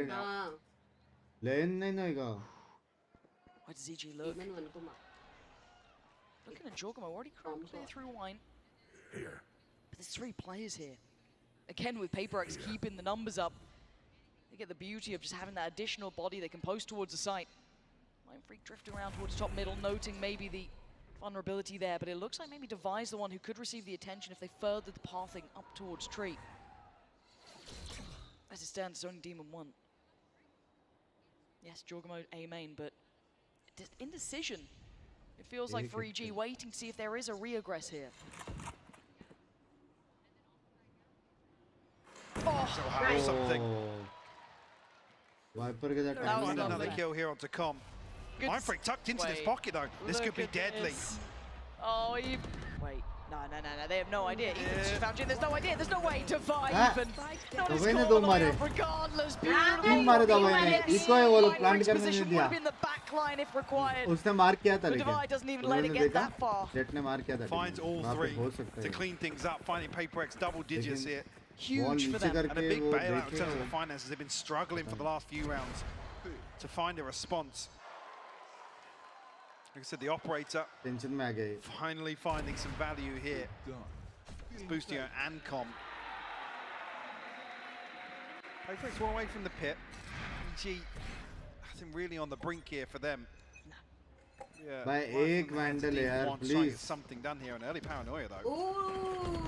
लेन नहीं ना eco Why does EG look? Looking at Jorgamo, already clear through wine. But there's 3 players here. Again, with PaperX keeping the numbers up. They get the beauty of just having that additional body they can post towards the site. Mind Freak drifting around towards top middle, noting maybe the vulnerability there, but it looks like maybe Devi's the one who could receive the attention if they furthered the pathing up towards Tree. As it stands, it's only Demon 1. Yes, Jorgamo A main, but indecision. It feels like for EG, waiting to see if there is a re-aggress here. So how something. Viper के साथ Find another kill here onto Com. Mindfreak tucked into this pocket though. This could be deadly. Oh, wait. No. They have no idea. Ethan's just found Jin. There's no idea. There's no way. Divide even. Not his call the way up regardless. Beautiful. Position would have been the back line if required. उसने मार किया था But Divide doesn't even let it get that far. Jet ने मार किया था. Finds all three to clean things up. Finding Paper X double digits here. Huge for them. And a big bailout in terms of the finances. They've been struggling for the last few rounds to find a response. Like I said, the operator finally finding some value here. It's Boostio and Com. Payfreak's one away from the pit. EG, I think really on the brink here for them. Yeah, by एक Vandal यार, please. Something done here, an early paranoia though. Ooh.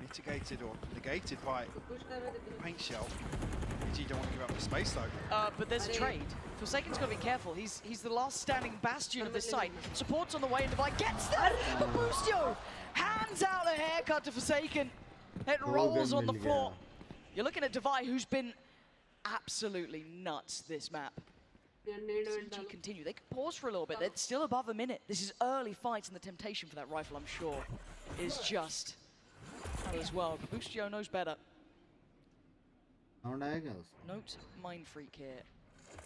Mitigated or negated by paint shell. EG don't want to give up the space though. But there's a trade. Forsaken's got to be careful. He's the last standing bastion of this site. Support's on the way, and Divide gets there. But Boostio hands out a haircut to Forsaken. It rolls on the floor. You're looking at Divide, who's been absolutely nuts this map. CG continue. They can pause for a little bit. They're still above a minute. This is early fights, and the temptation for that rifle, I'm sure, is just as well. But Boostio knows better. Note Mind Freak here.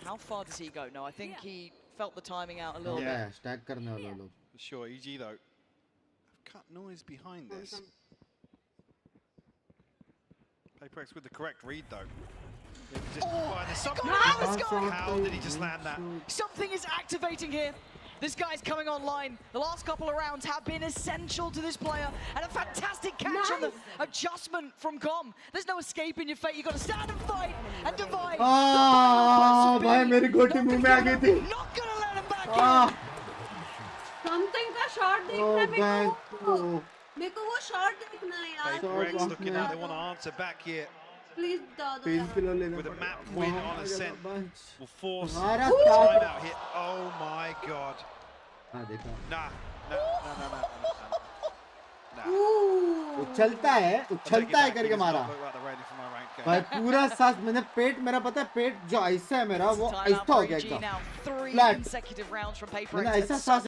How far does he go? No, I think he felt the timing out a little bit. Yeah, stack करने वाले लोग. For sure, EG though. Cut noise behind this. Paper X with the correct read though. How did he just land that? Something is activating here. This guy's coming online. The last couple of rounds have been essential to this player. And a fantastic catch on the adjustment from Com. There's no escaping your fate. You've got to stand and fight and divide. भाई मेरी गोटी मुंह में आ गई थी. Not gonna let him back in. Something का shot देखना मेरे को वो shot देखना है यार. Paper X looking at, they want to answer back here. Please with a map win on ascent will force time out here. Oh my god. Nah. उछलता है करके मारा भाई पूरा सांस मैंने पेट मेरा पता है पेट जो ऐसा है मेरा वो ऐसा हो गया एकदम फ्लैट मैंने ऐसा सांस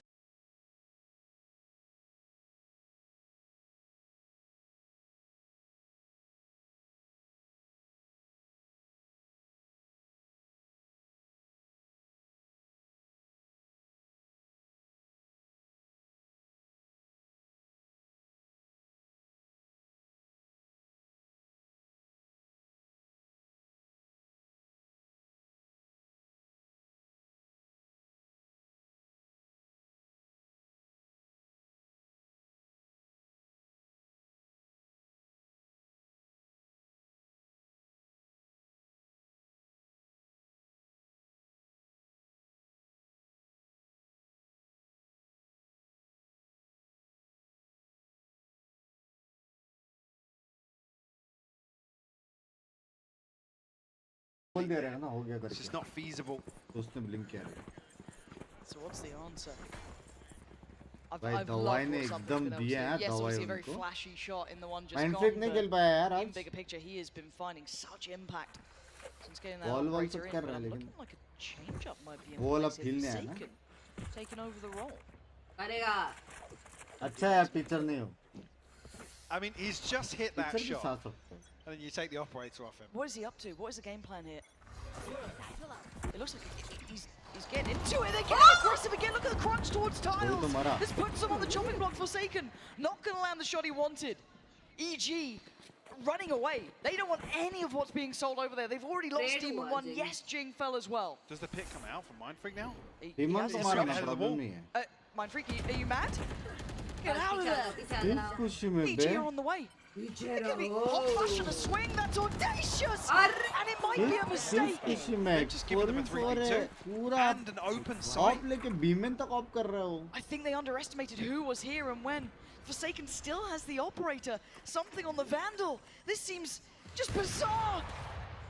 It's just not feasible. उसने blink किया. So what's the answer? भाई दवाई ने एकदम दिया है yes, दवाई obviously a very उनको. flashy shot in the one just Mindfreak gone, नहीं but खेल पाया यार in आज. bigger picture he has been finding such impact since getting that Wall operator सब in, कर but रहा है I'm लेकिन. looking like a change up might be in Wall place अब here. खेलने आया ना. Forsaken taking over the role. करेगा. अच्छा है pitcher नहीं हो. I mean, he's just hit that Pitcher भी shot, साथ सकता है. and then you take the operator off him. What is he up to? What is the game plan here? It looks like he's getting into it. They're getting aggressive again. Look at the crunch towards tiles. This puts them on the chopping block. Forsaken not going to land the shot he wanted. EG running away. They don't want any of what's being sold over there. They've already lost team and one. Yes, Jing fell as well. Does the pit come out from Mindfreak now? Mindfreak, are you mad? Get out of there. EG are on the way. It could be hot flash and a swing, that's audacious! And it might be a mistake! Just give them a 3v2 and an open site. I think they underestimated who was here and when. Forsaken still has the operator, something on the Vandal. This seems just bizarre!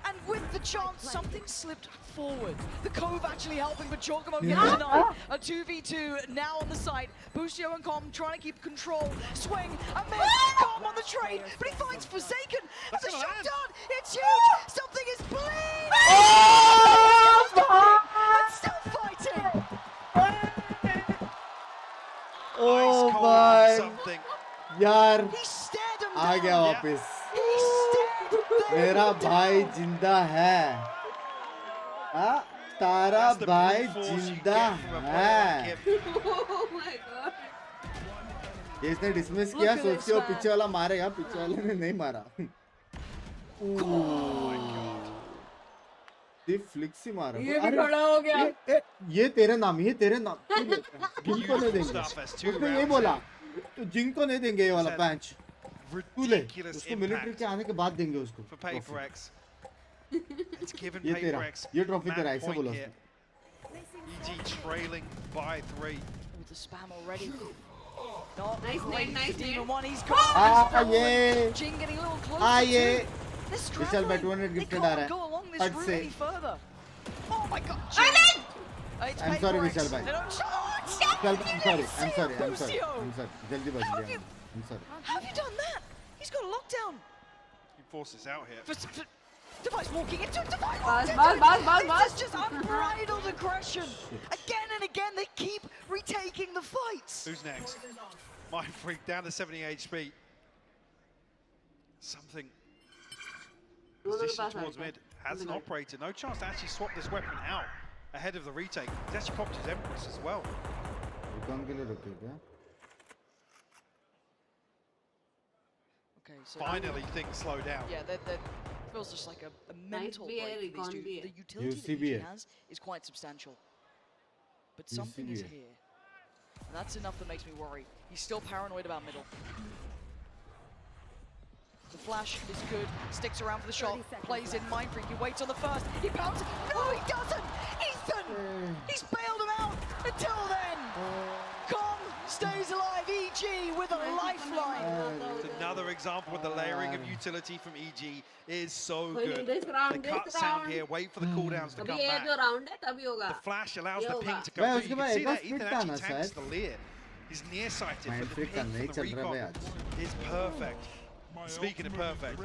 And with the chance, something slipped forward. The Cove actually helping, but Chalkamo gets denied. A 2v2 now on the side. Boostio and Com trying to keep control. Swing, a miss, Com on the trade, but he finds Forsaken. That's a shot done. It's huge. Something is bleeding. And still fighting. भाई something. यार आ गया वापस मेरा भाई जिंदा है तारा भाई जिंदा है ये इसने डिसमिस किया सोच के वो पीछे वाला मारेगा पीछे वाले ने नहीं मारा फ्लिक्सी मारा ये भी खड़ा हो गया ये तेरे नाम जिनको नहीं देंगे उसने ये बोला तो जिनको नहीं देंगे ये वाला पैंच तू ले उसको मिलिट्री के आने के बाद देंगे उसको ये तेरा ये ट्रॉफी तेरा ऐसा बोला उसने EG trailing by 3. With the spam already. Nice nade. Demon one, he's gone. ये Jing getting a little closer. ये They're विशाल struggling. बैट 200 They गिफ्टेड आ can't रहा go है along this हट route से any further. Oh my god. It's I'm sorry Paper X. विशाल भाई They don't I'm sorry जल्दी बच गया I'm sorry How have you done that? He's got a lockdown. He forces out here. Device walking into it. Device Bas. It's just unbridled aggression. Again and again, they keep retaking the fights. Who's next? Mind Freak down to 70 HP. Something. Position towards mid. Has an operator. No chance to actually swap this weapon out ahead of the retake. He's actually popped his Empress as well. Okay, so finally things slow down. Yeah, that feels just like a mental break for these two. The utility that he has is quite substantial. But something is here. And that's enough that makes me worry. He's still paranoid about middle. The flash is good, sticks around for the shot, plays in Mind Freak, he waits on the first, he pounces, no he doesn't! Ethan! He's bailed him out! Until then! Kong stays alive, EG with a lifeline! It's another example of the layering of utility from EG is so good. The cut sound here, wait for the cooldowns to come back. The flash allows the ping to come through. You can see that Ethan actually tanks the leer. He's nearsighted, but the ping from the recon is perfect. Speaking of perfect.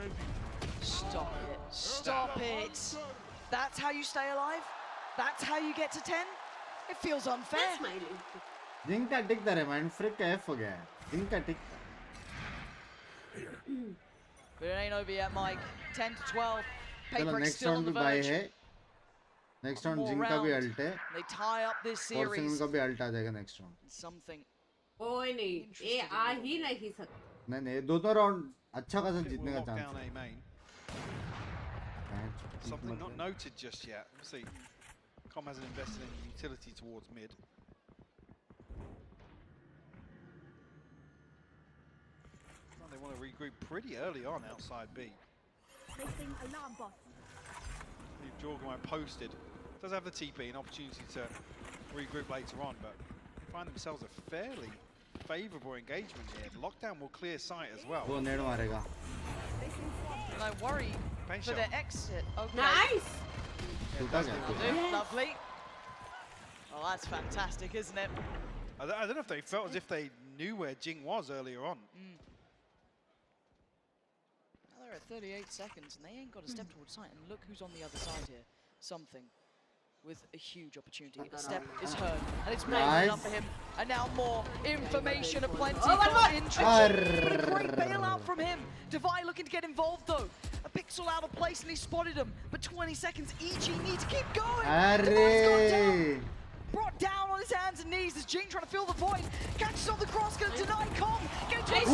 Stop it. Stop it. That's how you stay alive? That's how you get to 10? It feels unfair. जिनका टिकता है mind फ्रिक का F हो गया है जिनका टिकता But it ain't over yet, Mike. 10 to 12. चलो नेक्स्ट राउंड भी बाय है नेक्स्ट राउंड जिनका भी अल्ट है They tie up this series. फॉर्सिंग का भी अल्ट आ जाएगा नेक्स्ट राउंड Something. कोई नहीं ये आ ही नहीं सकता नहीं दोनों राउंड अच्छा खासा जीतने का चांस है Something not noted just yet. Let's see. Com hasn't invested any utility towards mid. Well, they want to regroup pretty early on outside B. Leave Jorgemite posted. Does have the TP, an opportunity to regroup later on, but find themselves a fairly favourable engagement here. Lockdown will clear sight as well. वो नेड मारेगा. And I worry for the exit. Okay. Nice. Lovely. Oh, that's fantastic, isn't it? I don't know if they felt as if they knew where Jing was earlier on. Now they're at 38 seconds and they ain't got a step towards sight. And look who's on the other side here. Something with a huge opportunity. A step is heard and it's made enough for him. And now more information aplenty. But a great bailout from him. Devi looking to get involved though. A pixel out of place and he spotted him. But 20 seconds, EG need to keep going. Brought down on his hands and knees as Jing trying to fill the void. Catches on the cross, gonna deny Kong. Jing!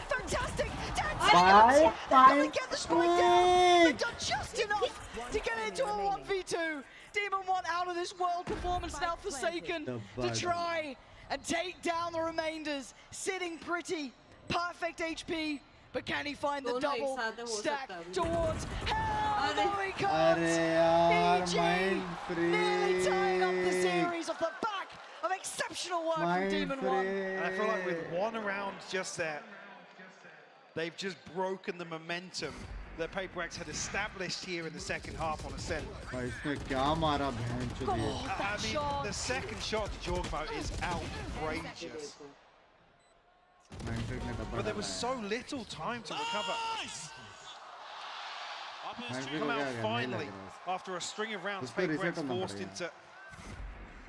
Fantastic! 10 seconds! Gonna get the strike down! They've done just enough to get into a 1v2. Demon 1 out of this world performance now forsaken to try and take down the remainders. Sitting pretty, perfect HP. But can he find the double stack towards hell? No, he can't. EG nearly tying up the series off the back of exceptional work from Demon 1. And I feel like with one round just there, they've just broken the momentum that Paper X had established here in the second half on Ascent. इसने क्या मारा भैंचोद ये? I mean, the second shot to Jorgemite is outrageous. But there was so little time to recover. Come out finally after a string of rounds. Paper X forced into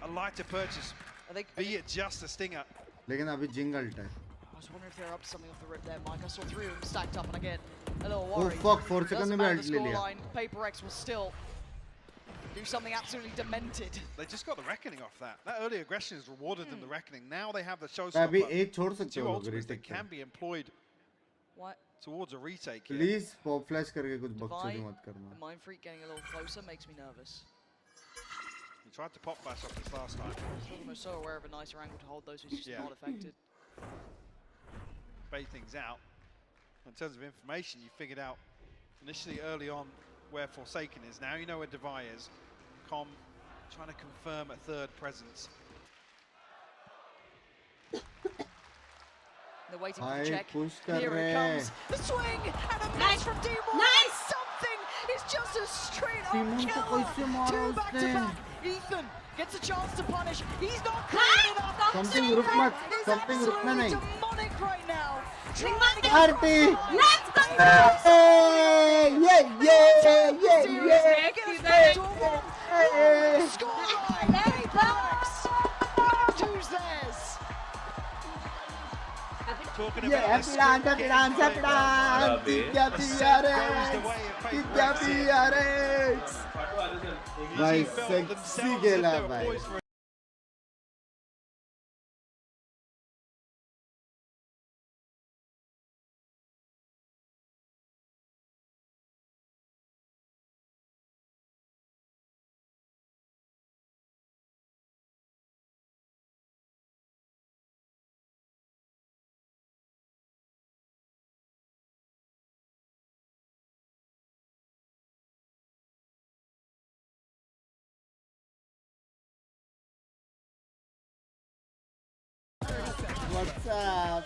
a lighter purchase, be it just a stinger. लेकिन अभी जिंग alt है. I was wondering if they're up to something off the rip there, Mike. I saw 3 of them stacked up and I get a little Oh worried. fuck, 4 seconds Doesn't में matter alt the ले लिया. scoreline, PaperX will still do something absolutely demented. They just got the reckoning off that. That early aggression has rewarded them the reckoning. Now they have the अभी showstopper. एक छोड़ सकते Two हो ultimates that retake can be employed What? towards a retake here. Please pop flash करके कुछ Divide बकचोदी मत करना. and Mind Freak getting a little closer makes me nervous. He tried to pop flash off this last time. Strogan was so aware of a nicer angle to hold those who's just not affected. Bait things out. In terms of information, you figured out initially early on where Forsaken is. Now you know where Devi is. Com trying to confirm a third presence. They're waiting for the check. push Here it comes. The swing and a miss from Demon. Nice. Something is just a straight Demon up को kill. कैसे मारा 2 उसने? back-to-back. Ethan gets a chance to punish. He's not clean enough. Something Demon रुक मत. is Something रुकना absolutely नहीं. demonic right now. Aarti. Let's go. Talking Yeah, about happy dance, happy dance, happy dance. Tidya PRX. भाई sexy गेला भाई. What's up?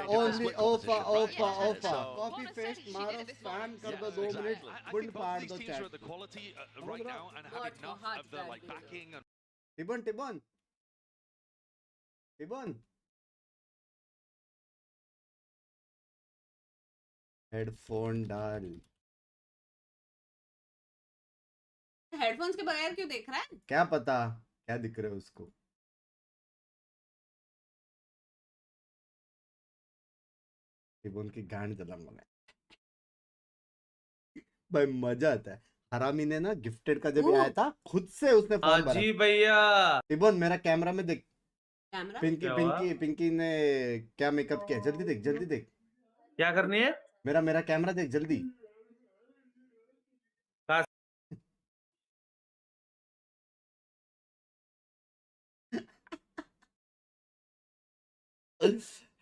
Only Opa. Copy paste मारो spam कर दो 2 मिनट बुंड फाड़ दो chat. The quality right now and have enough of the like backing and Tibon. Headphone डाल. Headphones के बगैर क्यों देख रहा है? क्या पता क्या दिख रहा है उसको. टिबोन की गांड जलाऊंगा मैं. भाई मजा आता है. हरामी ने ना गिफ्टेड का जब आया था खुद से उसने फॉर्म भरा. जी भैया. टिबोन मेरा कैमरा में देख. कैमरा? पिंकी ने क्या मेकअप किया. जल्दी देख. क्या करनी है? मेरा कैमरा देख जल्दी.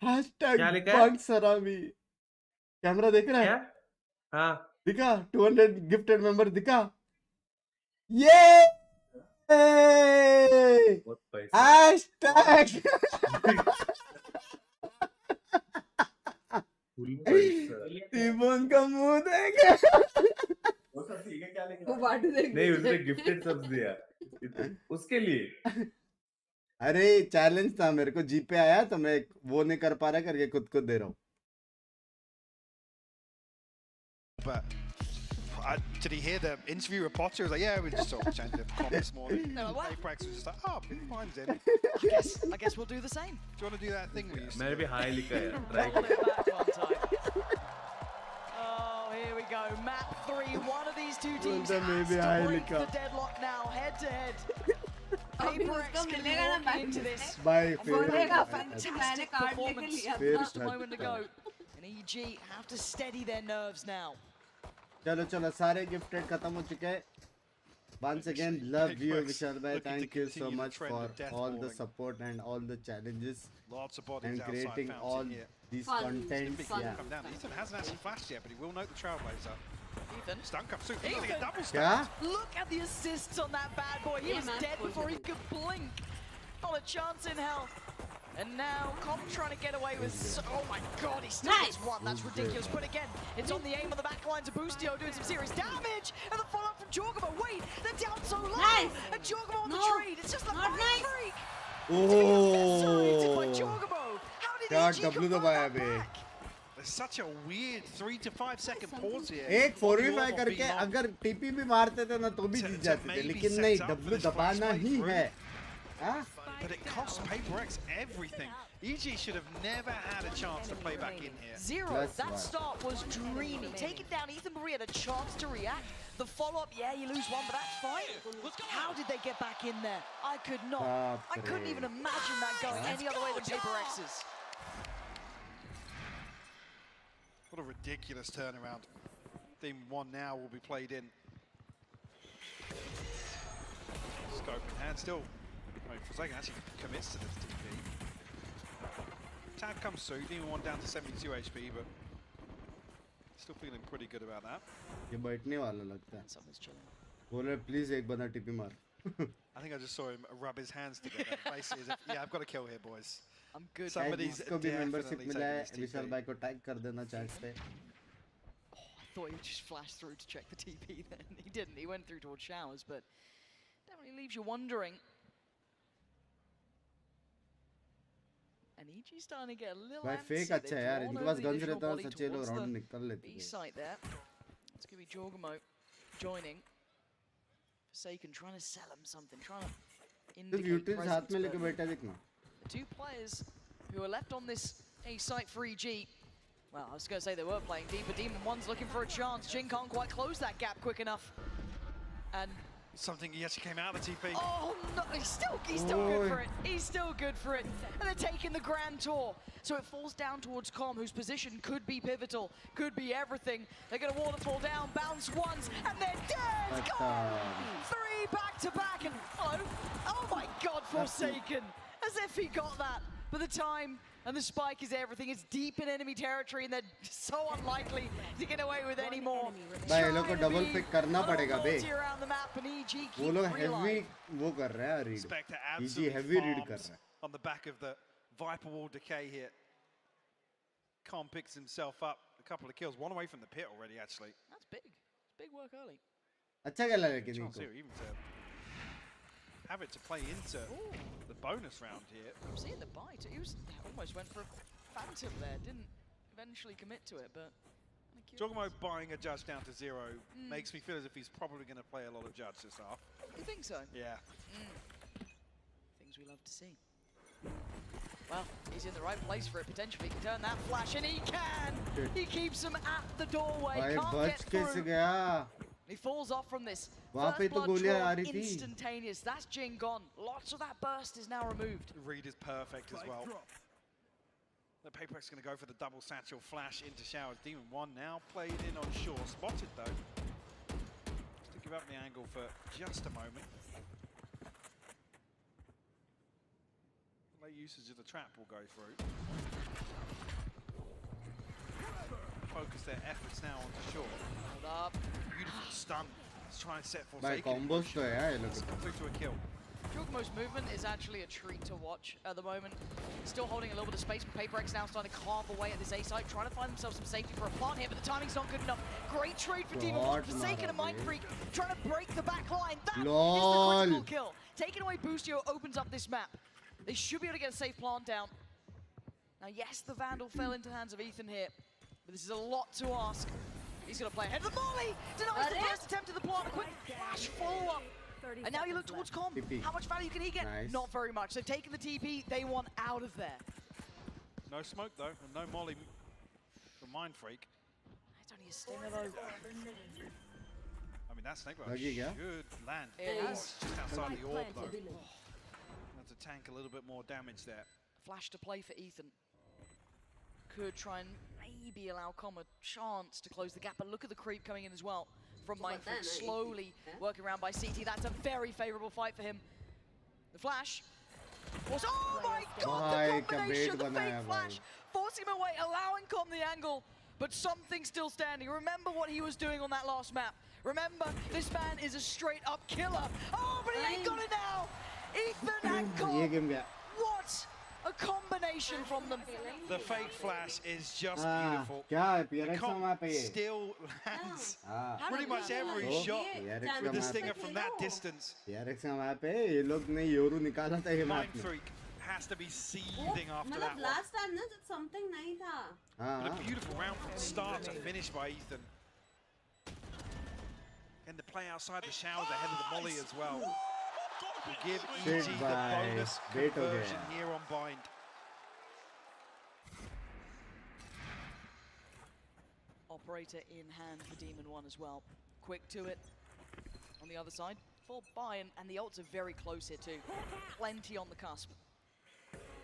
Hashtag bunk सरामी. कैमरा देख रहा है? हाँ दिखा. 200 गिफ्टेड मेंबर दिखा. ये हैशटैग टिबोन का मुंह देख. नहीं उसने गिफ्टेड सब्स दिया उसके लिए. अरे चैलेंज था मेरे को. जीपे आया तो मैं वो नहीं कर पा रहा करके खुद दे रहा हूँ. But did he hear the interview reporter? He was like, yeah, we just sort of changed the comment this morning. Apex was just like, oh, mine's in. I guess we'll do the same. Do you want to do that thing we used to मैंने do? भी high लिखा है. Roll it back one time. Oh, here we go. Map 3. One of these two teams has to break the deadlock now, head to head. PaperX can be walking into this. Fantastic performance just a moment ago. And EG have to steady their nerves now. चलो सारे gifted खत्म हो चुके हैं. Once again, love you, Vishal bhai. Thank you so much for all the support and all the challenges and creating all these contents. Yeah. Ethan hasn't actually flashed yet, but he will note the Trailblazer. Ethan. Stun comes through. He's going to get double Yeah? stunned. Look at the assists on that bad boy. He was dead before he could blink. Not a chance in hell. And now Com trying to get away with. Oh my god, he still gets one. That's ridiculous. But again, it's on the aim of the back line to Boostio doing some serious damage. And the follow up from Jorgamo. Wait, they're down so low. And Jorgamo on the trade. It's just the mind freak. Oh. By Jorgamo. How did क्या W दबाया बे. There's such a weird 3 to 5 second pause here. एक 4v5 करके अगर TP भी मारते थे ना तो भी जीत जाते थे. लेकिन नहीं, W दबाना ही है. But it costs PaperX everything. EG should have never had a chance to play back in here. Zero. That start was dreamy. Take it down. Ethan Marie had a chance to react. The follow-up, yeah, you lose one, but that's fine. How did they get back in there? I could not. I couldn't even imagine that going any other way than PaperX's. What a ridiculous turnaround. Theme 1 now will be played in. Scope in hand still. I mean, Forsaken actually commits to this TP. Tag comes through, Demon 1 down to 72 HP, but still feeling pretty good about that. ये बैठने वाला लगता है. बोल रहे please एक बंदा TP मार. I think I just saw him rub his hands together. Basically, as if, yeah, I've got to kill here, boys. I'm good. Somebody's इसको भी मेंबरशिप definitely मिला है. taking this Vishal TP. भाई को tag कर देना chat पे. I thought he would just flash through to check the TP then. He didn't. He went through towards showers, but definitely leaves you wondering. And EG's starting to get a little भाई antsy. Fake अच्छा है यार. इनके पास guns रहता है सच्चे लोग round निकल लेते B हैं. site there. It's going to be Jorgamo joining. Forsaken trying to sell him something, trying to तो indicate यूटिल्स हाथ presence. में लेके but बैठा देखना. the two players who are left on this A site for EG. Well, I was going to say they were playing deep, but Demon 1's looking for a chance. Jin can't quite close that gap quick enough. And Something he actually came out of the TP. oh no, he's still good for it. He's still good for it. And they're taking the grand tour. So it falls down towards Com, whose position could be pivotal, could be everything. They're going to waterfall down, bounce once, and they're dead! Gone! 3 back to back, and oh my god, Forsaken! As if he got that. But the time and the spike is everything. It's deep in enemy territory, and they're so unlikely to get away with any more. भाई ये लोग को double pick करना पड़ेगा बे. Around the map, and EG वो लोग heavy वो कर रहे हैं read. Spectre EG absolutely heavy read कर farms रहा है. on the back of the Viper Wall decay here. Com picks himself up. A couple of kills. One away from the pit already, actually. That's big. It's big work early. अच्छा खेला लेकिन Chance इनको. here even to have it to play into the bonus round here. I'm seeing the bite. He was almost went for a phantom there. Didn't eventually commit to it, but. Jogomo buying a judge down to 0 makes me feel as if he's probably going to play a lot of judge this half. You think so? Yeah. Things we love to see. Well, he's in the right place for it potentially. He can turn that flash, and he can! He keeps him at the doorway, can't get through. He falls off from this. First blood draw, instantaneous. That's Jing gone. Lots of that burst is now removed. The read is perfect as well. The Paperx going to go for the double satchel flash into showers. Demon 1 now played in on shore. Spotted though. Just to give up the angle for just a moment. Late usage of the trap will go through. Focus their efforts now onto shore. Hold up. Beautiful stun. Let's try and set भाई Forsaken. combos तो है यार ये लोग. Through to a kill. Jogomo's movement is actually a treat to watch at the moment. Still holding a little bit of space, but Paperx now starting to carve away at this A site, trying to find themselves some safety for a plant here, but the timing's not good enough. Great trade for Demon 1. Forsaken and Mind Freak trying to break the back line. That is the critical kill. Taking away Boostio opens up this map. They should be able to get a safe plant down. Now, yes, the Vandal fell into the hands of Ethan here, but this is a lot to ask. He's going to play ahead of the volley. Denies the first attempt of the plant. A quick flash follow-up. And now you look towards Com. How much value can he get? Nice. Not very much. They've taken the TP. They want out of there. No smoke though, and no molly for Mind Freak. It's only a stinger though. I mean, that snake bite Lagi kya? should land. It has. Just outside the orb though. Have to tank a little bit more damage there. Flash to play for Ethan. Could try and maybe allow Com a chance to close the gap, but look at the creep coming in as well. From Mind Freak, slowly working around by CT. That's a very favorable fight for him. The flash was, oh my god, the combination, the fake flash, forcing him away, allowing Com the angle, but something still standing. Remember what he was doing on that last map. Remember, this man is a straight up killer. Oh, but he ain't got it now. Ethan and Com. What a combination from them. The fake flash is just beautiful. क्या PRX वहाँ पे ये? Still lands pretty much every shot with the stinger from that distance. PRX वहाँ पे ये लोग ने Yoru निकाला था ये Mind मैच में. Freak has to be seething after that one. last time ना जब something नहीं था. But a beautiful round from start to finish by Ethan. And the play outside the showers ahead of the molly as well. Will give EG the bonus conversion here on Bind. Operator in hand for Demon 1 as well. Quick to it on the other side. Full buy, and the ults are very close here too. Plenty on the cusp.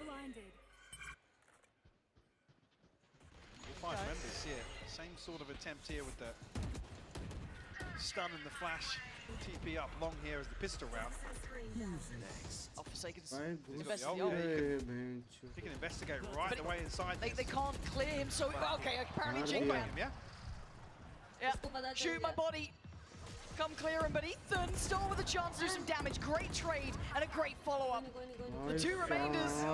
Blinded. All 5 members here. Same sort of attempt here with the stun and the flash. TP up long here as the pistol round. Off Forsaken's He can investigate right away inside. They can't clear him, so okay, apparently Jing can. Yeah. Shoot my body. Come clear him, but Ethan still with a chance to do some damage. Great trade and a great follow-up. The two remainders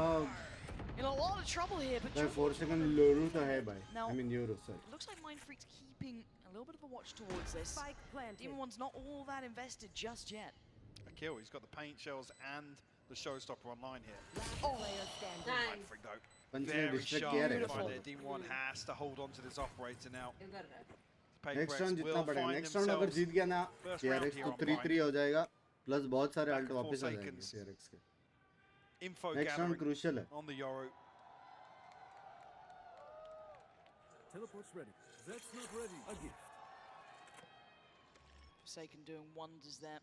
in a lot of trouble here, but भाई 4 second लोरू तो है भाई. Now, I mean Euro, sorry. it looks like Mind Freak's keeping a little bit of a watch towards this. Demon 1's not all that invested just yet. A kill. He's got the paint shells and the showstopper online here. Oh, Mind Freak though. Punch Very distract sharp किया रहेगा fight there. Demon 1 has to hold on to this operator now. Next round जितना बढ़ेगा. Next round अगर जीत गया ना PRX तो 3-3 हो जाएगा. Plus बहुत सारे अल्ट वापस आ जाएंगे PRX के. Info Next round crucial है. on the Yoru. Teleport's ready. That's not ready. A gift. Forsaken doing wonders there.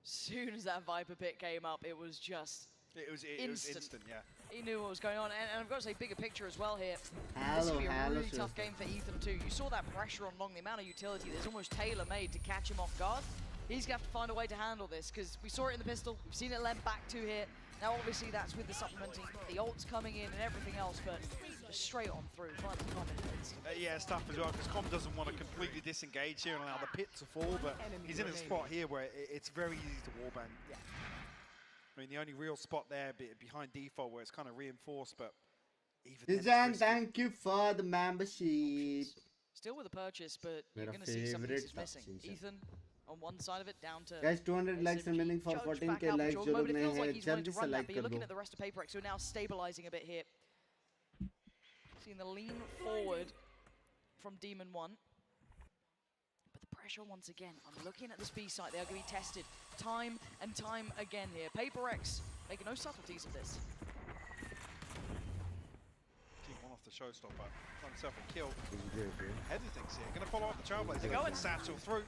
Soon as that Viper pit came up, it was just It was instant, yeah. He knew what was going on, and I've got to say, bigger picture as well here. This Hello, will be a hello, really tough sister. game for Ethan too. You saw that pressure on Long, the amount of utility that's almost tailor-made to catch him off guard. He's going to have to find a way to handle this, because we saw it in the pistol, we've seen it lent back to here. Now obviously that's with the supplementing, the ults coming in and everything else, but just straight on through. Yeah, it's tough as well, because Com doesn't want to completely disengage here and allow the pit to fall, but he's in a spot here where it's very easy to warbang. Yeah. I mean, the only real spot there behind default where it's kind of reinforced, but Dijan, thank you for the membership. Still with a purchase, but you're Mera going to see something favorite is missing. stuff, Ethan on one side of it, down to Guys, 200 likes remaining for 14k likes. जो लोग नहीं हैं, जल्दी से like but you're कर looking दो. at the rest of PaperX who are now stabilizing a bit here. Seeing the lean forward from Demon 1. But the pressure once again, I'm looking at this B site, they are going to be tested time and time again here. PaperX making no subtleties of this. Team 1 off the showstopper. Found himself a kill. Header things here. Going to follow up the Trailblazer. They're going. Satchel through.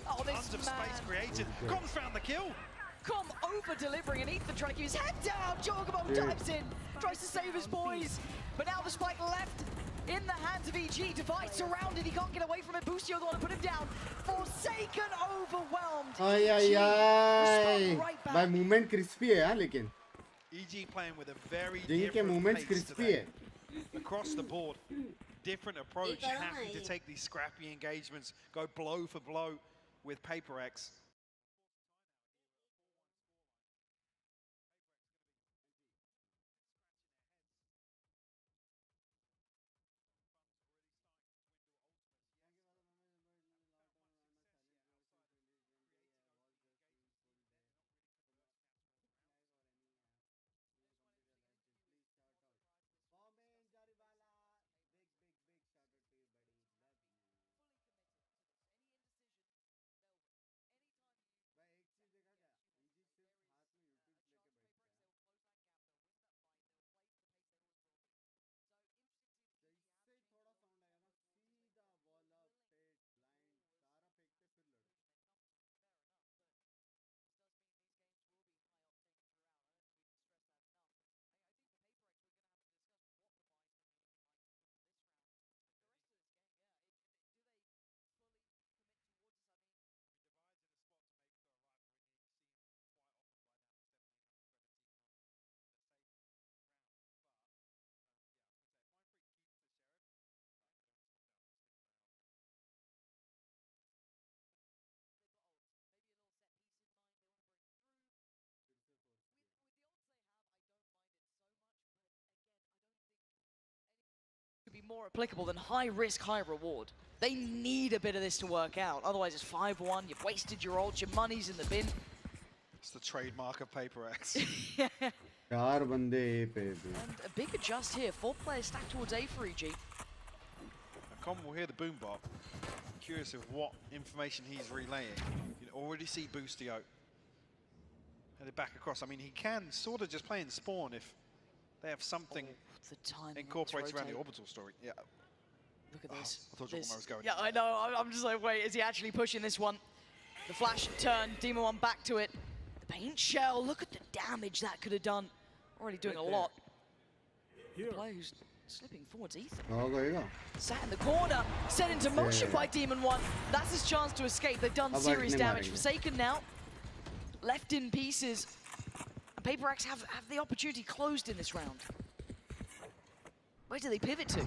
Oh, this Tons of man. space created. Com's found the kill. Com over-delivering, and Ethan trying to keep his head down. Jorgamo dives in, tries to save his boys. But now the spike left in the hands of EG. Device surrounded, he can't get away from it. Boostio the one to put him down. Forsaken overwhelmed. Ay ay ay. By movement crispy है हाँ लेकिन. EG playing with a very जिनके different movements pace crispy today. है. Across the board, different approach, happy to take these scrappy engagements, go blow for blow with PaperX. Be more applicable than high risk, high reward. They need a bit of this to work out. Otherwise, it's 5-1. You've wasted your ult. Your money's in the bin. It's the trademark of PaperX. चार बंदे पे भी. And a big adjust here. 4 players stacked towards A for EG. Com will hear the boom bot. Curious of what information he's relaying. You can already see Boostio headed back across. I mean, he can sort of just play in spawn if they have something incorporated around the orbital story. Yeah. Look at this. I thought Jorgamo was going. Yeah, I know. I'm just like, wait, is he actually pushing this one? The flash turn, Demon 1 back to it. The paint shell, look at the damage that could have done. Already doing a lot. The player who's slipping forwards, Ethan. Sat in the corner, set into motion by Demon 1. That's his chance to escape. They've done serious damage. Forsaken now, left in pieces. And PaperX have the opportunity closed in this round. Where do they pivot to?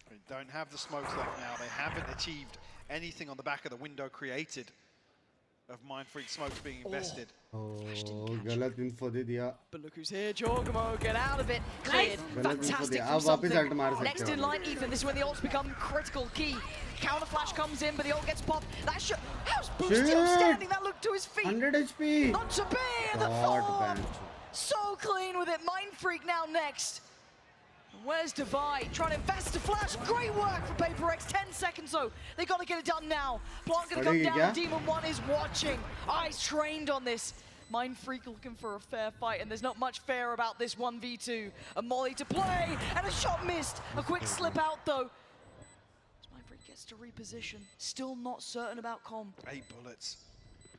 They don't have the smokes left now. They haven't achieved anything on the back of the window created of Mind Freak smokes being invested. Oh, गलत info दे दिया. But look who's here, Jorgamo, get out of it. Cleared, fantastic from something. Next in line, Ethan, this is when the ults become critical key. Counter flash comes in, but the ult gets popped. That shot, how's Boostio standing? That look to his feet. 100 HP. Not to be, and the form. So clean with it, Mind Freak now next. Where's Divide? Trying to invest a flash. Great work for PaperX. 10 seconds though. They got to get it done now. Plant going to come down. Demon 1 is watching. Eyes trained on this. Mind Freak looking for a fair fight, and there's not much fair about this 1v2. A molly to play, and a shot missed. A quick slip out though. As Mind Freak gets to reposition. Still not certain about Com. 8 bullets.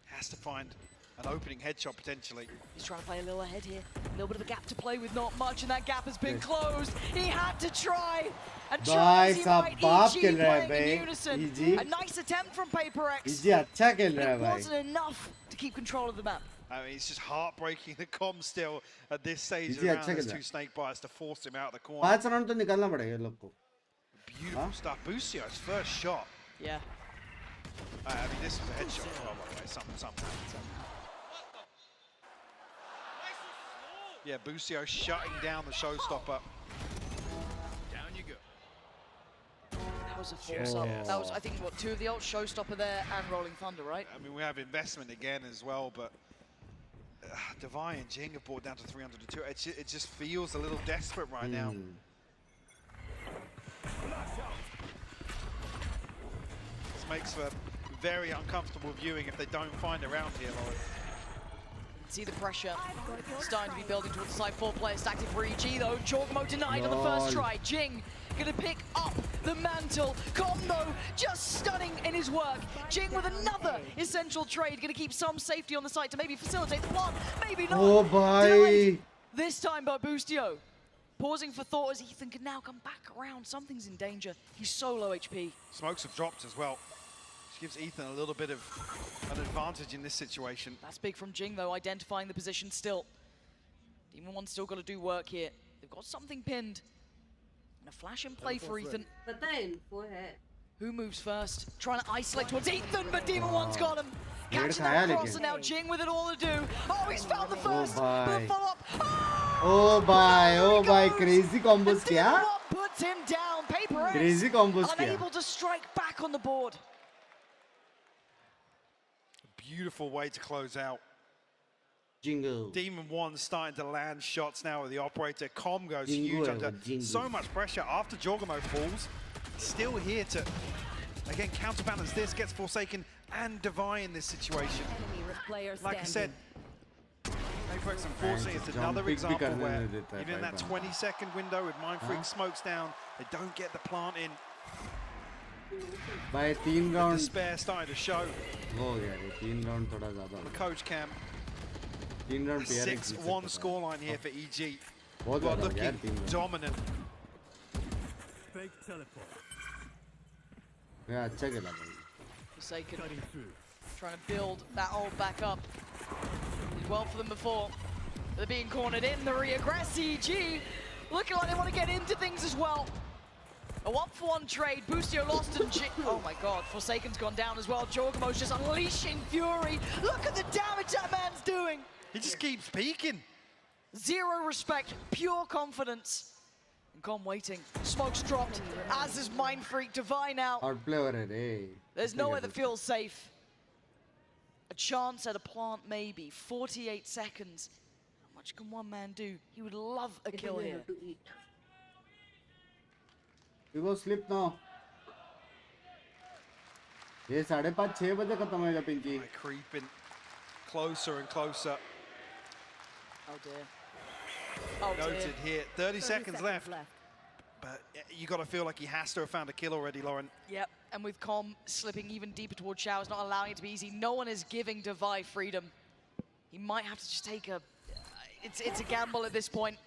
Has to find an opening headshot potentially. He's trying to play a little ahead here. A little bit of a gap to play with, not much, and that gap has been closed. He had to try. And try as he might, EG playing in unison. A nice attempt from PaperX. It wasn't enough to keep control of the map. I mean, it's just heartbreaking that Com still at this stage around those 2 snake bites to force him out of the corner. 5 round तो निकालना पड़ेगा लोग को. Beautiful stuff. Boostio's first shot. Yeah. I mean, this was a headshot as well, by the way. Something. Yeah, Boostio shutting down the showstopper. was a force up. That was, I think, what, 2 of the ults, Showstopper there and Rolling Thunder, right? I mean, we have investment again as well, but Devi and Jing have brought down to 302. It just feels a little desperate right now. This makes for very uncomfortable viewing if they don't find a round here, Lauren. See the pressure starting to be building towards the side. 4 players stacked in for EG though. Jorgmo denied on the first try. Jing gonna pick up the mantle. Com though, just stunning in his work. Jing with another essential trade, gonna keep some safety on the site to maybe facilitate the plant. Maybe not. Oh boy. Delayed this time by Boostio. Pausing for thought as Ethan can now come back around. Something's in danger. He's so low HP. Smokes have dropped as well. Gives Ethan a little bit of an advantage in this situation. That's big from Jing though, identifying the position still. Demon One's still got to do work here. They've got something pinned. And a flash in play for Ethan. Who moves first? Trying to isolate towards Ethan, but Demon One's got him. Catching that cross, and now Jing with it all to do. Oh, he's found the first. But follow up. Oh bye, crazy combos kya? Puts him down. Paper Crazy combos kya? unable to strike back on the board. Beautiful way to close out. Jingle. Demon One starting to land shots now with the operator. Com goes huge under so much pressure after Jorgmo falls. Still here to, again, counterbalance this, gets Forsaken and Devi in this situation. Like I said, Paperex and Forsaken is another example where even in that 20-second window with Mind Freak smokes down, they don't get the plant in. By 3 rounds. Despair starting to show. हो गया रे 3 round थोड़ा ज़्यादा. The coach cam. 3 round 6-1 scoreline here for EG. बहुत ज़्यादा looking dominant. Fake teleport. Yeah, अच्छा खेला भाई. Forsaken trying to build that ult back up. Did well for them before. They're being cornered in. The re-aggress EG looking like they want to get into things as well. A 1-for-1 trade. Boostio lost and oh my god, Forsaken's gone down as well. Jorgmo's just unleashing fury. Look at the damage that man's doing. He just keeps peeking. Zero respect, pure confidence. And Com waiting. Smoke's dropped, as is Mind Freak. Devi now. Outplay हो रहे रे. There's nowhere that feels safe. A chance at a plant maybe. 48 seconds. How much can one man do? He would love a kill here. We go sleep now. ये 5:30-6 बजे खत्म हो जाएगा Pinky. Creeping closer and closer. Oh dear. Oh Noted dear. here. 30 seconds left. But you got to feel like he has to have found a kill already, Lauren. Yep, and with Com slipping even deeper towards Showers, not allowing it to be easy. No one is giving Devi freedom. He might have to just take a... It's a gamble at this point.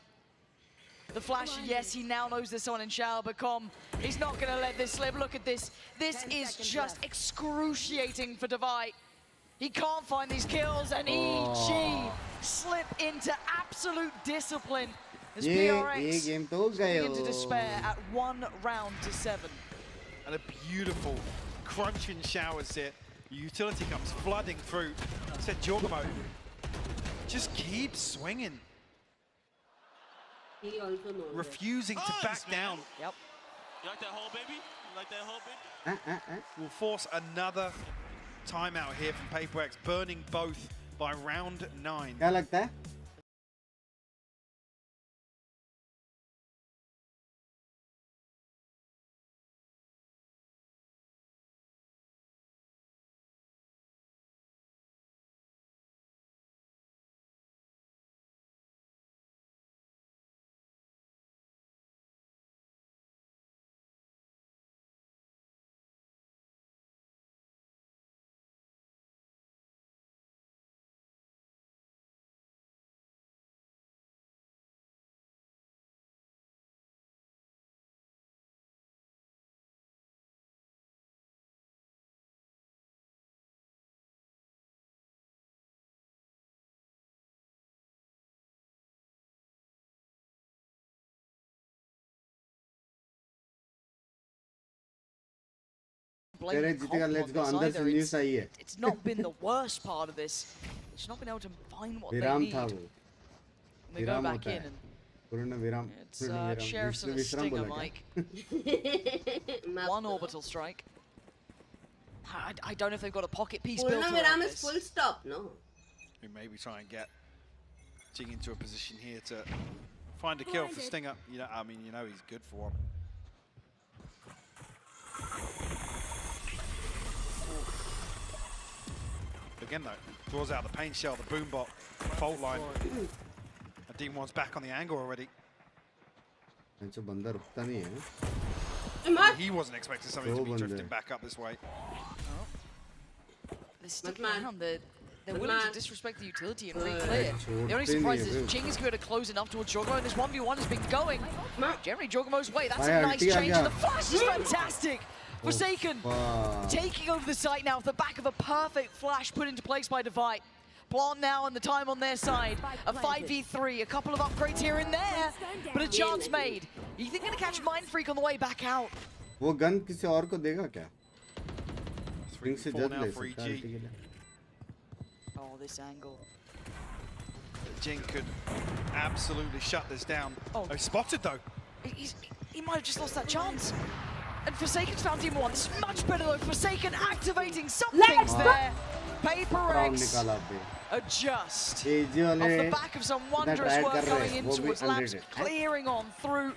The flash, yes, he now knows there's someone in Shower, but Com, he's not going to let this slip. Look at this. This is just excruciating for Devi. He can't find these kills, and EG slip into absolute discipline as PRX begin to despair at 1 round to 7. And a beautiful crunching Showers here. Utility comes flooding through. I said Jorgmo just keeps swinging. He also knows refusing to back down. Yep. You like that hole, baby? You like that hole, baby? Will force another timeout here from Paperex, burning both by round 9. क्या लगता है? It's not been the worst part of this. It's not been able to find what they need. They go back in and It's Sheriff's and a Stinger, Mike. One orbital strike. I don't know if they've got a pocket piece built around this. Full stop, no? We maybe try and get Jing into a position here to find a kill for Stinger. You know, I mean, you know he's good for one. Again though, draws out the paint shell, the boombot, fault line. And D1's back on the angle already. He wasn't expecting something to be drifting back up this way. They're sticking around. They're willing to disrespect the utility and re-clear. The only surprise is Jing is going to close enough towards Jogomo, and this 1v1 has been going generally Jogomo's way. That's a nice change, and the flash is fantastic. Forsaken taking over the site now with the back of a perfect flash put into place by Divide. Plant now and the time on their side. A 5v3, a couple of upgrades here and there, but a chance made. You think gonna catch Mind Freak on the way back out? वो gun किसी और को देगा क्या? 3-4 now for EG. Oh, this angle. Jing could absolutely shut this down. Oh, he's spotted though. He might have just lost that chance. And Forsaken's found team one. This is much better though. Forsaken activating something's there. Paper X adjust. Off the back of some wondrous work going in towards Labs, clearing on through.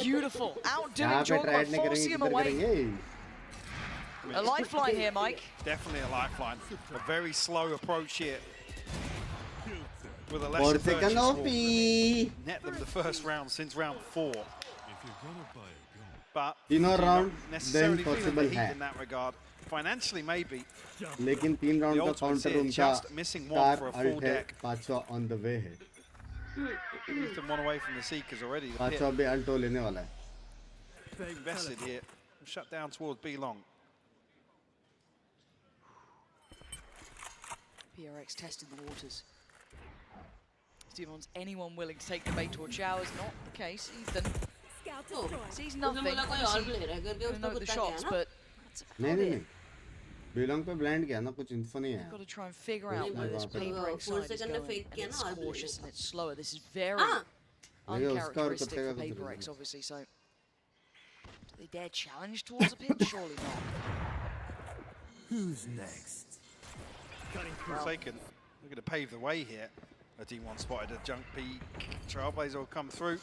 Beautiful. Outdoing Jogomo, forcing him away. A lifeline here, Mike. Definitely a lifeline. A very slow approach here. With a lesser purchase will net them the first round since round 4. But round necessarily feeling the heat in that regard. Financially, maybe. लेकिन 3 round का counter उनका car alt है, पांचवा on the way है. Ethan one away from the Seekers already. पांचवा भी Alto लेने वाला है. Invested here. Shut down towards B long. PRX testing the waters. Steven's anyone willing to take the bait towards Xiao is not the case. Ethan sees nothing. Note the shots, but नहीं. Belong पे blind किया ना, कुछ info नहीं है. Got to try and figure out where this paper X side is going. And it's cautious and it's slower. This is very uncharacteristic for paper X, obviously. So, do they dare challenge towards a pitch? Surely not. Who's next? Forsaken, we're going to pave the way here. A D1 spotted a junk P. Trailblazer will come through.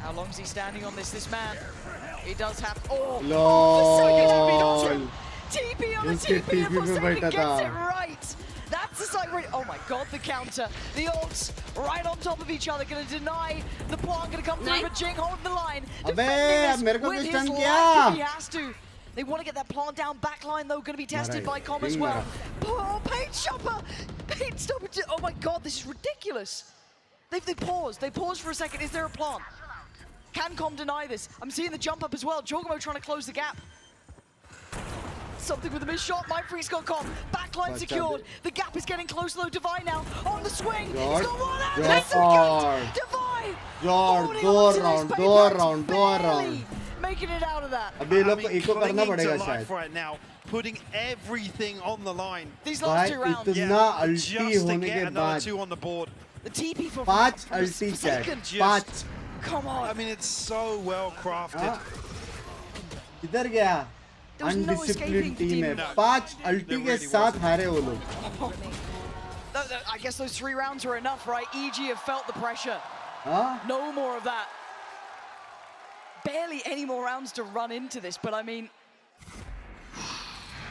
How long is he standing on this man? He does have. Oh! LOL. TP on the TP and Forsaken gets it right. That's the side where. Oh my god, the counter. The ults right on top of each other. Going to deny the plant. Going to come through, but Jing holding the line. Defending this with his life if he has to. They want to get that plant down. Backline though, going to be tested by Com as well. Oh, Paint Shopper! Paint Stopper! Oh my god, this is ridiculous. They paused. They paused for a second. Is there a plant? Can Com deny this? I'm seeing the jump up as well. Jogomo trying to close the gap. Something with a missed shot. Mind Freak's got Com. Backline secured. The gap is getting close though. Divide now on the swing. He's got one out. That's good. Divide. दो round. Making it out of that. अभी लोग को eco करना पड़ेगा शायद. Right now, putting everything on the line. These last 2 rounds. इतना अल्टी होने के बाद. 2 on the board. The TP for 5 अल्टी chat. 5. Come on. I mean, it's so well crafted. इधर गया. Undisciplined team है. 5 अल्टी के साथ हारे वो लोग. I guess those 3 rounds were enough, right? EG have felt the pressure. No more of that. Barely any more rounds to run into this, but I mean,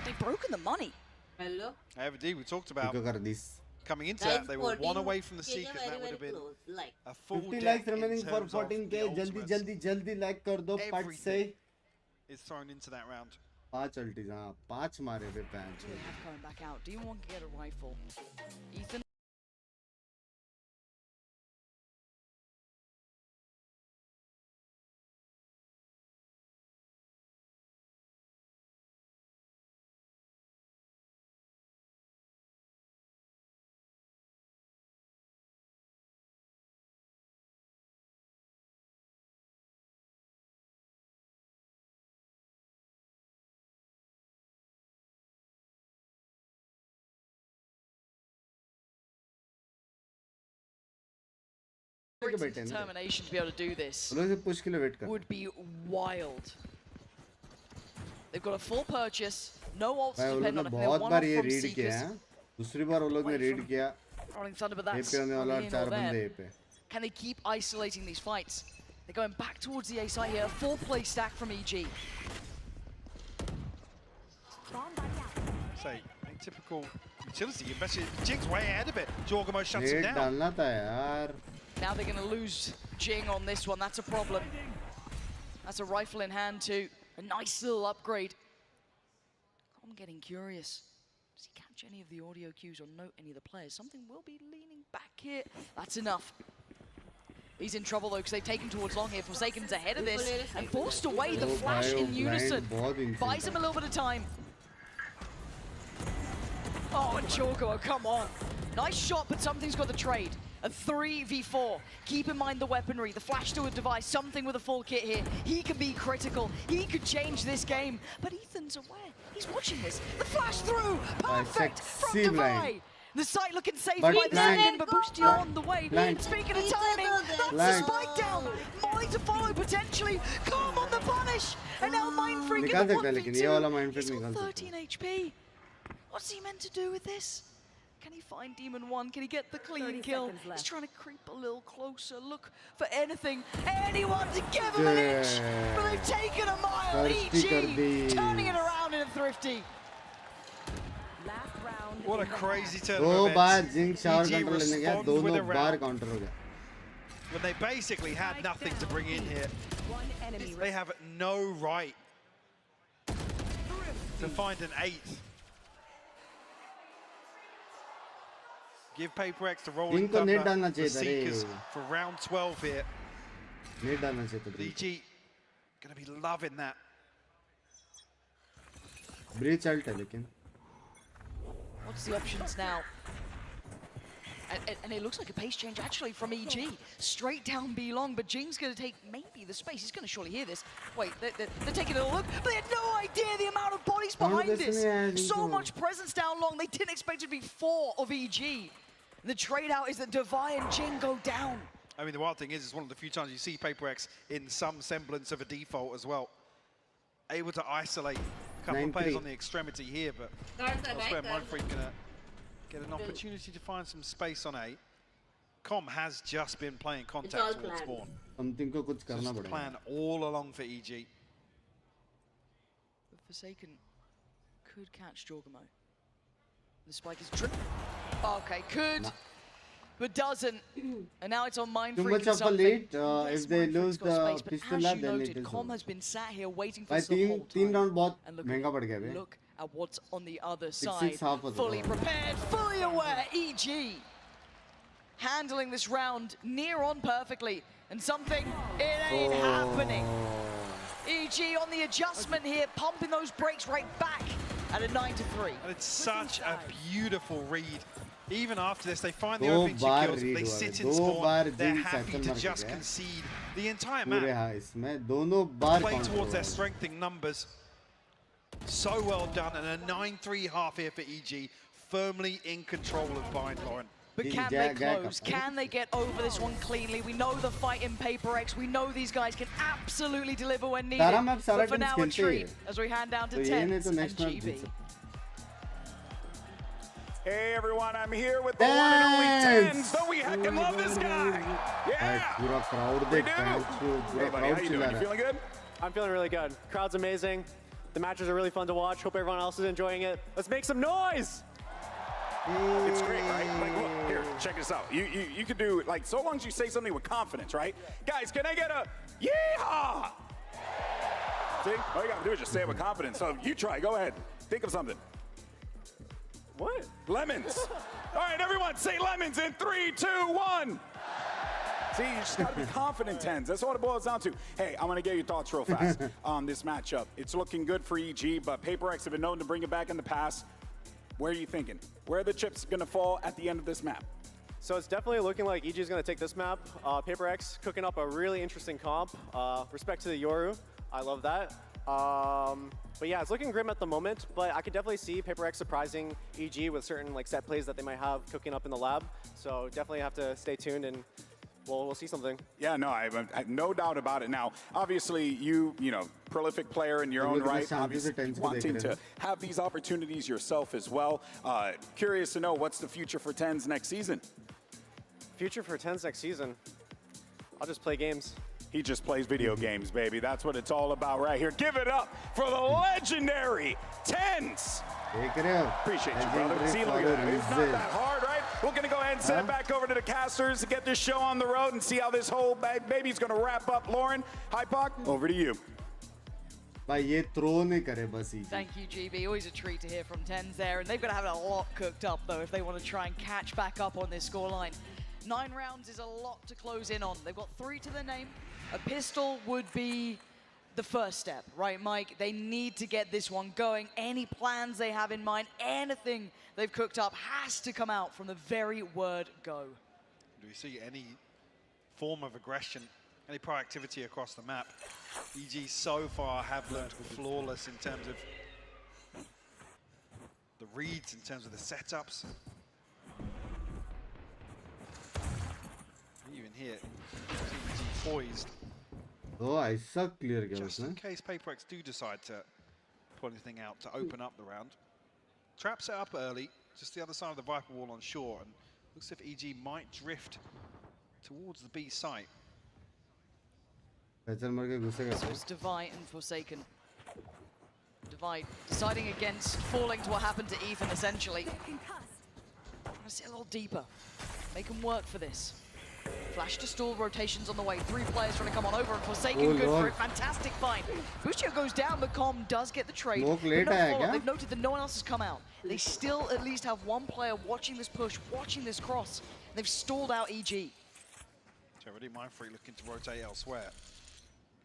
they've broken the money. Hello? Indeed, we talked about coming into that. They were 1 away from the Seekers. That would have been a full 50 likes remaining for 14k. जल्दी like कर दो पट से. Is thrown into that round. 5 अल्टीज, हाँ 5 मारे थे पैंच. Coming back out. Do you want to get a rifle? Ethan. बैठे and determination to be able to do this उन लोगों से push के लिए wait कर would be wild. They've got a full purchase, no ults to भाई उन depend लोगों on. ने I think they're बहुत one बार off ये from रीड किया Seekers. है दूसरी बार उन लोगों ने रीड किया Rolling Thunder, but ये that's पे होने वाला only in चार or there. बंदे ये पे Can they keep isolating these fights? They're going back towards the A site here. 4-play stack from EG. Say, typical utility. Especially Jing's way ahead of it. Jorgamo shuts him net down. डालना था यार Now they're going to lose Jing on this one. That's a problem. That's a rifle in hand too. A nice little upgrade. I'm getting curious. Does he catch any of the audio cues or note any of the players? Something will be leaning back here. That's enough. He's in trouble though because they've taken towards long here. Forsaken's ahead of this and forced away the flash in unison. Buys him a little bit of time. Oh, and Jorgo, come on. Nice shot, but something's got the trade. A 3v4. Keep in mind the weaponry, the flash to a device, something with a full kit here. He could be critical. He could change this game. But Ethan's aware. He's watching this. The flash through. Perfect from Devi. The site looking safe by the second, but Boosty on the way. Speaking of timing, that's the spike down. Molly to follow potentially. Come on the punish. And now Mindfreak in the 1v2. He's got 13 HP. What's he meant to do with this? Can he find Demon 1? Can he get the clean kill? He's trying to creep a little closer. Look for anything, anyone to give him an inch. But they've taken a mile. EG turning it around in a thrifty. What a crazy turn दो of bar events. Zinc shower EG control लेने गया respond with a दोनों बार round counter हो गया when they basically had nothing to bring in here. They have no right to find an 8th. Give Paper X to rolling इनको net thunder डालना the चाहिए था Seekers रे for round 12 here. Net डालना चाहिए था EG gonna be loving that. Breach ult है लेकिन What's the options now? And it looks like a pace change actually from EG. Straight down B long, but Jing's going to take maybe the space. He's going to surely hear this. Wait, they're taking a look, but they had no idea the amount of bodies behind this. So much presence down long. They didn't expect it to be 4 of EG. The trade out is that Devi and Jing go down. I mean, the wild thing is, it's one of the few times you see Paper X in some semblance of a default as well. Able to isolate a couple of players on the extremity here, but that's where Mindfreak gonna get an opportunity to find some space on A. Com has just been playing contact towards spawn. Something को कुछ करना पड़ेगा. Plan all along for EG. But Forsaken could catch Jorgamo. The spike is tripped. Okay, could. But doesn't, and now it's on Mindfreak. Too much of a lead. If they lose the pistol, then it is. Com has been sat here waiting for भाई this the whole time. तीन round बहुत महंगा पड़ गया बे. Look at what's on the other 6-6 side. half was Fully prepared, fully aware. EG handling this round near on perfectly, and something it ain't happening. EG on the adjustment here, pumping those brakes right back at a 9-3. And it's such a beautiful read. Even after this, they find the opening 2 kills, they sit in spawn, they're happy to just concede the entire map. Play towards their strength in numbers. So well done, and a 9-3 half here for EG, firmly in control of Bind, Lauren. But can they close? Can they get over this one cleanly? We know the fight in Paper X. We know these guys can absolutely deliver when needed. But for now, a treat as we hand down to 10 and GB. Hey everyone, I'm here with the one and only Tens. Don't we heckin' love this guy? Yeah! We do! Hey buddy, how you doing? You feeling good? I'm feeling really good. Crowd's amazing. The matches are really fun to watch. Hope everyone else is enjoying it. Let's make some noise! It's great, right? Like, look, here, check this out. You could do, like, so long as you say something with confidence, right? Guys, can I get a yeehaw? See? All you gotta do is just say it with confidence. So you try, go ahead. Think of something. What? Lemons. All right, everyone, say lemons in 3, 2, 1. See, you just gotta be confident, Tens. That's what it boils down to. Hey, I'm gonna get your thoughts real fast on this matchup. It's looking good for EG, but Paper X have been known to bring it back in the past. Where are you thinking? Where are the chips gonna fall at the end of this map? So it's definitely looking like EG is going to take this map. Paper X cooking up a really interesting comp. Respect to the Yoru. I love that. But yeah, it's looking grim at the moment, but I could definitely see Paper X surprising EG with certain like set plays that they might have cooking up in the lab. So definitely have to stay tuned and well, we'll see something. Yeah, no, I no doubt about it. Now, obviously, you know, prolific player in your own right, obviously wanting to have these opportunities yourself as well. Curious to know what's the future for TENS next season? Future for TENS next season? I'll just play games. He just plays video games, baby. That's what it's all about right here. Give it up for the legendary TENS. Appreciate you, brother. See, look at that. It's not that hard, right? We're going to go ahead and send it back over to the casters to get this show on the road and see how this whole baby's going to wrap up. Lauren, Hypoc, over to you. Thank you, GB. Always a treat to hear from TENS there. And they've got to have a lot cooked up, though, if they want to try and catch back up on this scoreline. 9 rounds is a lot to close in on. They've got 3 to their name. A pistol would be the first step, right, Mike? They need to get this one going. Any plans they have in mind, anything they've cooked up has to come out from the very word go. Do we see any form of aggression, any proactivity across the map? EG so far have looked flawless in terms of the reads, in terms of the setups. Even here, EG poised. Oh, I suck clear. Just in case PaperX do decide to put anything out to open up the round. Trap set up early, just the other side of the Viper wall on shore, and looks as if EG might drift towards the B site. So it's Divide and Forsaken. Divide deciding against falling to what happened to Ethan, essentially. Trying to sit a little deeper, make them work for this. Flash to stall, rotations on the way. 3 players trying to come on over, and Forsaken good for it. Fantastic find. Boostio goes down, but Com does get the trade. They've noted that no one else has come out. They still at least have 1 player watching this push, watching this cross. They've stalled out EG. So already Mindfreak looking to rotate elsewhere.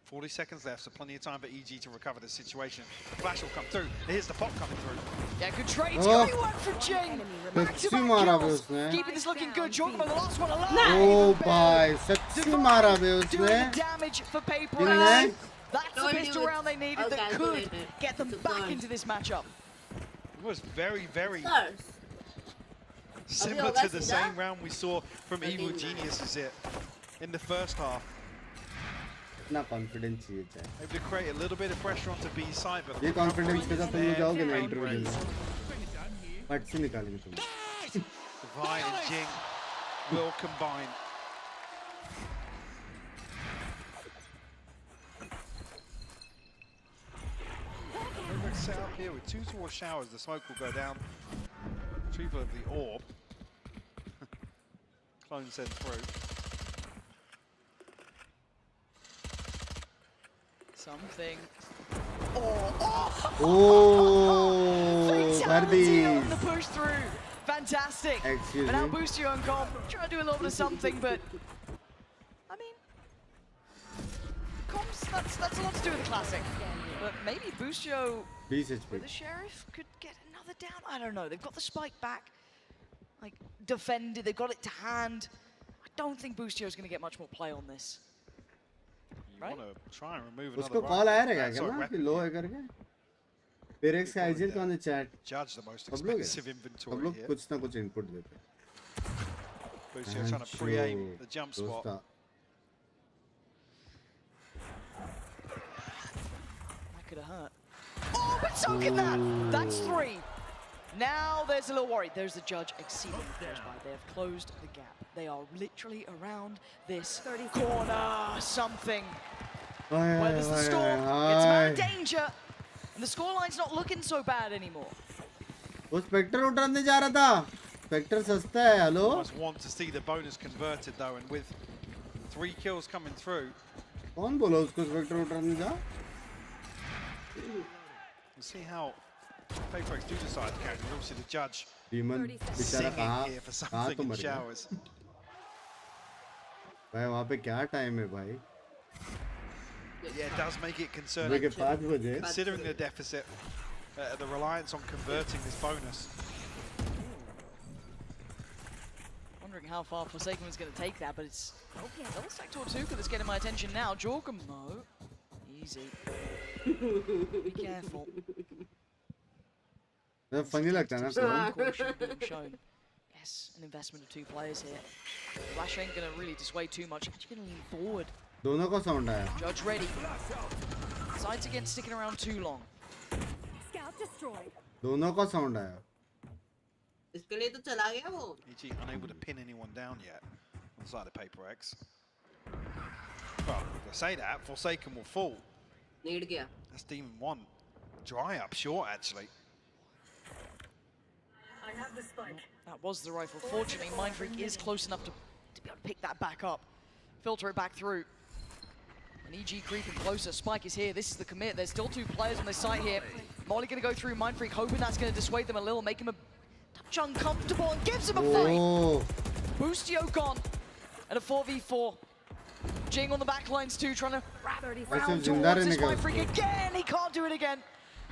40 seconds left, so plenty of time for EG to recover the situation. The flash will come through. Here's the pop coming through. Yeah, good trade. Great work from Jing. Back-to-back kills. Keeping this looking good. Jordan, the last one alive. Oh, bhai, sexy mara bhe usne. Doing the damage for PaperX. That's the pistol round they needed that could get them back into this matchup. It was very, very similar to the same round we saw from Evil Geniuses here in the first half. Confidence चाहिए था. Able to create a little bit of pressure onto B side, but ये confidence के साथ तुम लोग जाओगे ना interview में. बट से निकालेंगे तुम. Divide and Jing will combine. Set up here with 2 towards showers. The smoke will go down. Retrieval of the orb. Clone sent through. Something. Fatality on the push through. Fantastic. Excuse but now me. Boostio and Com trying to do a little bit of something, but I mean, Com's that's a lot to do with the classic. But maybe Boostio with the Sheriff could get another down. I don't know. They've got the spike back, like defended. They've got it to hand. I don't think Boostio's going to get much more play on this. You want to try and remove उसको another call आया रहेगा क्या ना कि लो है करके PaperX का agent on the chat judge the most expensive inventory हम लोग here. कुछ ना कुछ input देते हैं Boostio trying to pre-aim the jump spot. That could have hurt. Oh, but so can that. That's 3. Now there's a little worry. There's the judge exceeding close by. They have closed the gap. They are literally around this corner. Something. Where there's the storm. Gets him out of danger. And the scoreline's not looking so bad anymore. वो Spectre उठाने जा रहा था. Spectre सस्ता है. Hello. I just want to see the bonus converted though, and with 3 kills coming through. कौन बोला उसको Spectre उठाने जा? We'll see how PaperX do decide to carry. Obviously the judge Demon बेचारा here for something तो in मर गया. showers. भाई वहाँ पे क्या time है भाई? Yeah, it does make it concerning. सुबह के 5 बजे. Considering the deficit, the reliance on converting this bonus. Wondering how far Forsaken was going to take that, but it's double stack to Tuka that's getting my attention now. Jorgum, no. Easy. Be careful. funny लगता है ना. Caution being shown. Yes, an investment of 2 players here. Flash ain't gonna really dissuade too much. Actually gonna lean forward. दोनों का sound आया. Judge ready. Sides again sticking around too long. Scout destroyed. दोनों का sound आया. इसके लिए तो चला गया वो. EG unable to pin anyone down yet on the side of Paper X. Well, to say that, Forsaken will fall. Need गया. That's Demon 1. Dry up short, actually. I have the spike. That was the rifle. Fortunately, Mind Freak is close enough to be able to pick that back up. Filter it back through. And EG creeping closer. Spike is here. This is the commit. There's still 2 players on this site here. Molly going to go through. Mind Freak hoping that's going to dissuade them a little, make him a touch uncomfortable, and gives him a fight. Boostio gone. And a 4v4. Jing on the back lines too, trying to wrap round towards this Mind Freak again. He can't do it again.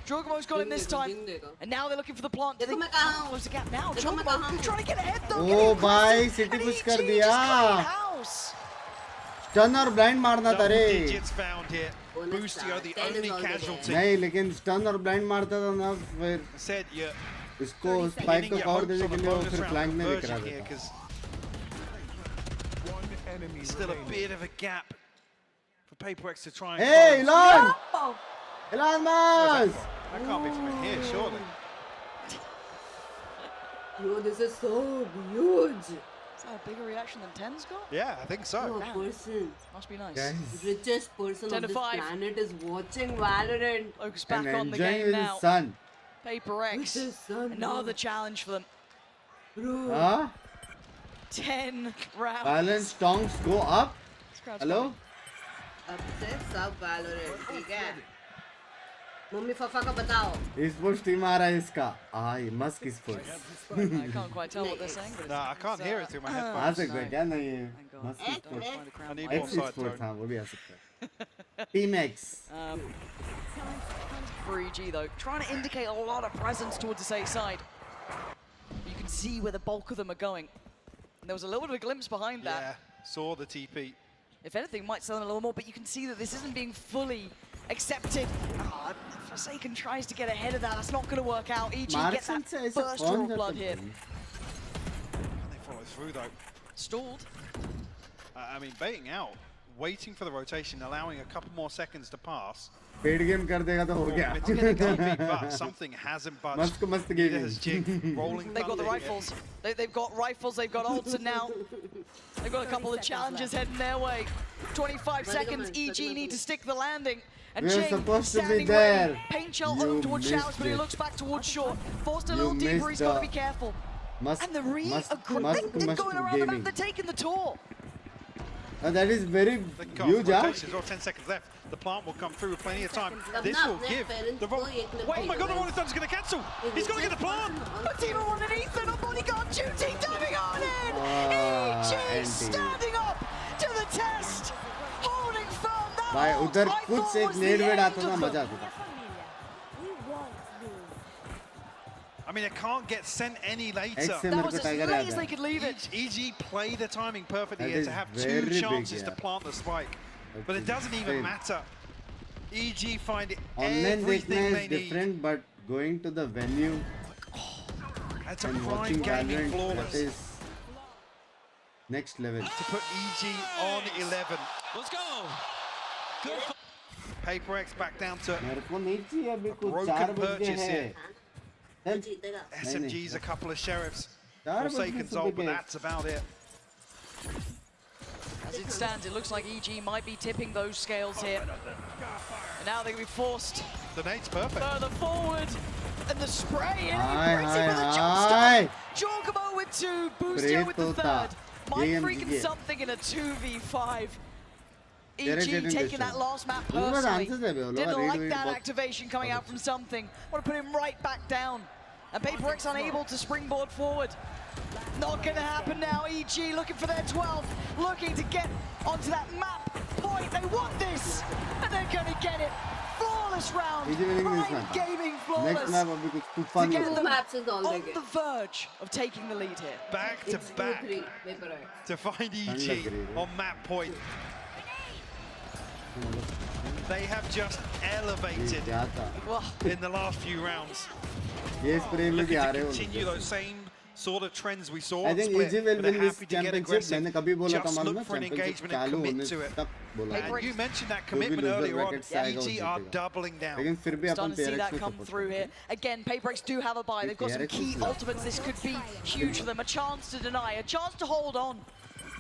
Jogamo's got him this time. And now they're looking for the plant. Do they close the gap now? Jogamo trying to get ahead though. Oh, bhai, City push कर दिया. Stun और blind मारना था रे. Digits found here. Boostio, the only casualty. नहीं, लेकिन stun और blind मारता था ना फिर. Said yeah. इसको spike को cover देने के लिए वो फिर flank में दिख रहा था. Still a bit of a gap for Paper X to try and. Hey, Elon! Elon Musk! That can't be from in here, surely. Yo, this is so huge. Is that a bigger reaction than Ten's got? Yeah, I think so. No person. Must be nice. Guys. Richest person on this planet is watching Valorant. Focus back And on the enjoying game with now. his son. Paper X. Another challenge for them. Bro. Huh? 10 rounds. Balance stonks go up. Hello? अब से सब Valorant, ठीक है? Mummy papa का बताओ. Esports team आ रहा है इसका. ये Musk Esports. I can't quite tell what they're saying. But No, I can't hear it through my headphones. आ सकता है क्या नहीं है? Musk Esports. I need more side Esports tone. हाँ वो भी आ सकता है. Team X. For EG though, trying to indicate a lot of presence towards the safe side. You can see where the bulk of them are going. And there was a little bit of a glimpse behind that. Yeah, saw the TP. If anything, might sell them a little more, but you can see that this isn't being fully accepted. Forsaken tries to get ahead of that. That's not going to work out. EG gets that first draw of blood here. Can they follow through though? Stalled. I mean, baiting out, waiting for the rotation, allowing a couple more seconds to pass. Paid game कर देगा तो हो गया. But something hasn't budged. मस्त Neither has Jig. Rolling They've got the rifles. They've got rifles, they've got ults, and now they've got a couple of challenges heading their way. 25 seconds, EG need to stick the landing. And We're Jing supposed to be standing there. ready. Paint shell over towards Showers, but he looks back towards short. Forced a little deeper, he's got to be careful. And the they're going around the map, they're taking the tour. That is very huge, huh? 10 seconds left. The plant will come through with plenty of time. This will give the oh my god, the Rolling Thunder is going to cancel. He's going to get the plant. But Team underneath and a bodyguard duty dubbing on in. EG standing up to the test, holding firm. भाई उधर कुछ एक नेड वेड आता था मजा आता था. I mean, it can't get sent any later. That was as late as they could leave it. EG play the timing perfectly here to have 2 chances to plant the spike. But it doesn't even matter. EG find it everything they need. Different, but going to the venue That's a and prime watching gaming Valorant, flawless. that is next level. To put EG on 11. Let's go. Good. Paper X back down to मेरे को नहीं चाहिए अभी कुछ 4 broken बज गए purchase हैं. here. SMG's a couple of sheriffs. Forsaken's ult, but that's about it. As it stands, it looks like EG might be tipping those scales here. And now they're going to be forced The nade's perfect. further forward. And the spray in, Aye, Brizzy with a aye, jump aye. start. Jorgamo with 2, Boostio with the Tota. 3rd. Mind freaking something in a 2v5. EG taking that last map personally. Didn't like that activation coming out from something. Want to put him right back down. And Paper X unable to springboard forward. Not going to happen now. EG looking for their 12th, looking to get onto that map point. They want this, and they're going to get it. Flawless round. Prime gaming flawless. Next map अभी कुछ तूफान To get होगा. them on the verge of taking the lead here. Back to back to find EG on map point. They have just elevated in the last few rounds. ये spray में भी Looking uh to रहे हो. continue those same sort of trends we saw. I on think Split, EG will but they're win this happy to get championship. aggressive. मैंने कभी बोला था Just मालूम look है for an championship engagement and चालू commit होने to it. तक बोला था. And you mentioned that जो भी commitment loser earlier on. bracket से आएगा वो EG are जीतेगा. doubling down. लेकिन फिर भी अपन Starting to see PRX that को come support through here. Again, PaperX do have a buy. They've got some PRX key is low. ultimates. This could be huge for them. A chance to deny, a chance to hold on.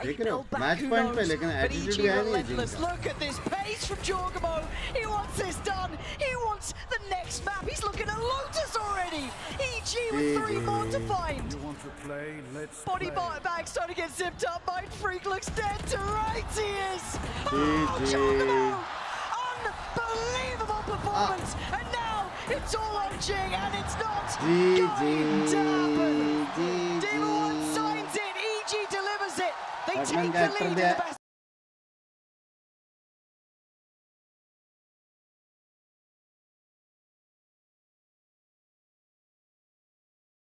देख रहे हो Back, match who point पे knows? लेकिन But attitude EG गया नहीं relentless. जिनका. Look at this pace from Jorgamo. He wants this done. He wants the next map. He's looking at Lotus already. EG with 3 more to find. You want to play? Let's Body play. bag starting to get zipped up. Mind Freak looks dead to rights. He is. Oh, GG. Jorgamo! Unbelievable performance. And now it's all on Jing, and it's not going to happen. Demon 1 signs it. EG delivers it. They take the lead in the best.